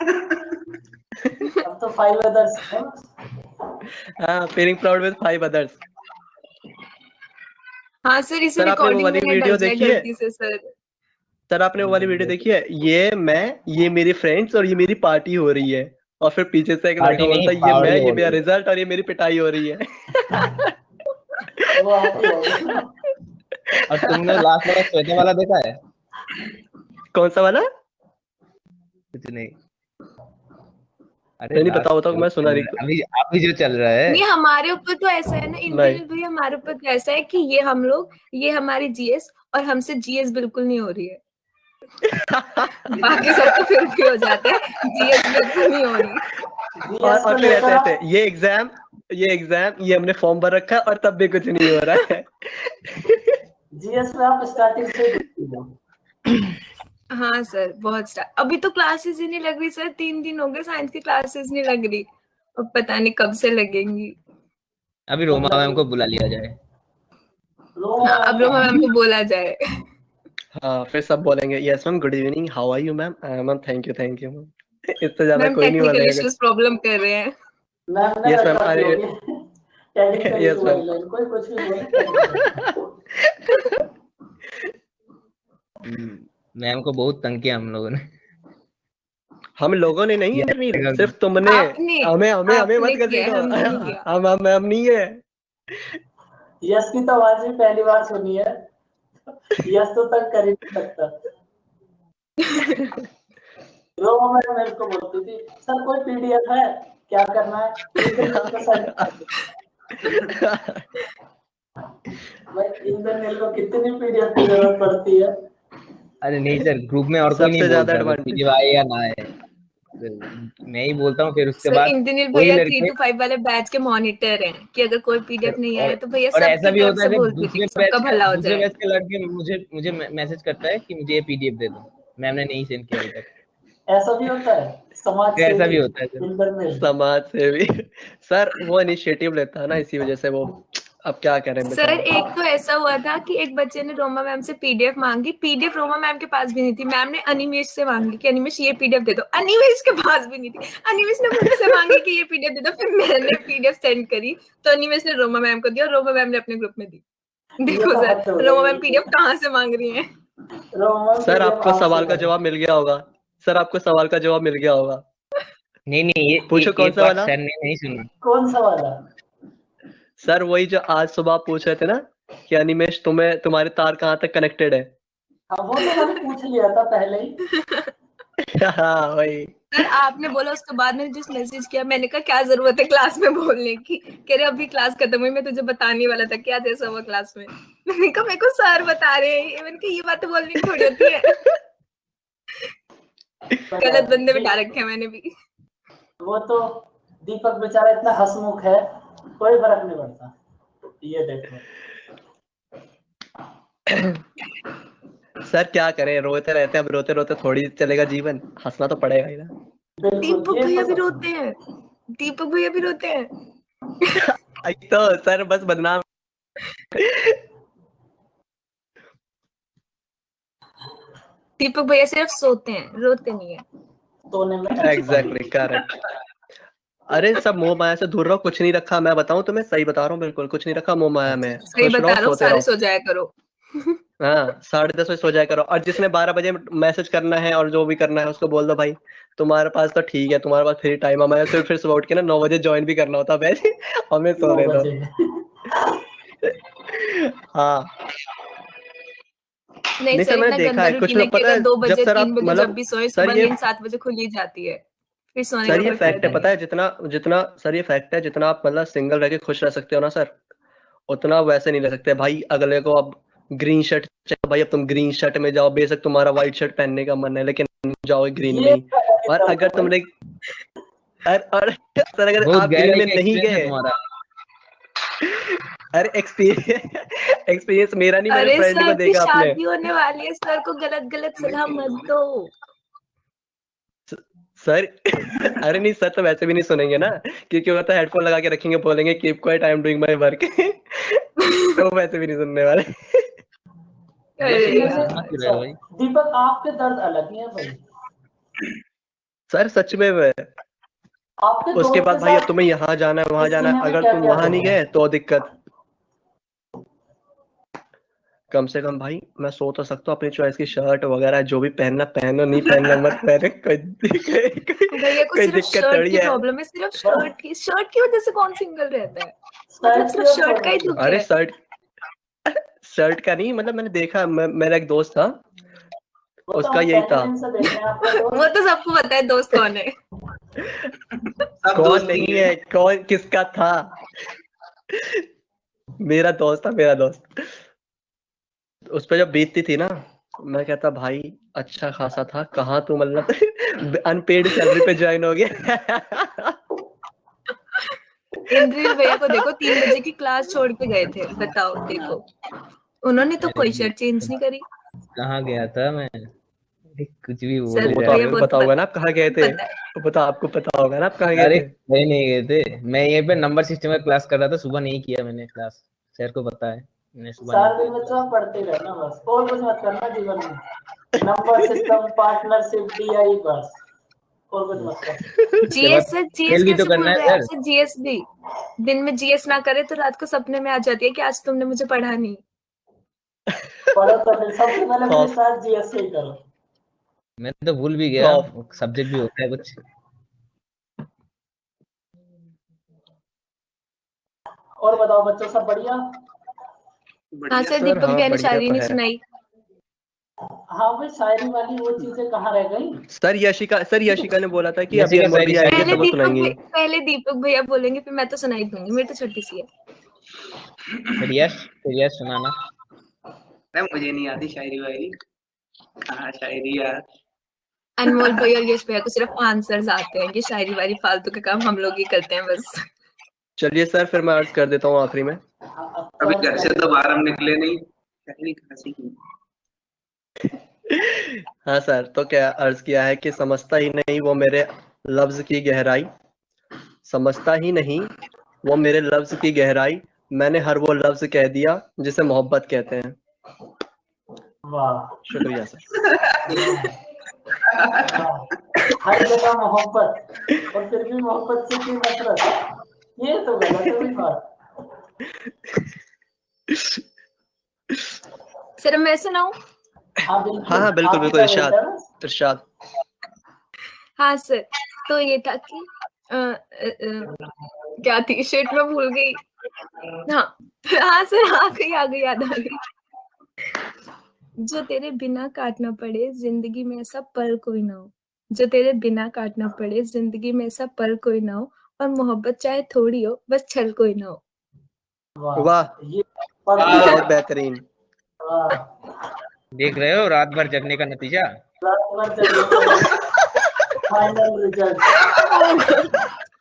हैं। अब तो 5 अदर्स है बस।
हाँ, फीलिंग प्राउड विद 5 अदर्स।
हाँ सर, इसे
सर आपने वो
रिकॉर्डिंग
वाली
में ना डल
वीडियो
जाए
देखी है?
गलती से सर।
सर आपने वो वाली वीडियो देखी है, ये मैं, ये मेरी फ्रेंड्स और ये मेरी पार्टी हो रही है, और फिर पीछे से एक लड़का
पार्टी नहीं,
बोलता है ये मैं,
पावड़ी
ये
हो
मेरा
रही है।
रिजल्ट और ये मेरी पिटाई हो रही है।
वो आप ही होगे।
और तुमने लास्ट वाला श्वेता वाला देखा है?
कौन सा वाला?
कुछ नहीं। अरे
नहीं बताओ बताओ, मैं सुना नहीं।
अभी जो चल रहा है
नहीं हमारे ऊपर तो ऐसा है ना
नहीं।
इंद्रनील भैया, हमारे ऊपर तो ऐसा है कि ये हमारी जीएस और हमसे जीएस बिल्कुल नहीं हो रही है। बाकी सब तो फिर भी हो जाता है, जीएस बिल्कुल नहीं हो रही।
जीएस को
और फिर
लेकर
ऐसे ये एग्जाम ये हमने फॉर्म भर रखा है और तब भी कुछ नहीं हो रहा है।
जीएस में आप स्टार्टिंग से ही डूबती हो।
हाँ सर, बहुत अभी तो क्लासेस ही नहीं लग रही सर, 3 दिन हो गए साइंस की क्लासेस नहीं लग रही, अब पता नहीं कब से लगेंगी।
अभी रोमा मैम को बुला लिया जाए।
हाँ, अब रोमा मैम को बोला जाए।
हाँ फिर सब बोलेंगे yes ma'am good evening how are you ma'am, ma'am thank you ma'am. इससे ज्यादा
मैम
कोई नहीं
टेक्निकल
बोलेगा।
इश्यूज प्रॉब्लम कर रहे हैं।
मैम ने
यस मैम
रखा
अरे
टेक्निकल
यस
इशू
मैम।
वाली लाइन, कोई कुछ भी बोले।
मैम को बहुत तंग किया हम लोगों ने।
हम लोगों ने नहीं, इंद्रनील सिर्फ तुमने।
आपने
हमें मत
किया
घसीटो।
है, हमने नहीं किया।
हम नहीं है।
यस की तो आवाज भी पहली बार सुनी है, यस तो तक कर ही नहीं सकता। रोमा मैम मेरे को बोलती थी सर कोई पीडीएफ है, क्या करना है, इंद्रनील को सेंड कर दो। भाई इंद्रनील को कितनी पीडीएफ की जरूरत पड़ती है।
अरे नहीं सर, ग्रुप में और कोई नहीं
सबसे ज्यादा
बोलता
एडवांटेज
पीडीएफ आए या ना आए, मैं ही बोलता हूँ। फिर उसके
सर
बाद
इंद्रनील
वही
भैया
लड़के
3 to 5 वाले बैच के मॉनिटर हैं कि अगर कोई पीडीएफ नहीं आया तो भैया
और ऐसा
सबकी
भी
तरफ
होता
से
है
बोल देते कि सबका भला हो
दूसरे
जाए।
बैच के लड़के मुझे मैसेज करता है कि मुझे ये पीडीएफ दे दो, मैम ने नहीं सेंड किया अभी तक।
ऐसा भी होता है, समाज
तो ऐसा
सेवी
भी होता है सर।
इंद्रनील।
समाज सेवी सर वो इनिशिएटिव लेता है ना, इसी वजह से वो। अब क्या करें
सर
बेचारा।
एक तो ऐसा हुआ था कि एक बच्चे ने रोमा मैम से पीडीएफ मांगी, पीडीएफ रोमा मैम के पास भी नहीं थी, मैम ने अनिमेश से मांगी कि अनिमेश ये पीडीएफ दे दो, अनिमेश के पास भी नहीं थी, अनिमेश ने मुझसे मांगी कि ये पीडीएफ दे दो, फिर मैंने पीडीएफ सेंड करी तो अनिमेश ने रोमा मैम को दिया और रोमा मैम ने अपने ग्रुप में दी। देखो
तो हद
सर
हो
रोमा
गई।
मैम पीडीएफ कहाँ से मांग रही है।
सर आपको सवाल का जवाब मिल गया होगा। सर आपको सवाल का जवाब मिल गया होगा।
नहीं ये
पूछो कौन सा
बात
वाला?
सर ने नहीं सुना।
कौन सा वाला?
सर वही जो आज सुबह आप पूछ रहे थे ना कि अनिमेश तुम्हारे तार कहाँ तक कनेक्टेड है।
हाँ वो तो मैंने पूछ लिया था पहले ही।
हाँ वही।
सर आपने बोला, उसके बाद मैंने जिस मैसेज किया मैंने कहा क्या जरूरत है क्लास में बोलने की, कह रहे अभी क्लास खत्म हुई, मैं तुझे बताने वाला था क्या जैसा हुआ क्लास में। मैंने कहा मेरे को सर बता रहे हैं, मैंने कहा ये बातें बोलने की थोड़ी होती है। गलत बंदे बिठा रखे हैं मैंने भी।
वो तो दीपक बेचारा इतना हंसमुख है, कोई फर्क नहीं पड़ता। ये देखो
सर क्या करें, रोते रहते हैं, अब रोते रोते थोड़ी चलेगा जीवन, हंसना तो पड़ेगा ही ना।
दीपक भैया भी रोते हैं, दीपक भैया भी रोते हैं।
तो सर बस बदनाम।
दीपक भैया सिर्फ सोते हैं, रोते नहीं है।
सोने में
एग्जैक्टली करेक्ट। अरे सब मोह माया से दूर रहो, कुछ नहीं रखा, मैं बताऊं तुम्हें, सही बता रहा हूँ, बिल्कुल कुछ नहीं रखा मोह माया में।
सही
खुश
बता
रहो
रहा हूँ,
सोते
सारे
रहो।
सो जाया करो।
हाँ 10:30 बजे सो जाया करो, और जिसने 12 बजे मैसेज करना है और जो भी करना है उसको बोल दो भाई तुम्हारे पास तो ठीक है, तुम्हारे पास फ्री टाइम, हमारे फिर सुबह उठ के ना 9 बजे ज्वाइन भी करना होता है हमें सोने दो। हाँ
नहीं सर
सर मैंने
इतना
देखा
गंदा
है कुछ
रूटीन है
लोग,
कि
पता
अगर
है
2
जब
बजे
सर
3
आप
बजे जब
मतलब
भी सोए,
सर
सुबह
ये
नींद 7 बजे खुल ही जाती है, फिर सोने
सर
का
ये
कोई
फैक्ट
फायदा
है, पता
नहीं।
है जितना जितना सर ये फैक्ट है, जितना आप मतलब सिंगल रह के खुश रह सकते हो ना सर, उतना वैसे नहीं रह सकते भाई। अगले को अब ग्रीन शर्ट चाहिए भाई, अब तुम ग्रीन शर्ट में जाओ, बेशक तुम्हारा व्हाइट शर्ट पहनने का मन है लेकिन जाओ ग्रीन में ही। और अगर तुमने और सर अगर
बहुत
आप
गहरा
ग्रीन में नहीं
एक्सपीरियंस है
गए,
तुम्हारा।
अरे एक्सपीरियंस मेरा नहीं, मेरे
अरे
फ्रेंड को
सर की
देखा आपने।
शादी होने वाली है, सर को गलत गलत सलाह मत दो।
सर अरे नहीं सर तो वैसे भी नहीं सुनेंगे ना, क्योंकि वो तो हेडफोन लगा के रखेंगे, बोलेंगे keep quiet I am doing my work. तो वैसे भी नहीं सुनने वाले।
अरे यार
दीपक आपके दर्द अलग ही है भाई।
सर सच में वह
आपके
उसके
दोस्त
बाद
के
भाई अब
साथ
तुम्हें यहाँ जाना है वहां
इस
जाना है,
दुनिया में
अगर
क्या
तुम
क्या
वहां नहीं
होगा।
गए तो दिक्कत। कम से कम भाई मैं सो तो सकता हूँ, अपनी चॉइस की शर्ट वगैरह जो भी पहनना पहनो, नहीं पहनना मत पहने,
भैया को
कोई
सिर्फ
दिक्कत
शर्ट
थोड़ी
की
है।
प्रॉब्लम है, सिर्फ शर्ट की वजह से कौन सिंगल रहता है, मतलब
शर्ट की
सिर्फ
और
शर्ट का ही दुख
अरे
है।
शर्ट का नहीं, मतलब मैंने देखा, मेरा एक दोस्त था,
वो तो
उसका
हम
यही
पहले
था।
दिन से देख रहे हैं आपका दोस्त।
वो तो सबको पता है दोस्त कौन है।
सब
कौन
दोस्त
नहीं
ही
है, कौन किसका था? मेरा दोस्त था, मेरा दोस्त। उस पे जब बीतती थी ना, मैं कहता भाई अच्छा खासा था, कहाँ तू मतलब अनपेड सैलरी पे ज्वाइन हो गया।
इंद्रिल भैया को देखो 3 बजे की क्लास छोड़ के गए थे, बताओ देखो। उन्होंने तो कोई शर्ट चेंज नहीं करी।
कहाँ गया था मैं? अरे कुछ भी बोल
सर
वो
रहे
तो
भैया
आपको
हो।
पता होगा ना आप कहाँ गए थे?
पता है।
वो बता, आपको पता होगा ना आप कहाँ गए
अरे
थे?
कहीं नहीं गए थे, मैं यहीं पे नंबर सिस्टम में क्लास कर रहा था, सुबह नहीं किया मैंने क्लास। सर को पता है, मैंने सुबह नहीं
सारे दिन
किया
बच्चों पढ़ते रहना बस, और कुछ मत करना जीवन में। नंबर सिस्टम, पार्टनरशिप, डीआई, बस और कुछ मत कर।
उसके बाद
जीएस सर, जीएस
फेल भी तो
कैसे भूल
करना है
गए आप
सर।
सर? जीएस भी दिन में जीएस ना करे तो रात को सपने में आ जाती है कि आज तुमने मुझे पढ़ा नहीं।
पढ़ो तो फिर सबसे पहले अपनी
खौफ
स्टार्ट जीएस से ही करो।
मैं तो भूल भी गया,
खौफ
सब्जेक्ट भी होता है कुछ।
और बताओ बच्चों, सब बढ़िया?
हाँ
बढ़िया।
सर,
सर,
दीपक
हाँ
भैया ने
बढ़िया
शायरी
तो
नहीं
है।
सुनाई।
हाँ भाई, शायरी वाली वो चीजें कहाँ रह गई?
सर यशिका ने बोला था कि अभी
यशिका
अनमोल
शायरी
भैया आएंगे
पहले
तब वो सुनाएंगी।
पहले दीपक भैया बोलेंगे, फिर मैं तो सुनाई दूंगी, मेरी तो छोटी सी है।
फिर यश सुनाना।
अरे मुझे नहीं आती शायरी वायरी, कहाँ शायरी यार।
अनमोल भैया और यश भैया को सिर्फ आंसर्स आते हैं, ये शायरी वारी फालतू के काम हम लोग ही करते हैं बस।
चलिए सर, फिर मैं अर्ज कर देता हूँ आखिरी में।
हाँ, अब
अभी
तो
घर से तो बाहर हम निकले नहीं, शायरी कहाँ सीखी।
हाँ सर, तो क्या अर्ज किया है कि समझता ही नहीं वो मेरे लफ्ज की गहराई, समझता ही नहीं वो मेरे लफ्ज की गहराई, मैंने हर वो लफ्ज कह दिया जिसे मोहब्बत कहते हैं।
वाह
शुक्रिया सर।
वाह, हर जगह मोहब्बत और फिर भी मोहब्बत से की नफरत, ये तो गलत है भाई बात।
सर मैं सुनाऊं?
हाँ बिल्कुल,
हाँ बिल्कुल
आप ही
बिल्कुल,
का वेट
इरशाद
है ना।
इरशाद।
हाँ सर, तो ये था कि क्या थी शिट, मैं भूल गई। हाँ हाँ सर, आ गई याद आ गई। जो तेरे बिना काटना पड़े जिंदगी में ऐसा पल कोई ना हो, जो तेरे बिना काटना पड़े जिंदगी में ऐसा पल कोई ना हो, और मोहब्बत चाहे थोड़ी हो बस छल कोई ना हो।
वाह,
ये
बहुत बेहतरीन।
वाह,
देख रहे हो रात भर जगने का नतीजा।
रात भर जगने का फाइनल रिजल्ट।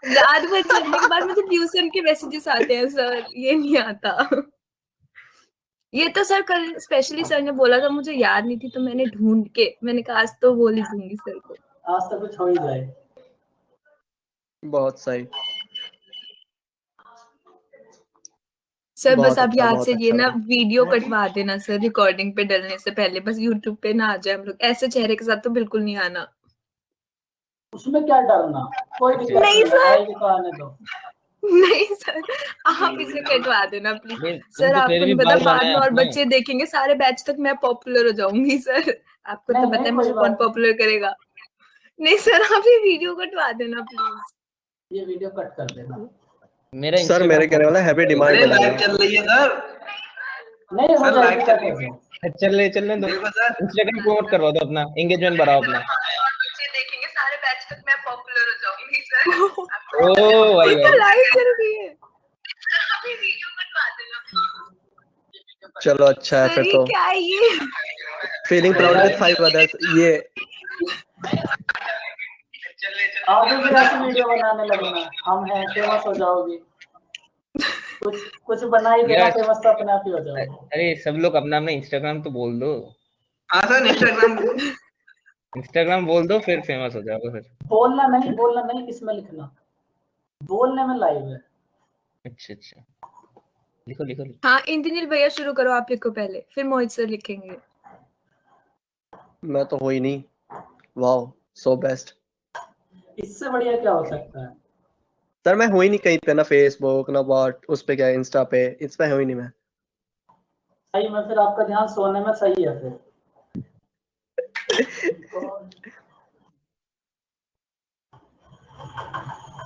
रात भर जगने के बाद मुझे ट्यूशन के मैसेजेस आते हैं सर, ये नहीं आता। ये तो सर कल स्पेशली सर ने बोला था, मुझे याद नहीं थी तो मैंने ढूंढ के मैंने कहा आज तो बोल ही दूंगी सर को।
आज तो कुछ हो ही जाए।
बहुत सही,
सर बस
बहुत
आप
अच्छा,
याद
बहुत
से ये
अच्छा
ना
रहा।
वीडियो कटवा देना सर, रिकॉर्डिंग पे डलने से पहले, बस यूट्यूब पे ना आ जाए हम लोग ऐसे चेहरे के साथ, तो बिल्कुल नहीं आना।
उसमें क्या डरना, कोई दिक्कत
नहीं
नहीं है,
सर,
आएगी तो आने दो।
नहीं सर, आप इसे कटवा देना प्लीज।
नहीं,
सर
तुम तो
आपको
फिर भी
नहीं पता,
बाल
बाद
बनाए
में और
आपने।
बच्चे देखेंगे, सारे बैच तक मैं पॉपुलर हो जाऊंगी सर। आपको तो
नहीं
पता
नहीं,
है
कोई
मुझे कौन
बात नहीं,
पॉपुलर करेगा। नहीं सर, आप ये वीडियो कटवा देना प्लीज।
ये वीडियो कट कर देना।
मेरा
सर मेरे कहने वाला हैवी डिमांड
अरे
बना
लाइव
हुआ।
चल रही है सर,
नहीं हो
सर
जाएगी
लाइव
कट
चल
हो
रही है।
जाए।
चल ले दो।
देखो सर,
इंस्टाग्राम प्रमोट करवा दो अपना, एंगेजमेंट बढ़ाओ अपना।
बच्चे देखेंगे, सारे बैच तक मैं पॉपुलर हो जाऊंगी सर।
ओ भाई
ये तो
भाई,
लाइव चल रही है। आप ये वीडियो कटवा देना।
चलो अच्छा है
सर
फिर
ये
तो।
क्या है ये?
फीलिंग प्राउड विद 5 अदर्स, ये
आप भी फिर ऐसी वीडियो बनाने लगना, हम हैं फेमस हो जाओगे। कुछ कुछ बना ही देना,
यार
फेमस तो अपने आप ही हो जाओगे।
अरे सब लोग अपना अपना इंस्टाग्राम तो बोल दो।
हाँ सर इंस्टाग्राम
इंस्टाग्राम बोल दो फिर फेमस हो जाओगे फिर।
बोलना नहीं, इसमें लिखना, बोलने में लाइव है।
अच्छा लिखो लिखो।
हाँ इंद्रनील भैया शुरू करो, आप लिखो पहले, फिर मोहित सर लिखेंगे।
मैं तो हो ही नहीं। Wow, so best.
इससे बढ़िया क्या हो सकता है?
सर मैं हो ही नहीं कहीं पे, ना फेसबुक ना व्हाट, उस पे क्या इंस्टा पे, इस पे हो ही नहीं मैं।
सही में फिर आपका ध्यान सोने में सही है फिर।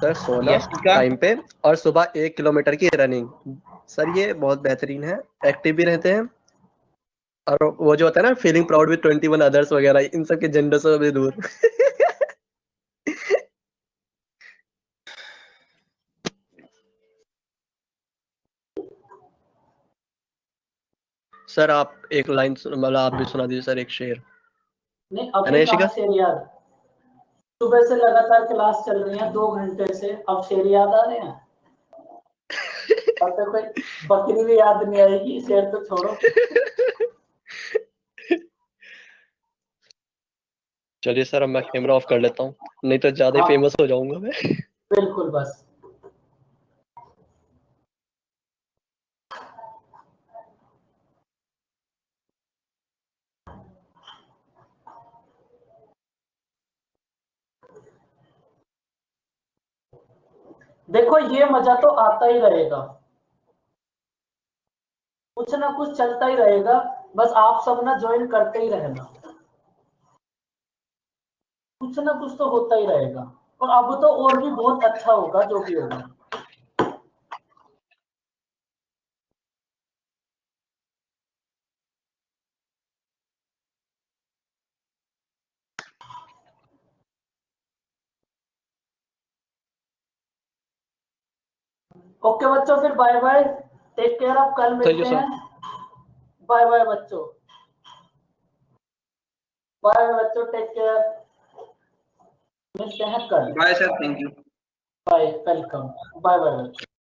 सर सोना
यशिका
टाइम पे और सुबह 1 किलोमीटर की रनिंग, सर ये बहुत बेहतरीन है, एक्टिव भी रहते हैं। और वो जो होता है ना फीलिंग प्राउड विद 21 अदर्स वगैरह, इन सब के जेंडर से भी दूर। सर आप एक लाइन मतलब आप भी सुना दीजिए सर, एक शेर।
नहीं
है ना
अभी
यशिका?
कहाँ शेर याद, सुबह से लगातार क्लास चल रही है 2 घंटे से, अब शेर याद आ रहे हैं? अब तो कोई बकरी भी याद नहीं आएगी, शेर तो छोड़ो।
चलिए सर, अब मैं कैमरा ऑफ कर लेता हूँ, नहीं तो ज्यादा ही
हाँ
फेमस हो जाऊंगा मैं।
बिल्कुल बस। देखो ये मजा तो आता ही रहेगा, कुछ ना कुछ चलता ही रहेगा, बस आप सब ना ज्वाइन करते ही रहना, कुछ ना कुछ तो होता ही रहेगा। और अब तो और भी बहुत अच्छा होगा जो भी होगा। ओके बच्चों, फिर बाय बाय, टेक केयर, आप कल
थैंक यू
मिलते
सर।
हैं। बाय बाय बच्चों, बाय बाय बच्चों, टेक केयर, मिलते हैं कल।
Bye sir, thank you.
Bye, welcome, bye bye बच्चों।